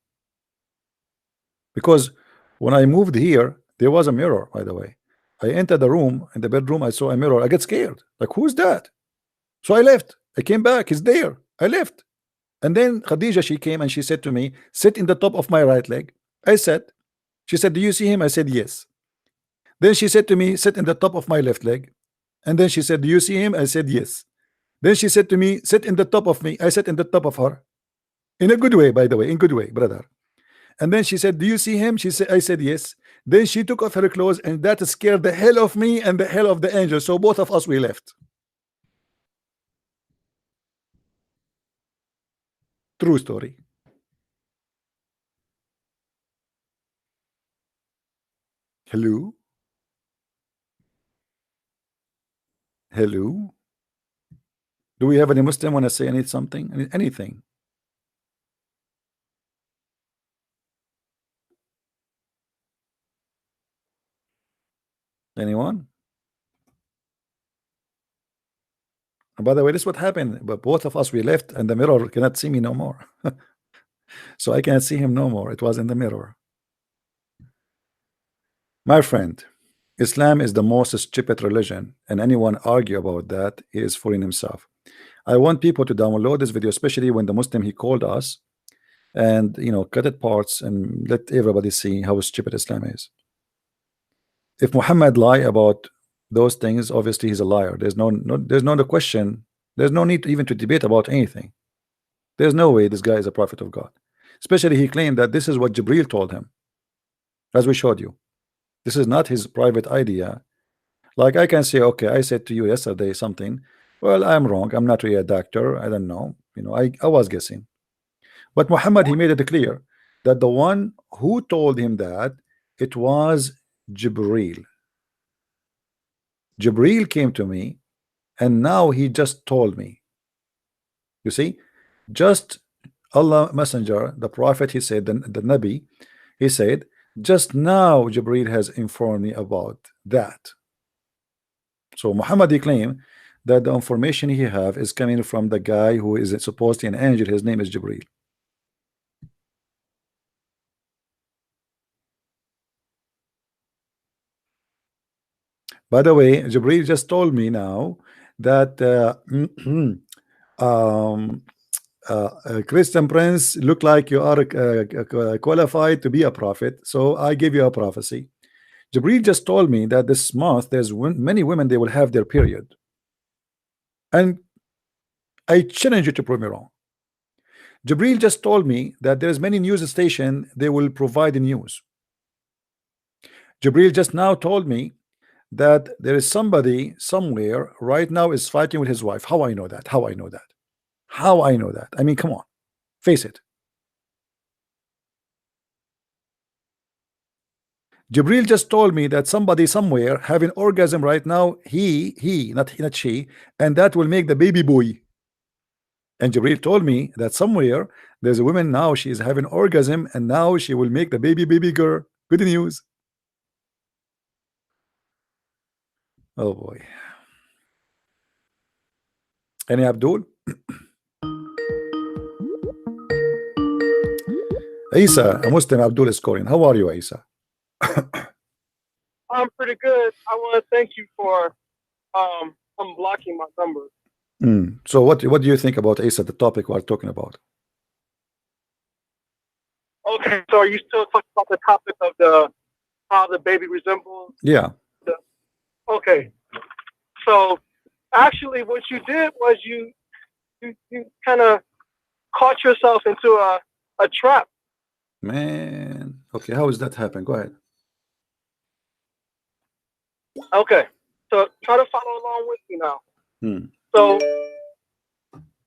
Because when I moved here, there was a mirror, by the way. I entered the room, in the bedroom, I saw a mirror. I get scared. Like, who's that? So I left. I came back. He's there. I left. And then Khadija, she came and she said to me, sit in the top of my right leg. I sat. She said, do you see him? I said, yes. Then she said to me, sit in the top of my left leg. And then she said, do you see him? I said, yes. Then she said to me, sit in the top of me. I sat in the top of her. In a good way, by the way, in good way, brother. And then she said, do you see him? She said, I said, yes. Then she took off her clothes, and that scared the hell of me and the hell of the angel. So both of us, we left. True story. Hello? Hello? Do we have any Muslim want to say something? Anything? Anyone? And by the way, this is what happened. But both of us, we left, and the mirror cannot see me no more. So I can't see him no more. It was in the mirror. My friend, Islam is the most stupid religion, and anyone argue about that, he is fooling himself. I want people to download this video, especially when the Muslim he called us, and cut it parts and let everybody see how stupid Islam is. If Muhammad lie about those things, obviously he's a liar. There's no question. There's no need even to debate about anything. There's no way this guy is a prophet of God. Especially he claimed that this is what Jibril told him, as we showed you. This is not his private idea. Like I can say, okay, I said to you yesterday something. Well, I'm wrong. I'm not really a doctor. I don't know. I was guessing. But Muhammad, he made it clear that the one who told him that, it was Jibril. Jibril came to me, and now he just told me. You see, just Allah Messenger, the Prophet, he said, the Nabi, he said, just now Jibril has informed me about that. So Muhammad, he claimed that the information he have is coming from the guy who is supposedly an angel. His name is Jibril. By the way, Jibril just told me now that Christian Prince, look like you are qualified to be a prophet, so I give you a prophecy. Jibril just told me that this month there's many women, they will have their period, and I challenge you to prove me wrong. Jibril just told me that there's many news station, they will provide the news. Jibril just now told me that there is somebody somewhere right now is fighting with his wife. How I know that? How I know that? How I know that? I mean, come on, face it. Jibril just told me that somebody somewhere having orgasm right now, he not she, and that will make the baby boy. And Jibril told me that somewhere there's a woman now, she is having orgasm, and now she will make the baby girl. Good news. Oh boy. Any Abdul? Isa, a Muslim Abdul is calling. How are you, Isa? I'm pretty good. I want to thank you for unblocking my number. So what do you think about Isa, the topic we're talking about? Okay, so are you still talking about the topic of how the baby resembles? Yeah. Okay. So actually what you did was you kind of caught yourself into a trap. Man. Okay, how does that happen? Go ahead. Okay. So try to follow along with me now. So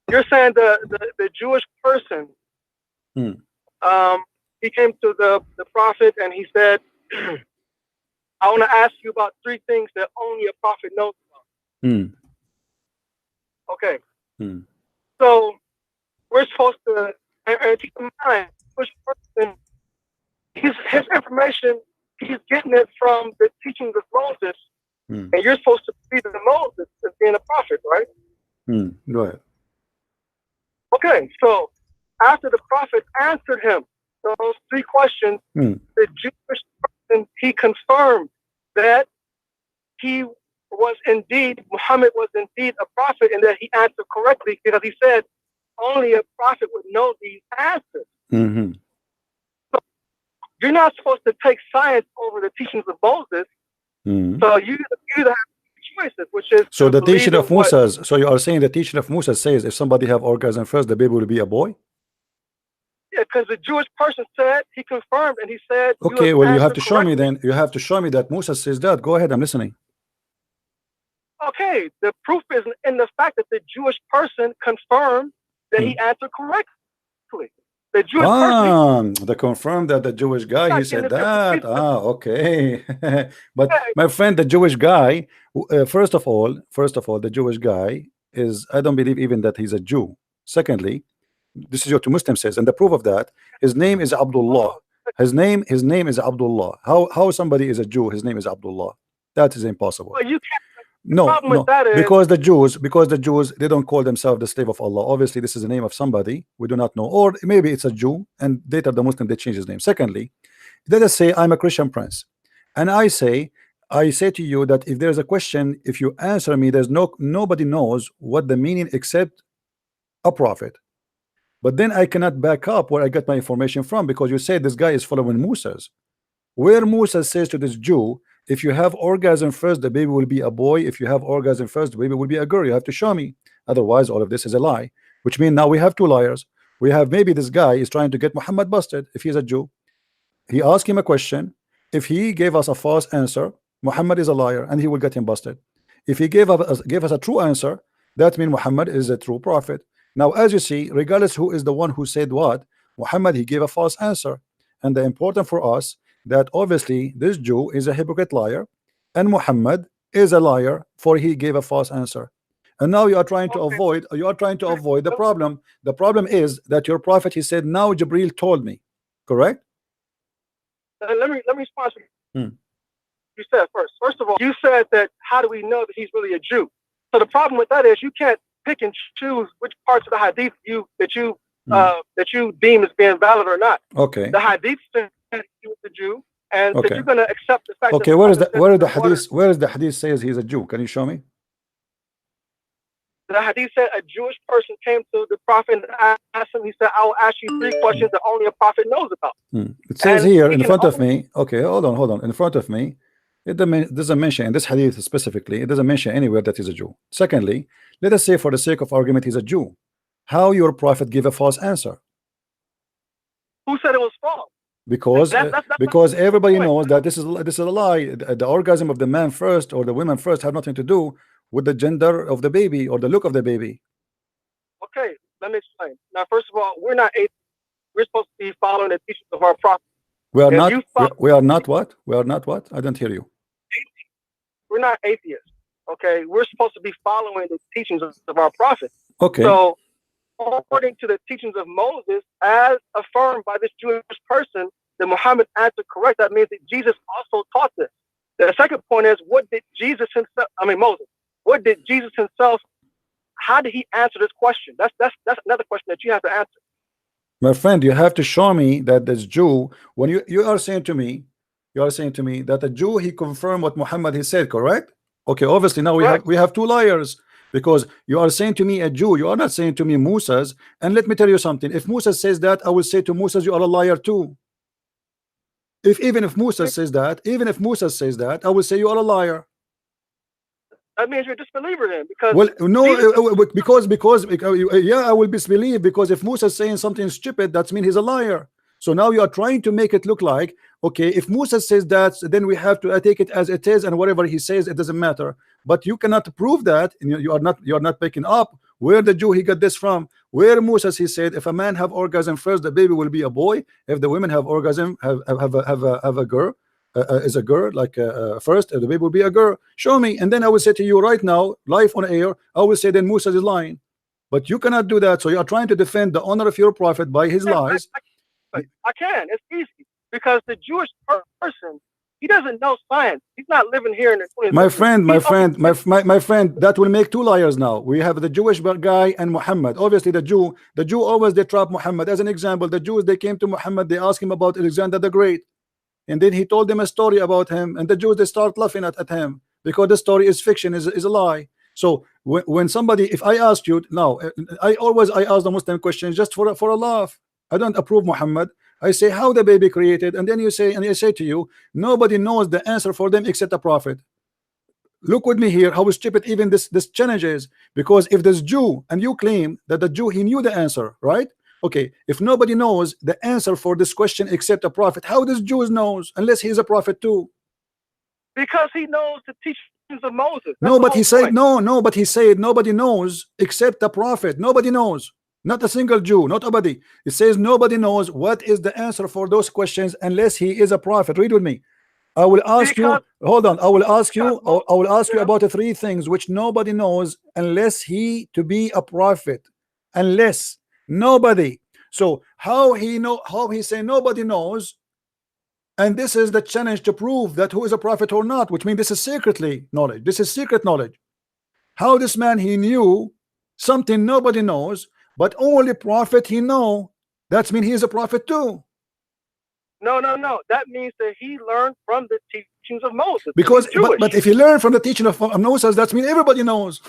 you're saying the Jewish person, he came to the prophet and he said, I want to ask you about 3 things that only a prophet knows about. Okay. So we're supposed to, and keep in mind, Jewish person, his information, he's getting it from the teachings of Moses, and you're supposed to be the Moses as being a prophet, right? Go ahead. Okay, so after the prophet answered him those 3 questions, the Jewish person, he confirmed that he was indeed, Muhammad was indeed a prophet, and that he answered correctly, because he said only a prophet would know these answers. So you're not supposed to take science over the teachings of Moses. So you either have choices, which is so the teaching of Musa. So you are saying the teaching of Musa says if somebody have orgasm first, the baby will be a boy? Yeah, because the Jewish person said, he confirmed, and he said, okay, well, you have to show me then. You have to show me that Musa says that. Go ahead, I'm listening. Okay, the proof is in the fact that the Jewish person confirmed that he answered correctly. The Jewish person. They confirmed that the Jewish guy, he said that. Okay. But my friend, the Jewish guy, first of all, the Jewish guy is, I don't believe even that he's a Jew. Secondly, this is what the Muslim says, and the proof of that, his name is Abdullah. His name is Abdullah. How somebody is a Jew, his name is Abdullah? That is impossible. Well, you No, problem no, with that is because the Jews, they don't call themselves the slave of Allah. Obviously, this is the name of somebody we do not know, or maybe it's a Jew, and later the Muslim they change his name. Secondly, let us say I'm a Christian prince, and I say to you that if there's a question, if you answer me, there's nobody knows what the meaning except a prophet. But then I cannot back up where I got my information from, because you say this guy is following Moses. Where Musa says to this Jew, if you have orgasm first, the baby will be a boy. If you have orgasm first, the baby will be a girl. You have to show me. Otherwise, all of this is a lie. Which means now we have two liars. We have maybe this guy is trying to get Muhammad busted if he's a Jew. He asked him a question. If he gave us a false answer, Muhammad is a liar and he will get him busted. If he gave us a true answer, that means Muhammad is a true prophet. Now, as you see, regardless who is the one who said what, Muhammad, he gave a false answer. And the important for us that obviously this Jew is a hypocrite liar, and Muhammad is a liar, for he gave a false answer. And now you are trying to avoid the problem. The problem is that your prophet, he said, now Jibril told me. Correct? Let me respond to you said first of all, you said that how do we know that he's really a Jew? So the problem with that is you can't pick and choose which parts of the hadith that you deem as being valid or not. Okay. The hadith said he was a Jew, and that you're going to accept the fact. Okay, where is the hadith says he's a Jew? Can you show me? The hadith said a Jewish person came to the prophet and asked him. He said, "I will ask you 3 questions that only a prophet knows about." It says here in front of me. Okay, hold on. In front of me, it doesn't mention in this hadith specifically. It doesn't mention anywhere that he's a Jew. Secondly, let us say for the sake of argument he's a Jew. How your prophet gave a false answer? Who said it was false? Because everybody knows that this is a lie. The orgasm of the man first or the woman first have nothing to do with the gender of the baby or the look of the baby. Okay, let me explain. Now, first of all, we're not atheists. We're supposed to be following the teachings of our prophet. We are not what? We are not what? I don't hear you. We're not atheists. Okay, we're supposed to be following the teachings of our prophet. Okay. So, according to the teachings of Moses, as affirmed by this Jewish person, that Muhammad answered correct. That means that Jesus also taught this. The second point is, what did Moses? What did Jesus himself? How did he answer this question? That's another question that you have to answer. My friend, you have to show me that this Jew. When you are saying to me, that a Jew, he confirmed what Muhammad he said, correct? Okay, obviously now we have two liars. Because you are saying to me a Jew, you are not saying to me Moses. And let me tell you something. If Moses says that, I will say to Moses, you are a liar too. Even if Moses says that, I will say you are a liar. That means you're a disbeliever then, because because I will disbelieve, because if Moses is saying something stupid, that means he's a liar. So now you are trying to make it look like, okay, if Moses says that, then we have to take it as it is, and whatever he says, it doesn't matter. But you cannot prove that, and you are not picking up where the Jew he got this from. Where Moses he said, if a man have orgasm first, the baby will be a boy. If the women have orgasm, have a girl, is a girl, like first, the baby will be a girl. Show me, and then I will say to you right now, live on air, I will say then Moses is lying. But you cannot do that. So you are trying to defend the honor of your prophet by his lies. I can. It's easy, because the Jewish person, he doesn't know science. He's not living here in the 20th century. My friend, that will make two liars now. We have the Jewish guy and Muhammad. Obviously, the Jew always they trap Muhammad. As an example, the Jews, they came to Muhammad, they asked him about Alexander the Great, and then he told them a story about him, and the Jews, they start laughing at him because the story is fiction, is a lie. So when somebody, if I asked you now, I ask the Muslim questions just for a laugh. I don't approve Muhammad. I say how the baby created, and then you say, and I say to you, nobody knows the answer for them except the prophet. Look with me here how stupid even this challenge is, because if this Jew, and you claim that the Jew he knew the answer, right? Okay, if nobody knows the answer for this question except a prophet, how does Jew knows unless he is a prophet too? Because he knows the teachings of Moses. No, but he said but he said nobody knows except the prophet. Nobody knows. Not a single Jew, not nobody. It says nobody knows what is the answer for those questions unless he is a prophet. Read with me. I will ask you. Hold on. I will ask you about the 3 things which nobody knows unless he to be a prophet. Unless nobody. So how he say nobody knows And this is the challenge to prove that who is a prophet or not, which means this is secretly knowledge. This is secret knowledge. How this man, he knew something nobody knows, but only prophet he know. That means he is a prophet too. No. That means that he learned from the teachings of Moses. Because He's Jewish. but if you learn from the teaching of Moses, that means everybody knows.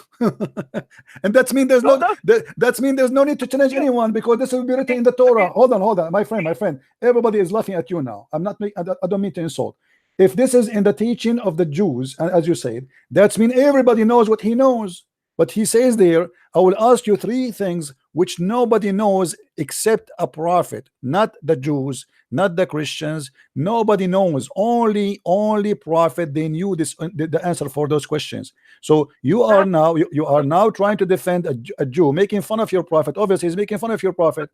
And that means there's that means there's no need to challenge anyone, because this will be written in the Torah. Hold on, my friend. Everybody is laughing at you now. I don't mean to insult. If this is in the teaching of the Jews, and as you said, that means everybody knows what he knows. But he says there, I will ask you 3 things which nobody knows except a prophet, not the Jews, not the Christians. Nobody knows. Only prophet, they knew this, the answer for those questions. So you are now trying to defend a Jew, making fun of your prophet. Obviously, he's making fun of your prophet.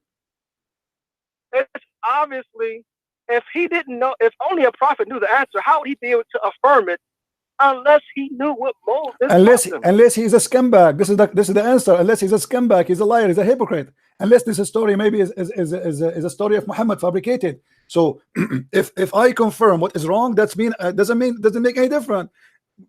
It's obviously, if he didn't know, if only a prophet knew the answer, how would he be able to affirm it? Unless he knew what Moses unless he's a scumbag. This is the answer. Unless he's a scumbag, he's a liar, he's a hypocrite. Unless this story maybe is a story of Muhammad fabricated. So if I confirm what is wrong, doesn't make any difference.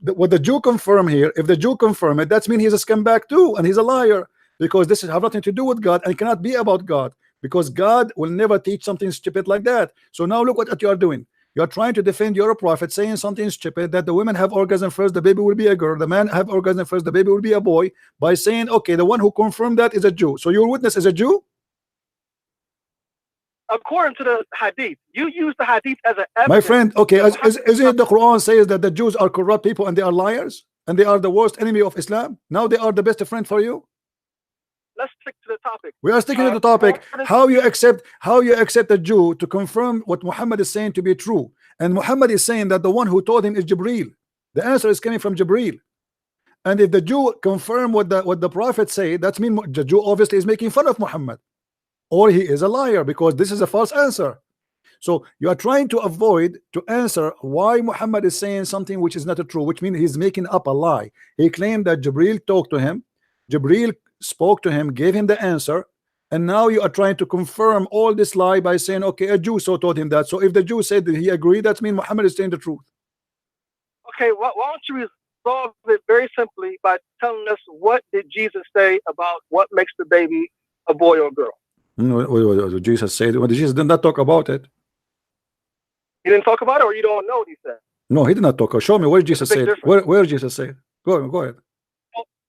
What the Jew confirm here, if the Jew confirm it, that means he's a scumbag too, and he's a liar, because this has nothing to do with God and cannot be about God, because God will never teach something stupid like that. So now look what you are doing. You are trying to defend your prophet, saying something stupid, that the women have orgasm first, the baby will be a girl, the man have orgasm first, the baby will be a boy, by saying, okay, the one who confirmed that is a Jew. So your witness is a Jew? According to the hadith, you use the hadith as an evidence. My friend, okay, isn't it the Quran says that the Jews are corrupt people and they are liars and they are the worst enemy of Islam? Now they are the best friend for you? Let's stick to the topic. We are sticking to the topic. How you accept a Jew to confirm what Muhammad is saying to be true, and Muhammad is saying that the one who told him is Jibreel. The answer is coming from Jibreel. And if the Jew confirm what the prophet said, that means the Jew obviously is making fun of Muhammad, or he is a liar, because this is a false answer. So you are trying to avoid to answer why Muhammad is saying something which is not true, which means he's making up a lie. He claimed that Jibreel talked to him, Jibreel spoke to him, gave him the answer, and now you are trying to confirm all this lie by saying, okay, a Jew so told him that. So if the Jew said that he agreed, that means Muhammad is saying the truth. Okay, why don't you resolve it very simply by telling us, what did Jesus say about what makes the baby a boy or a girl? What Jesus said? Well, Jesus did not talk about it. He didn't talk about it, or you don't know what he said? No, he did not talk. Show me where Jesus said. Where Jesus said? Go ahead.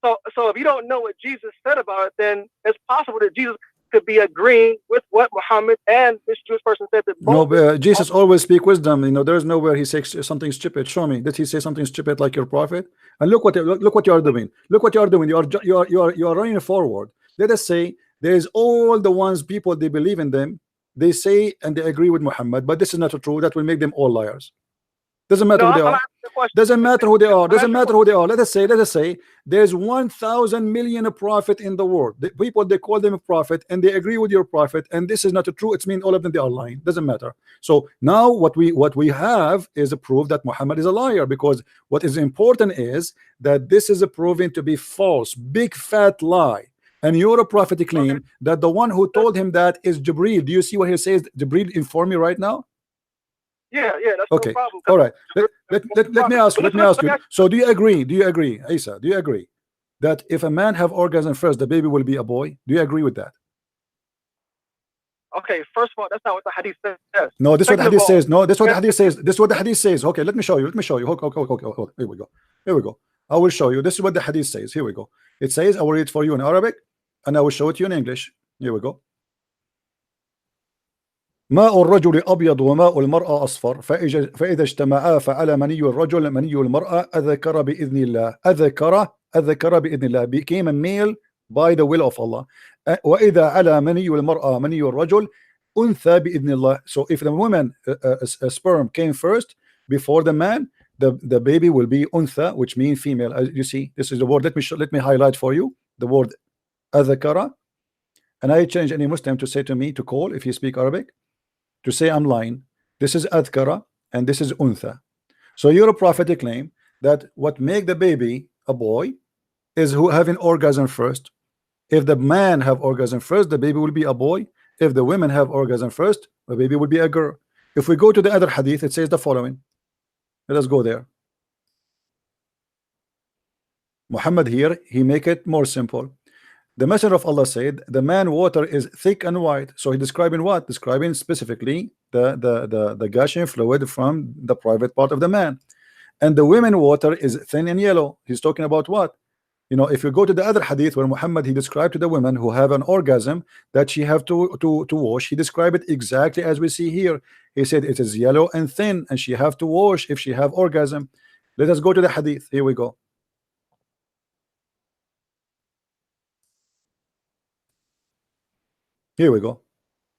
So if you don't know what Jesus said about it, then it's possible that Jesus could be agreeing with what Muhammad and this Jewish person said. That no, but Jesus always speak wisdom. You know, there's nowhere he says something stupid. Show me. Did he say something stupid like your prophet? And look what you are doing. Look what you are doing. You are running forward. Let us say there is all the ones people, they believe in them. They say and they agree with Muhammad, but this is not true. That will make them all liars. Doesn't matter who they are. Doesn't matter who they are. Doesn't matter who they are. Let us say there's 1,000 million prophet in the world. The people, they call them a prophet and they agree with your prophet, and this is not true. It means all of them, they are lying. Doesn't matter. So now what we have is a proof that Muhammad is a liar, because what is important is that this is a proven to be false, big fat lie. And your prophet claim that the one who told him that is Jibreel. Do you see what he says? Jibreel inform me right now. Yeah, that's okay. No problem. All right. Let me ask you. So do you agree, Isa? Do you agree that if a man have orgasm first, the baby will be a boy? Do you agree with that? Okay, first of all, that's not what the hadith says. No, this is what the hadith says. No, this is what the hadith says. This is what the hadith says. Okay, let me show you. Okay. Here we go. I will show you. This is what the hadith says. Here we go. It says, I will read it for you in Arabic, and I will show it to you in English. Here we go. ماء الرجل أبيض وماء المرأة أصفر فإذا اجتمعا فعلى مني الرجل مني المرأة أذكر بإذن الله أذكر بإذن الله became a male by the will of Allah. وإذا على مني المرأة مني الرجل أنثى بإذن الله. So if the woman a sperm came first before the man, the baby will be أنثى, which means female. As you see, this is the word. Let me highlight for you the word أذكر, and I change any Muslim to say to me to call if you speak Arabic, to say I'm lying. This is adhkara and this is untha. So your prophetic claim that what make the baby a boy is who having orgasm first. If the man have orgasm first, the baby will be a boy. If the women have orgasm first, the baby will be a girl. If we go to the other hadith, it says the following. Let us go there. Muhammad here, he make it more simple. The Messenger of Allah said, the man water is thick and white. So he describing what? Describing specifically the gushing fluid from the private part of the man. And the women water is thin and yellow. He's talking about what? You know, if you go to the other hadith where Muhammad, he described to the women who have an orgasm that she have to wash, he described it exactly as we see here. He said it is yellow and thin and she have to wash if she have orgasm. Let us go to the hadith. Here we go. Here we go.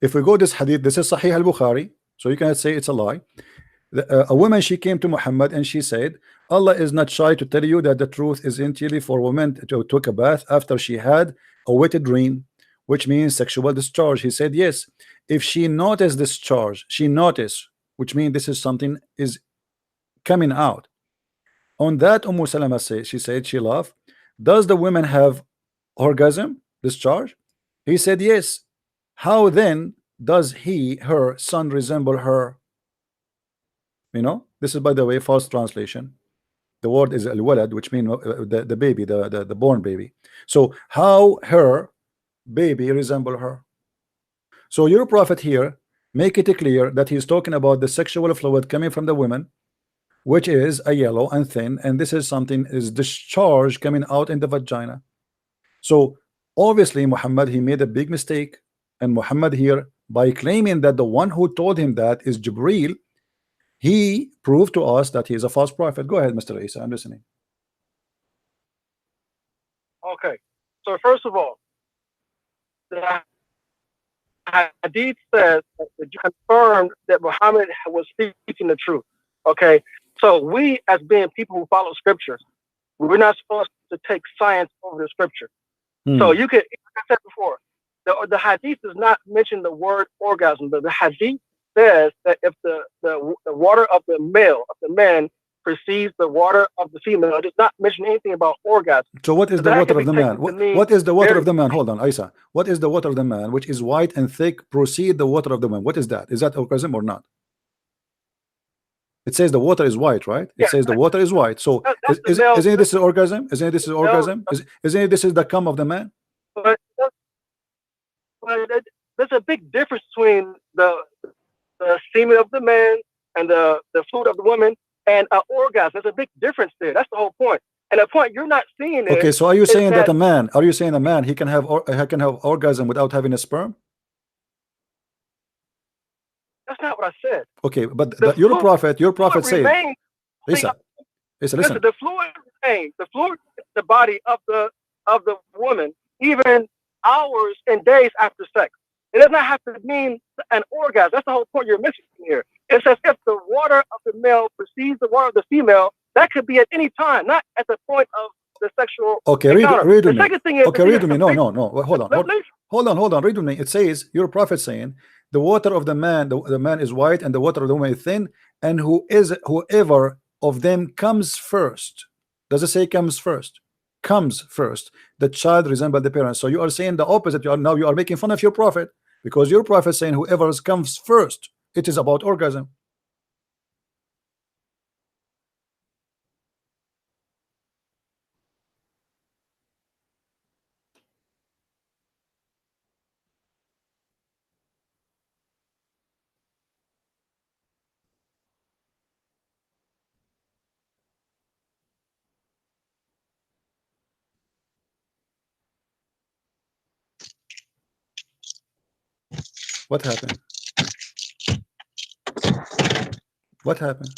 If we go this hadith, this is Sahih al-Bukhari, so you cannot say it's a lie. A woman, she came to Muhammad and she said, Allah is not shy to tell you that the truth is entirely for women to take a bath after she had a wet dream, which means sexual discharge. He said, yes. If she noticed discharge, she noticed, which means this is something is coming out. On that, Salama said, she said, she laughed. Does the women have orgasm, discharge? He said, yes. How then does her son resemble her? You know, this is, by the way, false translation. The word is al-walad, which means the baby, the born baby. So how her baby resemble her? So your prophet here make it clear that he's talking about the sexual fluid coming from the women, which is a yellow and thin, and this is something is discharge coming out in the vagina. So obviously Muhammad, he made a big mistake. And Muhammad here, by claiming that the one who told him that is Jibreel, he proved to us that he is a false prophet. Go ahead, Mr. Isa, I'm listening. Okay. So first of all, the hadith says that you confirmed that Muhammad was speaking the truth. Okay. So we, as being people who follow scriptures, we're not supposed to take science over the scripture. So you could, like I said before, the hadith does not mention the word orgasm, but the hadith says that if the water of the male, of the man, precedes the water of the female, it does not mention anything about orgasm. So what is the water of the man? What is the water of the man? Hold on, Isa. What is the water of the man, which is white and thick, proceed the water of the man? What is that? Is that orgasm or not? It says the water is white, right? It says the water is white. So isn't this orgasm? Isn't this orgasm? Isn't this is the cum of the man? But there's a big difference between the semen of the man and the fluid of the woman and an orgasm. There's a big difference there. That's the whole point. And the point you're not seeing is, okay, so are you saying that a man, are you saying a man he can have orgasm without having a sperm? That's not what I said. Okay, but your prophet said, listen. The fluid remains. The fluid is the body of the woman, even hours and days after sex. It does not have to mean an orgasm. That's the whole point you're missing here. It says if the water of the male precedes the water of the female, that could be at any time, not at the point of the sexual. Okay, encounter. read with the me. second thing is, okay, read with me. No, hold on. Read with me. It says your prophet saying the water of the man, the man is white, and the water of the woman is thin, and whoever of them comes first. Does it say comes first? Comes first. The child resembles the parents. So you are saying the opposite. You are making fun of your prophet, because your prophet is saying whoever comes first, it is about orgasm. What happened? What happened?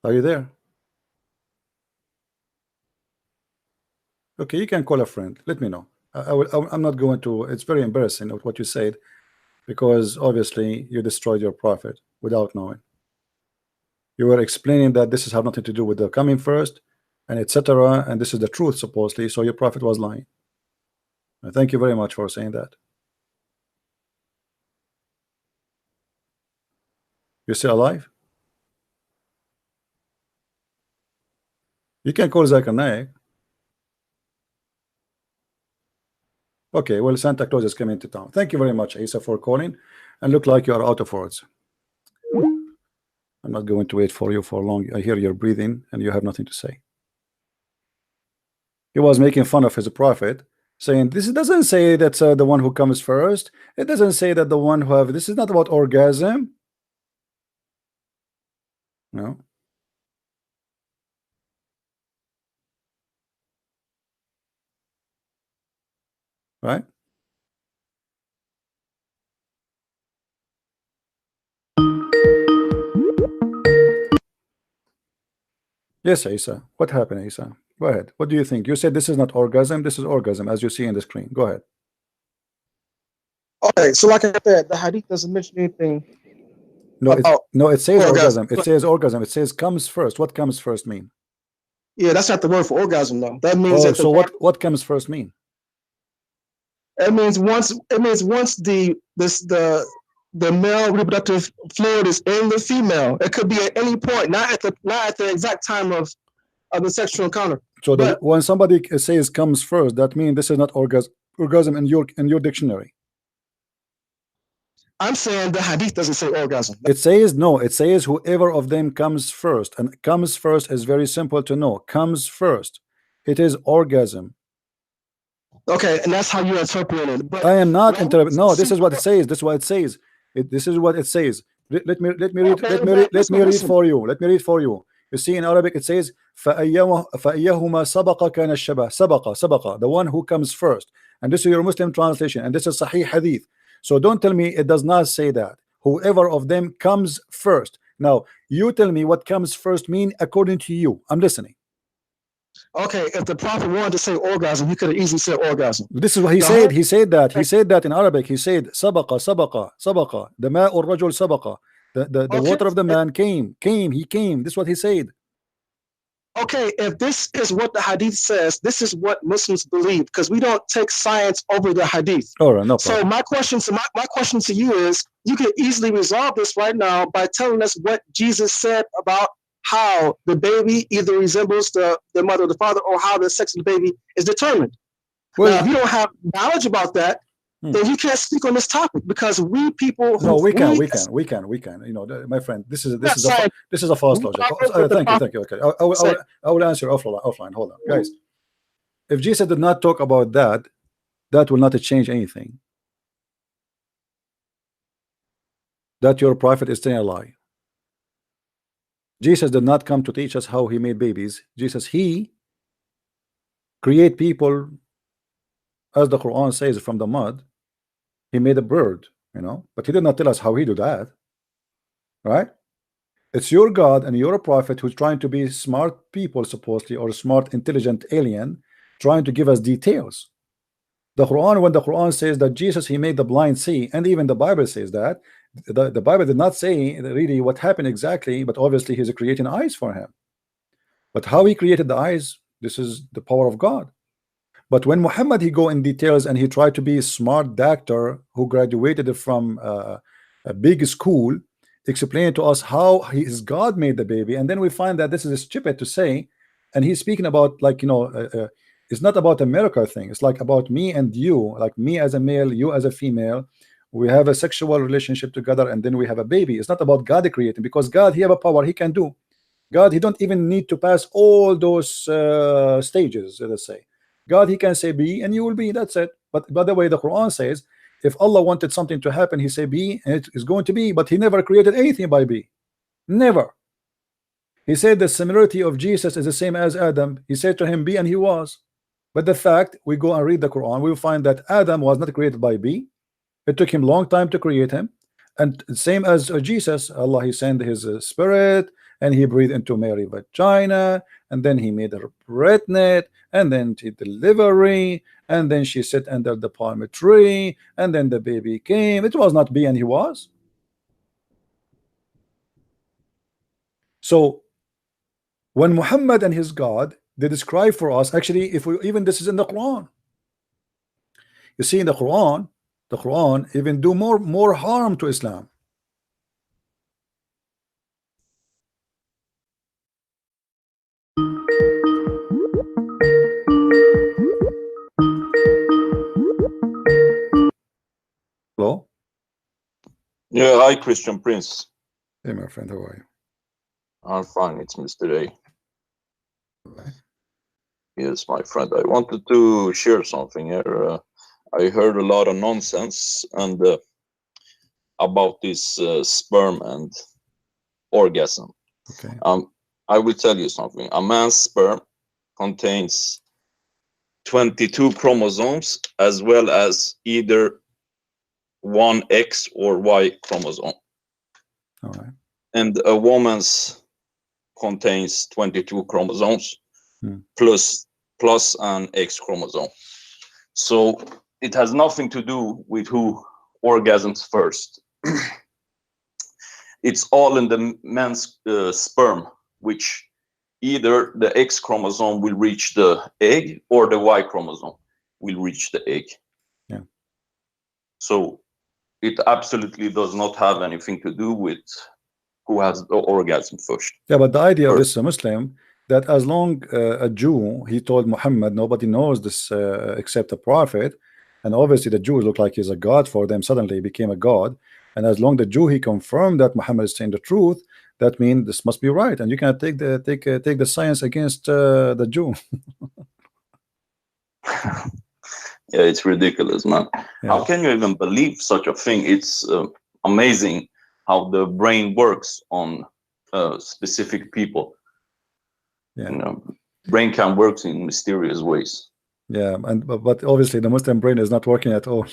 Are you there? Okay, you can call a friend. Let me know. I'm not going to. It's very embarrassing of what you said, because obviously you destroyed your prophet without knowing. You were explaining that this has nothing to do with the coming first, and etc. And this is the truth supposedly. So your prophet was lying. And thank you very much for saying that. You're still alive? You can call Zakir Naik. Okay, well, Santa Claus is coming to town. Thank you very much, Isa, for calling. And look like you are out of words. I'm not going to wait for you for long. I hear your breathing and you have nothing to say. He was making fun of his prophet, saying this doesn't say that's the one who comes first. It doesn't say that the one who have. This is not about orgasm. No. Right? Yes, Isa. What happened, Isa? Go ahead. What do you think? You said this is not orgasm. This is orgasm, as you see in the screen. Go ahead. Okay, so like I said, the hadith doesn't mention anything. No, it says orgasm. It But- says orgasm. It says comes first. What comes first mean? Yeah, that's not the word for orgasm, though. That means Oh, that so what comes first mean? It means once the male reproductive fluid is in the female. It could be at any point, not at the exact time of the sexual encounter. So But- when somebody says comes first, that means this is not orgasm in your dictionary. I'm saying the hadith doesn't say orgasm. It says no. It says whoever of them comes first, and comes first is very simple to know. Comes first. It is orgasm. Okay, and that's how you interpret it. But I am not no, interpreting. No, this is what it says. This is what it says. This is what it says. Let me read. Let me read for you. Let me read for you. You see in Arabic it says فَأَيَّهُمَا سَبَقَ كَانَ الشَّبَهُ. سَبَقَ, the one who comes first. And this is your Muslim translation, and this is Sahih Hadith. So don't tell me it does not say that. Whoever of them comes first. Now you tell me what comes first mean according to you. I'm listening. okay, if the prophet wanted to say orgasm, he could have easily said orgasm. This is what he The said. whole- He said that. He said that in Arabic. He said sabaqa. The ma'u rajul sabaqa. The Okay. water of the man came. He came. This is what he said. Okay, if this is what the hadith says, this is what Muslims believe, because we don't take science over the hadith. All right, no So problem. my question to you is, you can easily resolve this right now by telling us what Jesus said about how the baby either resembles the mother or the father, or how the sex of the baby is determined. Now, if Well, you don't have knowledge about that, then you can't speak on this topic, because we people who no, we can. You know, my friend, this is a false logic. Thank you. Okay, I will answer offline. Hold on, guys. If Jesus did not talk about that, that will not change anything. That your prophet is telling a lie. Jesus did not come to teach us how he made babies. Jesus, he create people, as the Quran says, from the mud. He made a bird, you know, but he did not tell us how he do that, right? It's your God and your prophet who's trying to be smart people, supposedly, or smart, intelligent alien, trying to give us details. The Quran, when the Quran says that Jesus, he made the blind see, and even the Bible says that, the Bible did not say really what happened exactly, but obviously he's creating eyes for him. But how he created the eyes, this is the power of God. But when Muhammad, he go in details and he tried to be a smart doctor who graduated from a big school, explain to us how his God made the baby, and then we find that this is stupid to say, and he's speaking about, like, you know, it's not about a miracle thing. It's like about me and you, like me as a male, you as a female. We have a sexual relationship together, and then we have a baby. It's not about God creating, because God, he have a power, he can do. God, he don't even need to pass all those stages, let's say. God, he can say be, and you will be. That's it. But by the way, the Quran says, if Allah wanted something to happen, he say be, and it is going to be. But he never created anything by be. Never. He said the similarity of Jesus is the same as Adam. He said to him be, and he was. But the fact, we go and read the Quran, we will find that Adam was not created by be. It took him a long time to create him. And same as Jesus, Allah, he sent his spirit, and he breathed into Mary vagina, and then he made her pregnant, and then she delivery, and then she sat under the palm tree, and then the baby came. It was not be, and he was. So when Muhammad and his God, they describe for us, actually, if we even, this is in the Quran. You see, in the Quran even do more harm to Islam. Yeah, hi, Christian Prince. Hey, my friend, how are you? I'm fine. It's Mr. A. Yes, my friend. I wanted to share something here. I heard a lot of nonsense and about this sperm and orgasm. Okay. I will tell you something. A man's sperm contains 22 chromosomes as well as either one X or Y chromosome. All right. And a woman's contains 22 chromosomes plus an X chromosome. So it has nothing to do with who orgasms first. It's all in the man's sperm, which either the X chromosome will reach the egg or the Y chromosome will reach the egg. Yeah. So it absolutely does not have anything to do with who has the orgasm first. Yeah, but the idea of this Muslim, that as long a Jew, he told Muhammad, nobody knows this except a prophet, and obviously the Jews look like he's a god for them. Suddenly he became a god, and as long the Jew he confirmed that Muhammad is saying the truth, that means this must be right, and you cannot take the science against the Jew. Yeah, it's ridiculous, man. Yeah. How can you even believe such a thing? It's amazing how the brain works on specific people. Yeah. You know, brain can work in mysterious ways. Yeah, but obviously the Muslim brain is not working at all.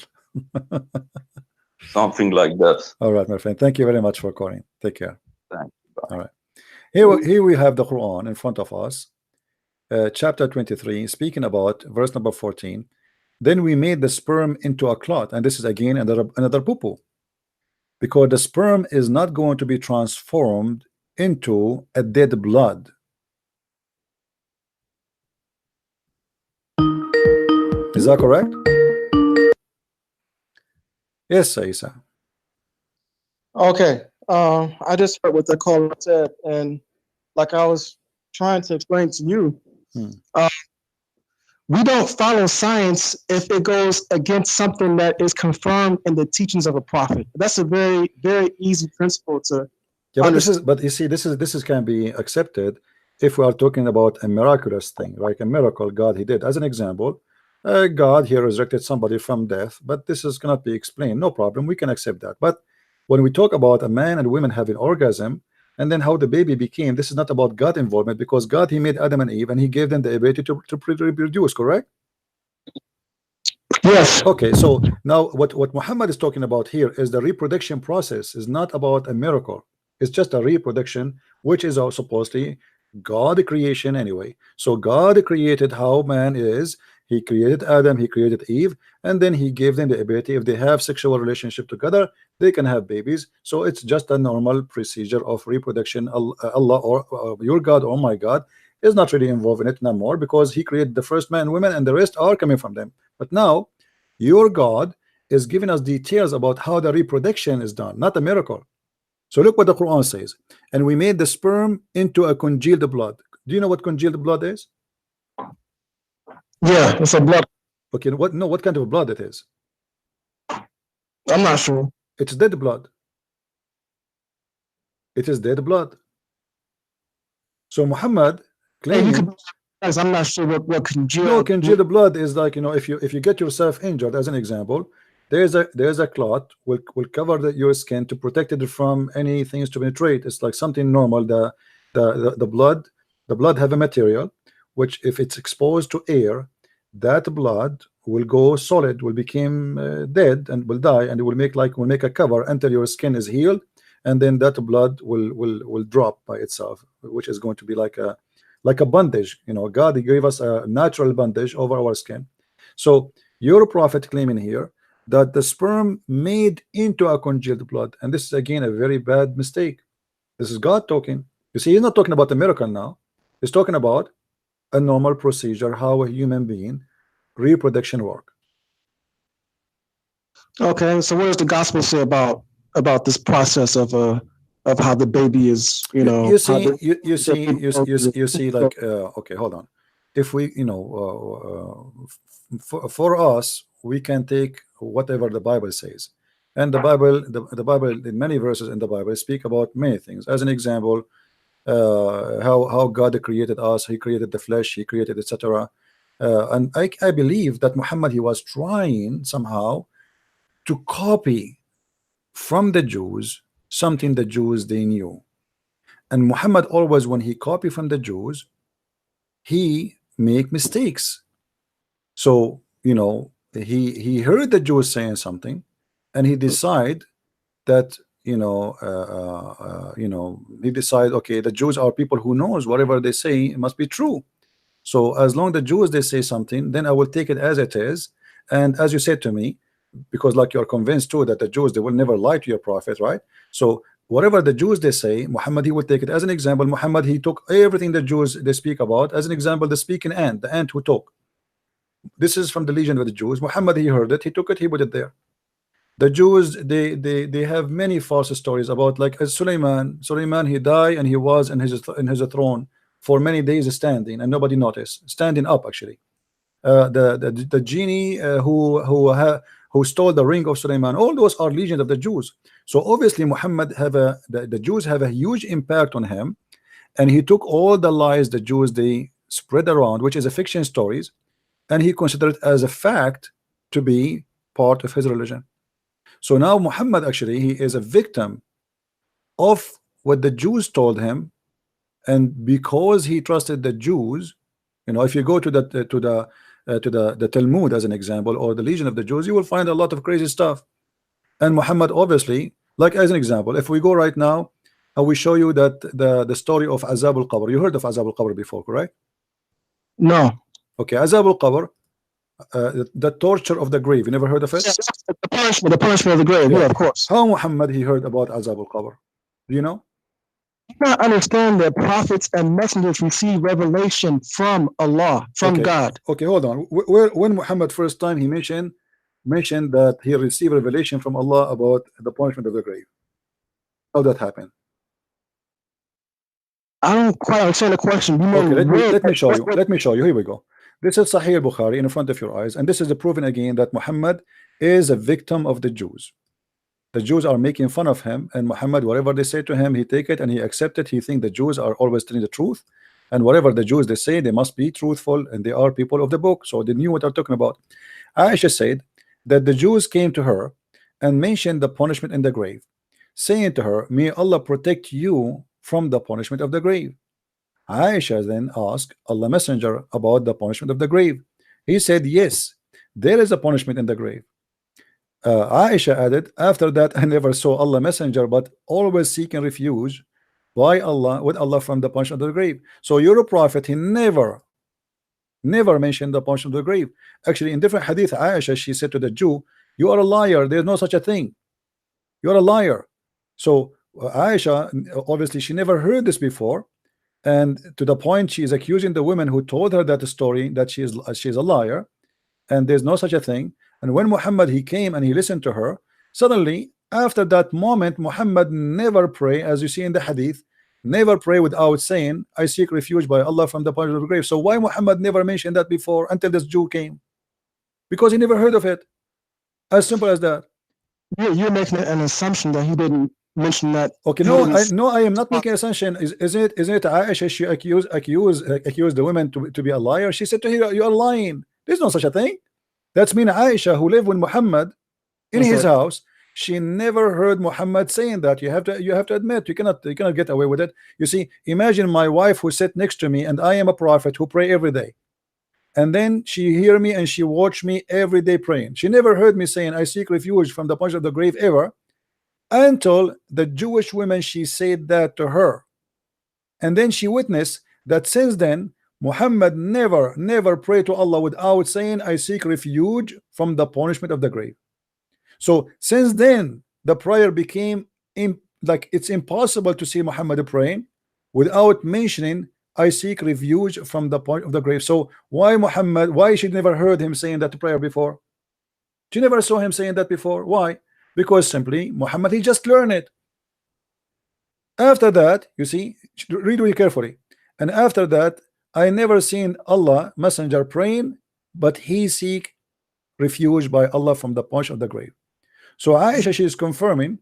Something like that. All right, my friend. Thank you very much for calling. Take care. Thank you. Bye. All right. Here we have the Quran in front of us, chapter 23, speaking about verse number 14. Then we made the sperm into a clot, and this is again another poo-poo, because the sperm is not going to be transformed into a dead blood. Is that correct? Yes, Isa. Okay. I just heard what the caller said, and like I was trying to explain to you, we don't follow science if it goes against something that is confirmed in the teachings of a prophet. That's a very, very easy principle to understand. But you see, this can be accepted if we are talking about a miraculous thing, like a miracle God he did. As an example, God here resurrected somebody from death, but this is cannot be explained. No problem, we can accept that. But when we talk about a man and women having orgasm, and then how the baby became, this is not about God involvement, because God, he made Adam and Eve and he gave them the ability to reproduce, correct? Yes. Okay, so now what Muhammad is talking about here is the reproduction process is not about a miracle. It's just a reproduction, which is also supposedly God creation anyway. So God created how man is. He created Adam, he created Eve, and then he gave them the ability, if they have sexual relationship together, they can have babies. So it's just a normal procedure of reproduction. Allah or your God or my God is not really involved in it no more, because he created the first man and women and the rest are coming from them. But now your God is giving us details about how the reproduction is done, not a miracle. So look what the Quran says. And we made the sperm into a congealed blood. Do you know what congealed blood is? Yeah, it's a blood. Okay, what kind of blood it is? I'm not sure. It's dead blood. It is dead blood. So Muhammad claiming, I'm not sure what congealed. No, congealed blood is like, if you get yourself injured, as an example, there's a clot will cover your skin to protect it from any things to penetrate. It's like something normal. The blood have a material which, if it's exposed to air, that blood will go solid, will become dead and will die, and it will make a cover until your skin is healed, and then that blood will drop by itself, which is going to be like a bandage. God, he gave us a natural bandage over our skin. So your prophet claiming here that the sperm made into a congealed blood, and this is again a very bad mistake. This is God talking. You see, he's not talking about a miracle now. He's talking about a normal procedure, how a human being reproduction work. Okay, so what does the gospel say about this process of how the baby is, you see like okay, hold on. If we for us, we can take whatever the Bible says, And the Bible, the Bible, in many verses in the Bible speak about many things. As an example, how God created us, He created the flesh, He created etc. And I believe that Muhammad, he was trying somehow to copy from the Jews something the Jews they knew. And Muhammad always, when he copied from the Jews, he make mistakes. So you know, he heard the Jews saying something, and he decide that he decide, okay, the Jews are people who knows whatever they say it must be true. So as long the Jews they say something, then I will take it as it is. And as you said to me, because like you're convinced too that the Jews, they will never lie to your prophet, right? So whatever the Jews they say, Muhammad, he will take it as an example. Muhammad, he took everything the Jews they speak about as an example. The speaking ant, the ant who talk, this is from the legend of the Jews. Muhammad, he heard it, he took it, he put it there. The Jews, they have many false stories about, like Suleiman, he died and he was in his throne for many days standing and nobody noticed, standing up actually. The genie who stole the ring of Suleiman, all those are legends of the Jews. So obviously Muhammad the Jews have a huge impact on him, and he took all the lies the Jews they spread around, which is a fiction stories, and he considered it as a fact to be part of his religion. So now Muhammad actually, he is a victim of what the Jews told him, and because he trusted the Jews, you know, if you go to the Talmud as an example, or the Legion of the Jews, you will find a lot of crazy stuff. And Muhammad obviously, like as an example, if we go right now, we show you that the story of Azab al-Qabr. You heard of Azab al-Qabr before, correct? No. Okay, Azab al-Qabr, the torture of the grave. You never heard of it? Yeah, the punishment of the grave. Yeah, of course. How Muhammad he heard about Azab al-Qabr? Do you know? You cannot understand that prophets and messengers receive revelation from Allah, from God. Okay, hold on. When Muhammad first time he mentioned that he received revelation from Allah about the punishment of the grave, how that happened? I don't quite understand the question. Okay, let me show you. Let me show you. Here we go. This is Sahih Bukhari in front of your eyes, and this is proven again that Muhammad is a victim of the Jews. The Jews are making fun of him, and Muhammad, whatever they say to him, he take it and he accept it. He think the Jews are always telling the truth, and whatever the Jews they say, they must be truthful, and they are people of the book, so they knew what they're talking about. Aisha said that the Jews came to her and mentioned the punishment in the grave, saying to her, may Allah protect you from the punishment of the grave. Aisha then asked Allah Messenger about the punishment of the grave. He said, yes, there is a punishment in the grave. Aisha added, after that I never saw Allah Messenger but always seeking refuge by Allah, with Allah, from the punishment of the grave. So your prophet, he never mentioned the punishment of the grave. Actually, in different hadith, Aisha, she said to the Jew, you are a liar, there's no such a thing, you're a liar. So Aisha, obviously she never heard this before, and to the point she is accusing the women who told her that story that she is a liar, and there's no such a thing. And when Muhammad he came and he listened to her, suddenly after that moment Muhammad never pray, as you see in the hadith, never pray without saying I seek refuge by Allah from the punishment of the grave. So why Muhammad never mentioned that before until this Jew came? Because he never heard of it. As simple as that. You're making an assumption that he didn't mention that. Okay, no, I am not making an assumption. Isn't it Aisha, she accused the women to be a liar? She said to her, you are lying, there's no such a thing. That's mean Aisha, who lived with Muhammad in his house, she never heard Muhammad saying that. You have to admit, you cannot get away with it. You see, imagine my wife who sit next to me and I am a prophet who pray every day, and then she hear me and she watch me every day praying. She never heard me saying I seek refuge from the punishment of the grave ever, until the Jewish women she said that to her, and then she witnessed that since then Muhammad never prayed to Allah without saying I seek refuge from the punishment of the grave. So since then the prayer became like it's impossible to see Muhammad praying without mentioning I seek refuge from the point of the grave. So why she never heard him saying that prayer before? She never saw him saying that before. Why? Because simply Muhammad, he just learned it. After that, you see, read really carefully, and after that I never seen Allah Messenger praying, but he seek refuge by Allah from the punch of the grave. So Aisha, she is confirming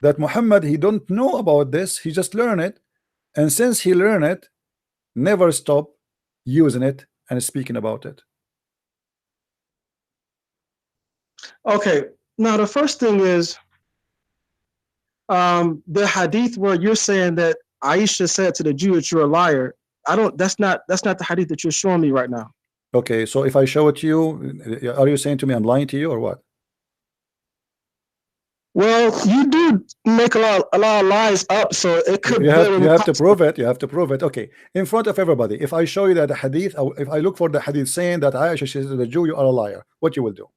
that Muhammad, he don't know about this, he just learned it, and since he learned it, never stop using it and speaking about it. Okay, now the first thing is the hadith where you're saying that Aisha said to the Jew that you're a liar. That's not the hadith that you're showing me right now. Okay, so if I show it to you, are you saying to me I'm lying to you or what? Well, you do make a lot of lies up, so it could. You have to prove it. You have to prove it. Okay, in front of everybody. If I show you that the hadith, if I look for the hadith saying that Aisha says to the Jew, you are a liar, what you will do?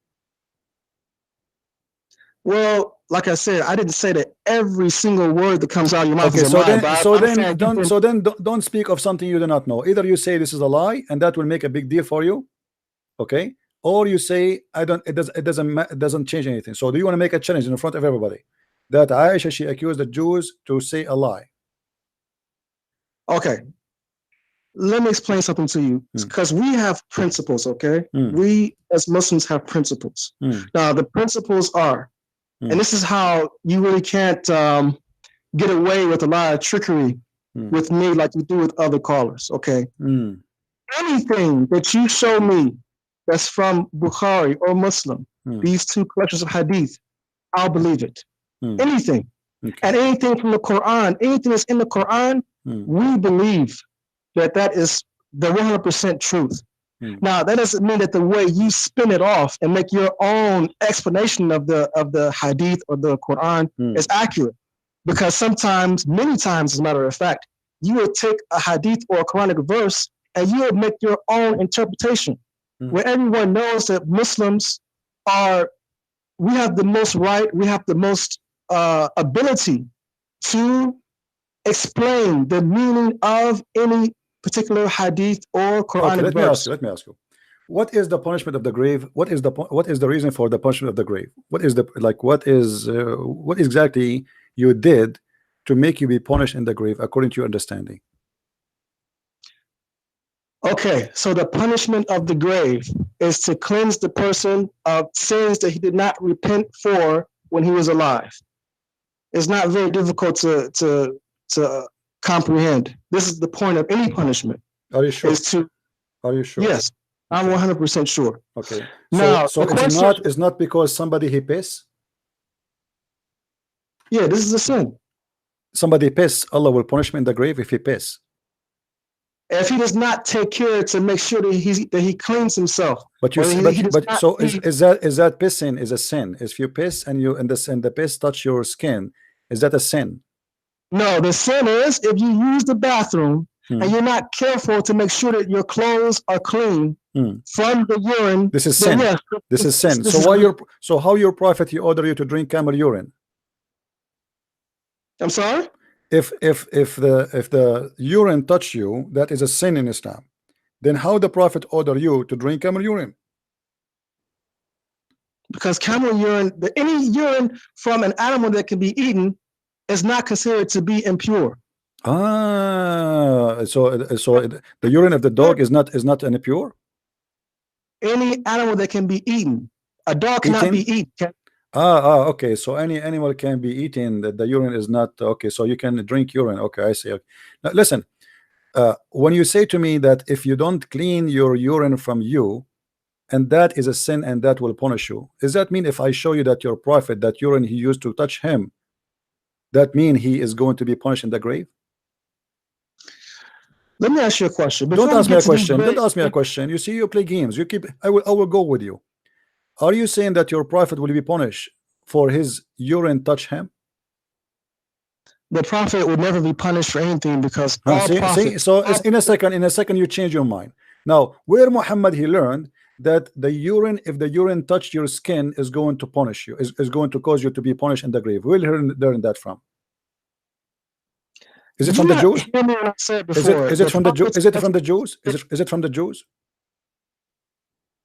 Well, like I said, I didn't say that every single word that comes out of your mouth Okay, is a lie. so then don't speak of something you do not know. Either you say this is a lie, and that will make a big deal for you, okay? Or you say it doesn't change anything. So do you want to make a challenge in front of everybody that Aisha, she accused the Jews to say a lie? Okay, let me explain something to you, because we have principles. Okay, we as Muslims have principles. Now the principles are, and this is how you really can't get away with a lot of trickery with me like you do with other callers. Okay, anything that you show me that's from Bukhari or Muslim, these two collections of hadith, I'll believe it. Anything. Okay. And anything from the Quran, anything that's in the Quran, we believe that is the 100% truth. Now, that doesn't mean that the way you spin it off and make your own explanation of the hadith or the Quran is accurate. Because sometimes, many times, as a matter of fact, you will take a hadith or a Quranic verse and you will make your own interpretation. Where everyone knows that Muslims we have the most right, we have the most ability to explain the meaning of any particular hadith or Quranic verse. Let me ask you. What is the punishment of the grave? What is the reason for the punishment of the grave? What exactly you did to make you be punished in the grave according to your understanding? Okay, so the punishment of the grave is to cleanse the person of sins that he did not repent for when he was alive. It's not very difficult to comprehend. This is the point of any punishment. Are you sure? Are you sure? Yes, I'm 100% sure. Okay. Now, so it's not because somebody he piss? Yeah, this is a sin. Somebody piss, Allah will punish him in the grave if he piss. If he does not take care to make sure that he cleans himself. But you is that pissing is a sin? If you piss and the piss touch your skin, is that a sin? No, the sin is if you use the bathroom and you're not careful to make sure that your clothes are clean from the urine. This is sin. Yes, this is sin. So how your prophet he order you to drink camel urine? I'm sorry? If the urine touch you, that is a sin in Islam. Then how the prophet order you to drink camel urine? Because camel urine, any urine from an animal that can be eaten is not considered to be impure. So the urine of the dog is not impure? Any animal that can be eaten. A dog cannot be eaten. Okay. So any animal can be eaten. The urine is not okay. So you can drink urine. Okay, I see. Okay. Now listen. When you say to me that if you don't clean your urine from you, and that is a sin, and that will punish you, does that mean if I show you that your prophet, that urine he used to touch him, that mean he is going to be punished in the grave? Let me ask you a question. Don't ask me a question. Don't ask me a question. You see, you play games. You keep. I will go with you. Are you saying that your prophet will be punished for his urine touch him? The prophet would never be punished for anything because so in a second you change your mind. Now, where Muhammad he learned that the urine, if the urine touched your skin, is going to punish you, is going to cause you to be punished in the grave. Where learn that from? Is it from the Jews? Is it from the Jews? Is it from the Jews? Is it from the Jews?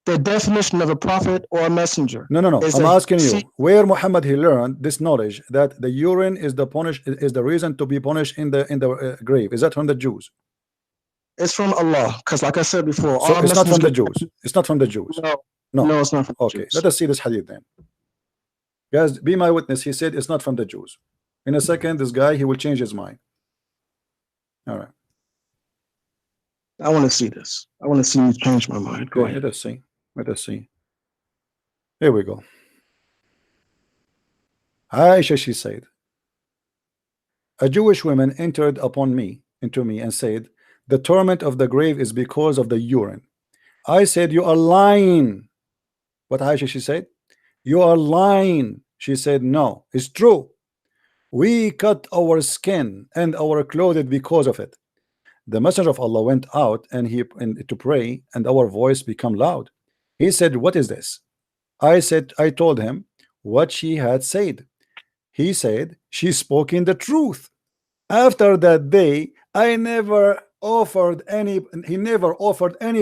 The definition of a prophet or a messenger. No. I'm asking you, where Muhammad he learned this knowledge that the urine is the reason to be punished in the grave. Is that from the Jews? It's from Allah, because like I said before, so it's not from the Jews. It's not from the Jews. No, No. No, it's not from the Okay, Jews. let us see this hadith then. Guys, be my witness. He said it's not from the Jews. In a second, this guy, he will change his mind. All right. I want to see this. I want to see you change my mind. Go Okay, ahead. let us see. Let us see. Here we go. Aisha, she said, a Jewish woman entered into me and said, the torment of the grave is because of the urine. I said, you are lying. What Aisha, she said, you are lying. She said, no, it's true. We cut our skin and our clothes because of it. The messenger of Allah went out to pray, and our voice became loud. He said, what is this? I told him what she had said. He said, she spoke in the truth. After that day, he never offered any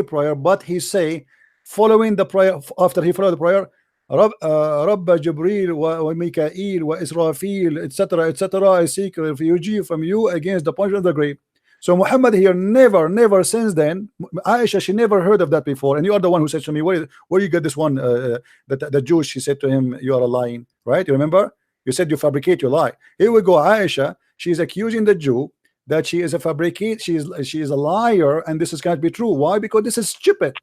prayer, but he say, following the prayer, after he followed the prayer, Rabba Jibreel wa Mikael wa Israfil, etc., etc., I seek refuge from you against the punishment of the grave. So Muhammad here never since then, Aisha, she never heard of that before, and you are the one who said to me, where you get this one, that the Jews, she said to him, you are a lying, right? You remember? You said you fabricate your lie. Here we go. Aisha, she's accusing the Jew that she is a fabricate, she is a liar, and this is going to be true. Why? Because this is stupid.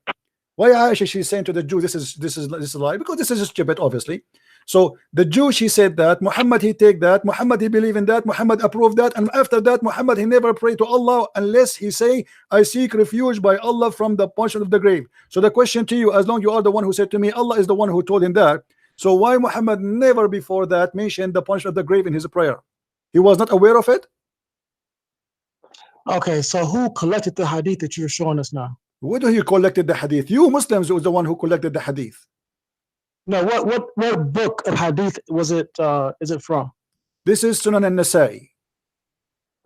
Why Aisha, she's saying to the Jew, this is a lie? Because this is stupid, obviously. So the Jew, she said that, Muhammad, he take that, Muhammad, he believe in that, Muhammad approved that, and after that, Muhammad, he never pray to Allah unless he say, I seek refuge by Allah from the punishment of the grave. So the question to you, as long you are the one who said to me, Allah is the one who told him that, so why Muhammad never before that mentioned the punishment of the grave in his prayer? He was not aware of it? Okay, so who collected the hadith that you're showing us now? Where do you collected the hadith? You Muslims was the one who collected the hadith. No, what book of hadith was it? Is it from? This is Sunan al-Nasa'i.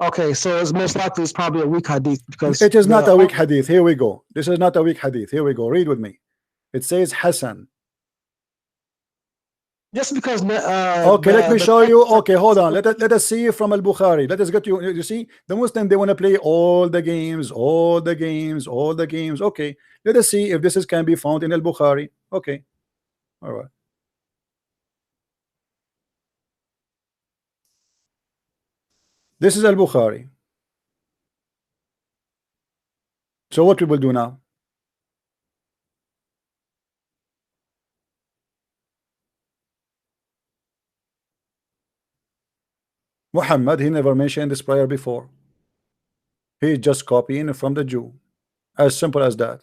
Okay, so it's most likely it's probably a weak hadith because it is not a weak hadith. Here we go. This is not a weak hadith. Here we go. Read with me. It says Hassan. Just because okay, let me show you. Okay, hold on. Let us see from Al-Bukhari. Let us get you see the Muslim, they want to play all the games. Okay, let us see if this can be found in Al-Bukhari. Okay, all right. This is Al-Bukhari. So what we will do now? Muhammad, he never mentioned this prayer before. He just copying from the Jew. As simple as that.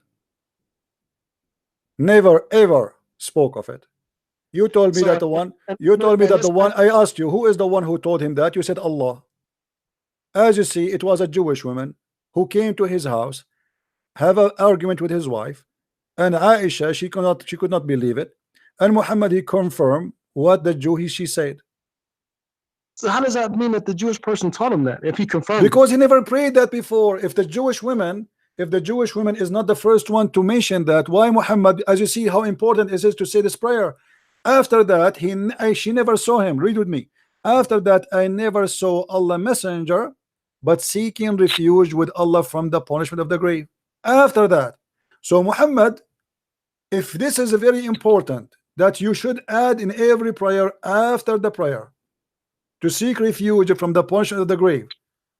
Never ever spoke of it. You told me that the one. You told me that the one. I asked you, who is the one who told him that? You said Allah. As you see, it was a Jewish woman who came to his house, have an argument with his wife, and Aisha, she could not believe it, and Muhammad, he confirmed what the Jew she said. So how does that mean that the Jewish person taught him that if he confirmed? Because he never prayed that before. If the Jewish woman is not the first one to mention that, why Muhammad? As you see how important it is to say this prayer. After that, she never saw him. Read with me. After that, I never saw Allah messenger, but seeking refuge with Allah from the punishment of the grave. After that, so Muhammad, if this is very important, that you should add in every prayer after the prayer to seek refuge from the punishment of the grave.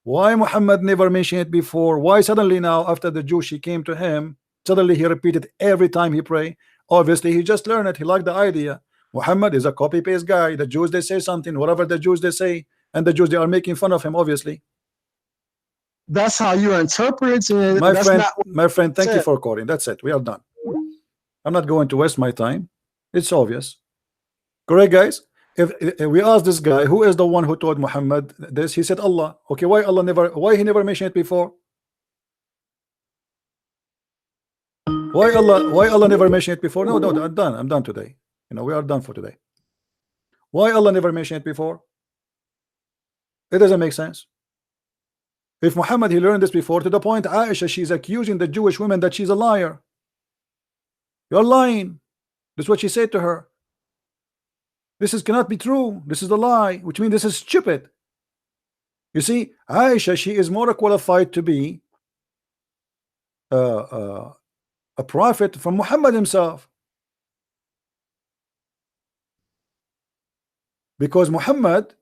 Why Muhammad never mentioned it before? Why suddenly now, after the Jew, she came to him, suddenly he repeated every time he pray? Obviously, he just learned it. He liked the idea. Muhammad is a copy-paste guy. The Jews, they say something, whatever the Jews they say, and the Jews, they are making fun of him, obviously. That's how you're interpreting. My friend, thank you for calling. That's it. We are done. I'm not going to waste my time. It's obvious. Correct, guys? If we ask this guy, who is the one who told Muhammad this? He said Allah. Okay, why he never mentioned it before? Why Allah never mentioned it before? No, I'm done today. You know, we are done for today. Why Allah never mentioned it before? It doesn't make sense. If Muhammad, he learned this before, to the point Aisha, she's accusing the Jewish woman that she's a liar. You're lying. That's what she said to her. This cannot be true. This is a lie, which means this is stupid. You see, Aisha, she is more qualified to be a prophet from Muhammad himself. because Muhammad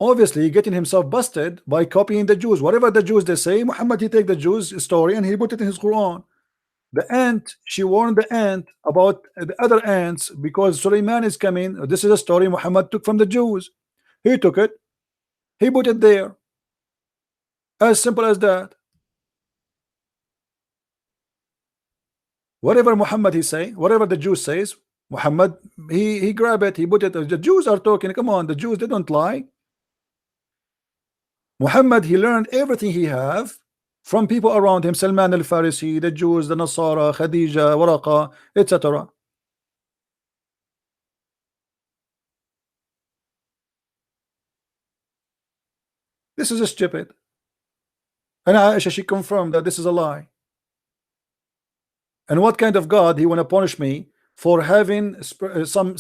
obviously getting himself busted by copying the Jews. Whatever the Jews they say, Muhammad he take the Jews story and he put it in his Quran. The ant, she warned the ant about the other ants because Suleiman is coming. This is a story Muhammad took from the Jews. He took it, he put it there. As simple as that. Whatever Muhammad he say, whatever the Jews says, Muhammad he grab it, he put it. The Jews are talking. Come on, the Jews they don't lie. Muhammad he learned everything he have from people around him, Salman al-Farisi, the Jews, the Nasara, Khadija, Waraqa, etc. This is stupid. And Aisha, she confirmed that this is a lie. And what kind of God he want to punish me for having some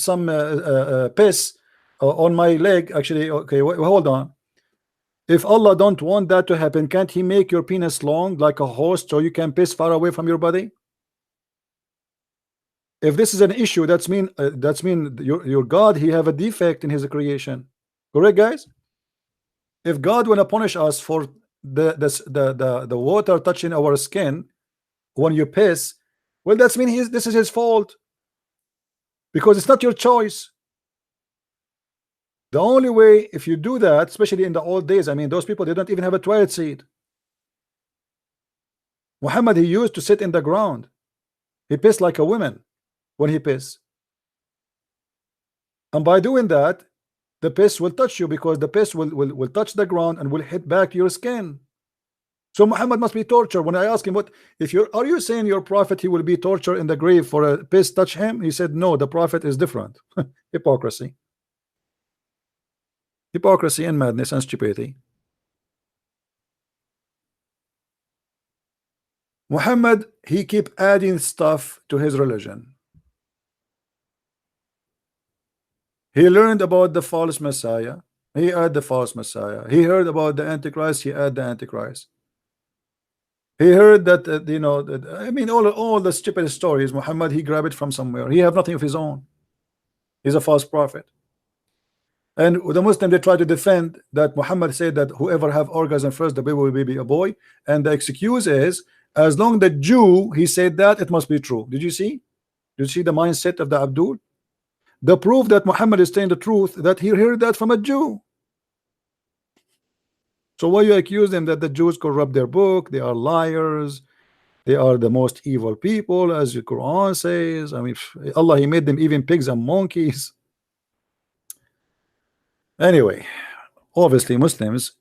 piss on my leg? Actually, okay, hold on. If Allah don't want that to happen, can't he make your penis long like a horse so you can piss far away from your body? If this is an issue, that's mean your God he have a defect in his creation. Correct, guys? If God want to punish us for the water touching our skin when you piss, well, that's mean this is his fault, because it's not your choice. The only way, if you do that, especially in the old days, I mean, those people, they don't even have a toilet seat. Muhammad, he used to sit in the ground. He pissed like a woman when he pissed. And by doing that, the piss will touch you, because the piss will touch the ground and will hit back your skin. So Muhammad must be tortured. When I asked him, are you saying your prophet he will be tortured in the grave for a piss touch him? He said, no, the prophet is different. Hypocrisy. Hypocrisy and madness and stupidity. Muhammad, he keep adding stuff to his religion. He learned about the false Messiah. He add the false Messiah. He heard about the Antichrist. He add the Antichrist. He heard that I mean, all the stupid stories. Muhammad, he grabbed it from somewhere. He have nothing of his own. He's a false prophet. And the Muslim, they try to defend that Muhammad said that whoever have orgasm first, the baby will be a boy. And the excuse is, as long the Jew he said that, it must be true. Did you see? Did you see the mindset of the Abdul? The proof that Muhammad is saying the truth, that he heard that from a Jew. So why you accuse them that the Jews corrupt their book? They are liars. They are the most evil people, as the Quran says. I mean, Allah, he made them even pigs and monkeys. Anyway, obviously Muslims,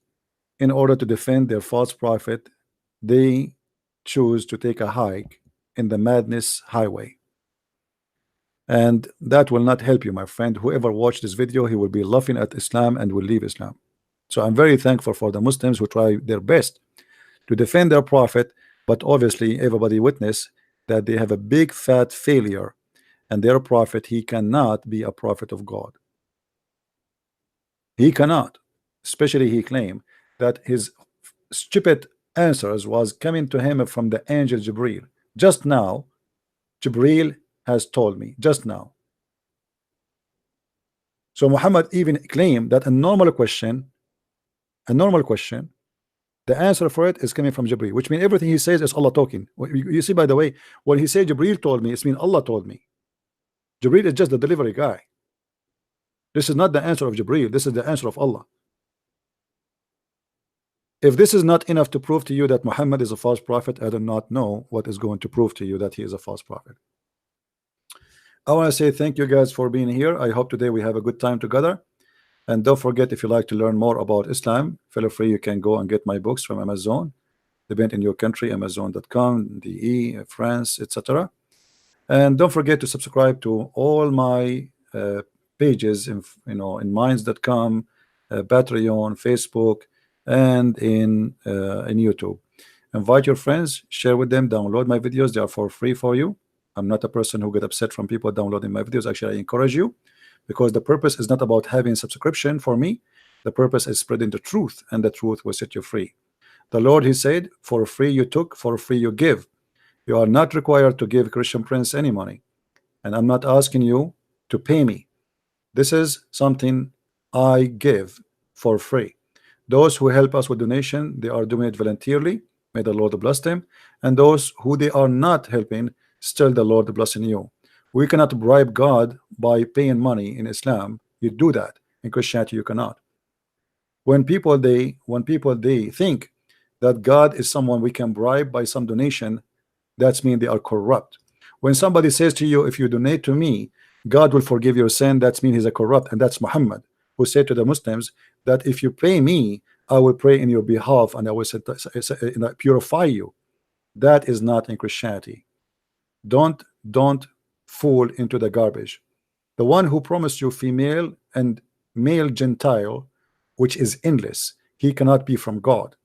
in order to defend their false prophet, they choose to take a hike in the madness highway. And that will not help you, my friend. Whoever watched this video, he will be laughing at Islam and will leave Islam. So I'm very thankful for the Muslims who try their best to defend their prophet, but obviously everybody witness that they have a big fat failure, and their prophet, he cannot be a prophet of God. He cannot. Especially he claimed that his stupid answers was coming to him from the angel Jibril. Just now, Jibril has told me, just now. So Muhammad even claimed that a normal question, the answer for it is coming from Jibril, which means everything he says is Allah talking. You see, by the way, when he said Jibril told me, it means Allah told me. Jibril is just the delivery guy. This is not the answer of Jibril. This is the answer of Allah. If this is not enough to prove to you that Muhammad is a false prophet, I do not know what is going to prove to you that he is a false prophet. I want to say thank you guys for being here. I hope today we have a good time together. And don't forget, if you like to learn more about Islam, feel free, you can go and get my books from Amazon. Depend in your country, Amazon.com, DE, France, etc. And don't forget to subscribe to all my pages in Minds.com, Patreon, Facebook, and in YouTube. Invite your friends, share with them, download my videos. They are for free for you. I'm not a person who get upset from people downloading my videos. Actually, I encourage you, because the purpose is not about having subscription for me. The purpose is spreading the truth, and the truth will set you free. The Lord, he said, for free you took, for free you give. You are not required to give Christian Prince any money, and I'm not asking you to pay me. This is something I give for free. Those who help us with donation, they are doing it voluntarily. May the Lord bless them. And those who they are not helping, still the Lord blessing you. We cannot bribe God by paying money in Islam. You do that. In Christianity, you cannot. When people they think that God is someone we can bribe by some donation, that's mean they are corrupt. When somebody says to you, if you donate to me, God will forgive your sin, that's mean he's a corrupt. And that's Muhammad, who said to the Muslims that if you pay me, I will pray in your behalf and I will purify you. That is not in Christianity. Don't fall into the garbage. The one who promised you female and male Gentile, which is endless, he cannot be from God.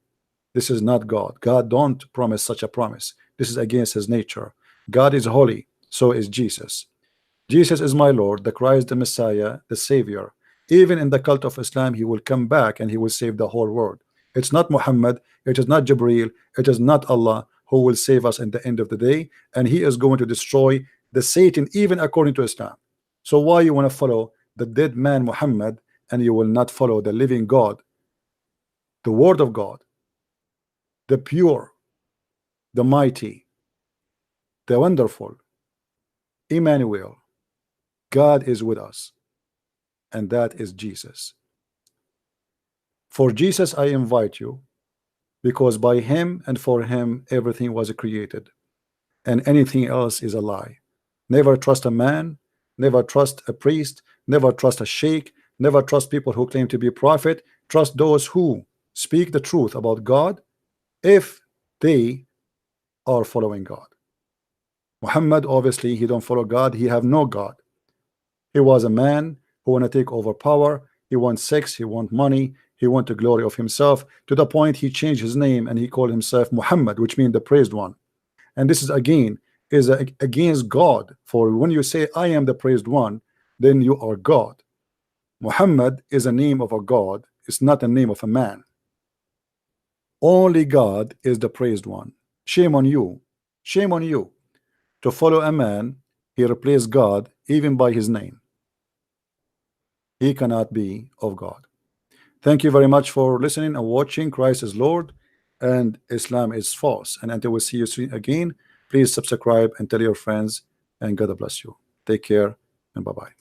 This is not God. God don't promise such a promise. This is against his nature. God is holy, so is Jesus. Jesus is my Lord, the Christ, the Messiah, the Savior. Even in the cult of Islam, he will come back and he will save the whole world. It's not Muhammad, it is not Jibreel, it is not Allah who will save us in the end of the day, and he is going to destroy the Satan even according to Islam. So why you want to follow the dead man Muhammad and you will not follow the living God, the word of God, the pure, the mighty, the wonderful, Emmanuel? God is with us, and that is Jesus. For Jesus I invite you, because by him and for him everything was created, and anything else is a lie. Never trust a man, never trust a priest, never trust a sheikh, never trust people who claim to be prophet. Trust those who speak the truth about God if they are following God. Muhammad, obviously he don't follow God, he have no God. He was a man who want to take over power. He wants sex, he want money, he want the glory of himself, to the point he changed his name and he called himself Muhammad, which means the praised one. And this is again against God. For when you say I am the praised one, then you are God. Muhammad is a name of a God, it's not a name of a man. Only God is the praised one. Shame on you, shame on you to follow a man. He replaced God even by his name. He cannot be of God. Thank you very much for listening and watching. Christ is Lord and Islam is false. And until we see you soon again, please subscribe and tell your friends, and God bless you. Take care and bye-bye.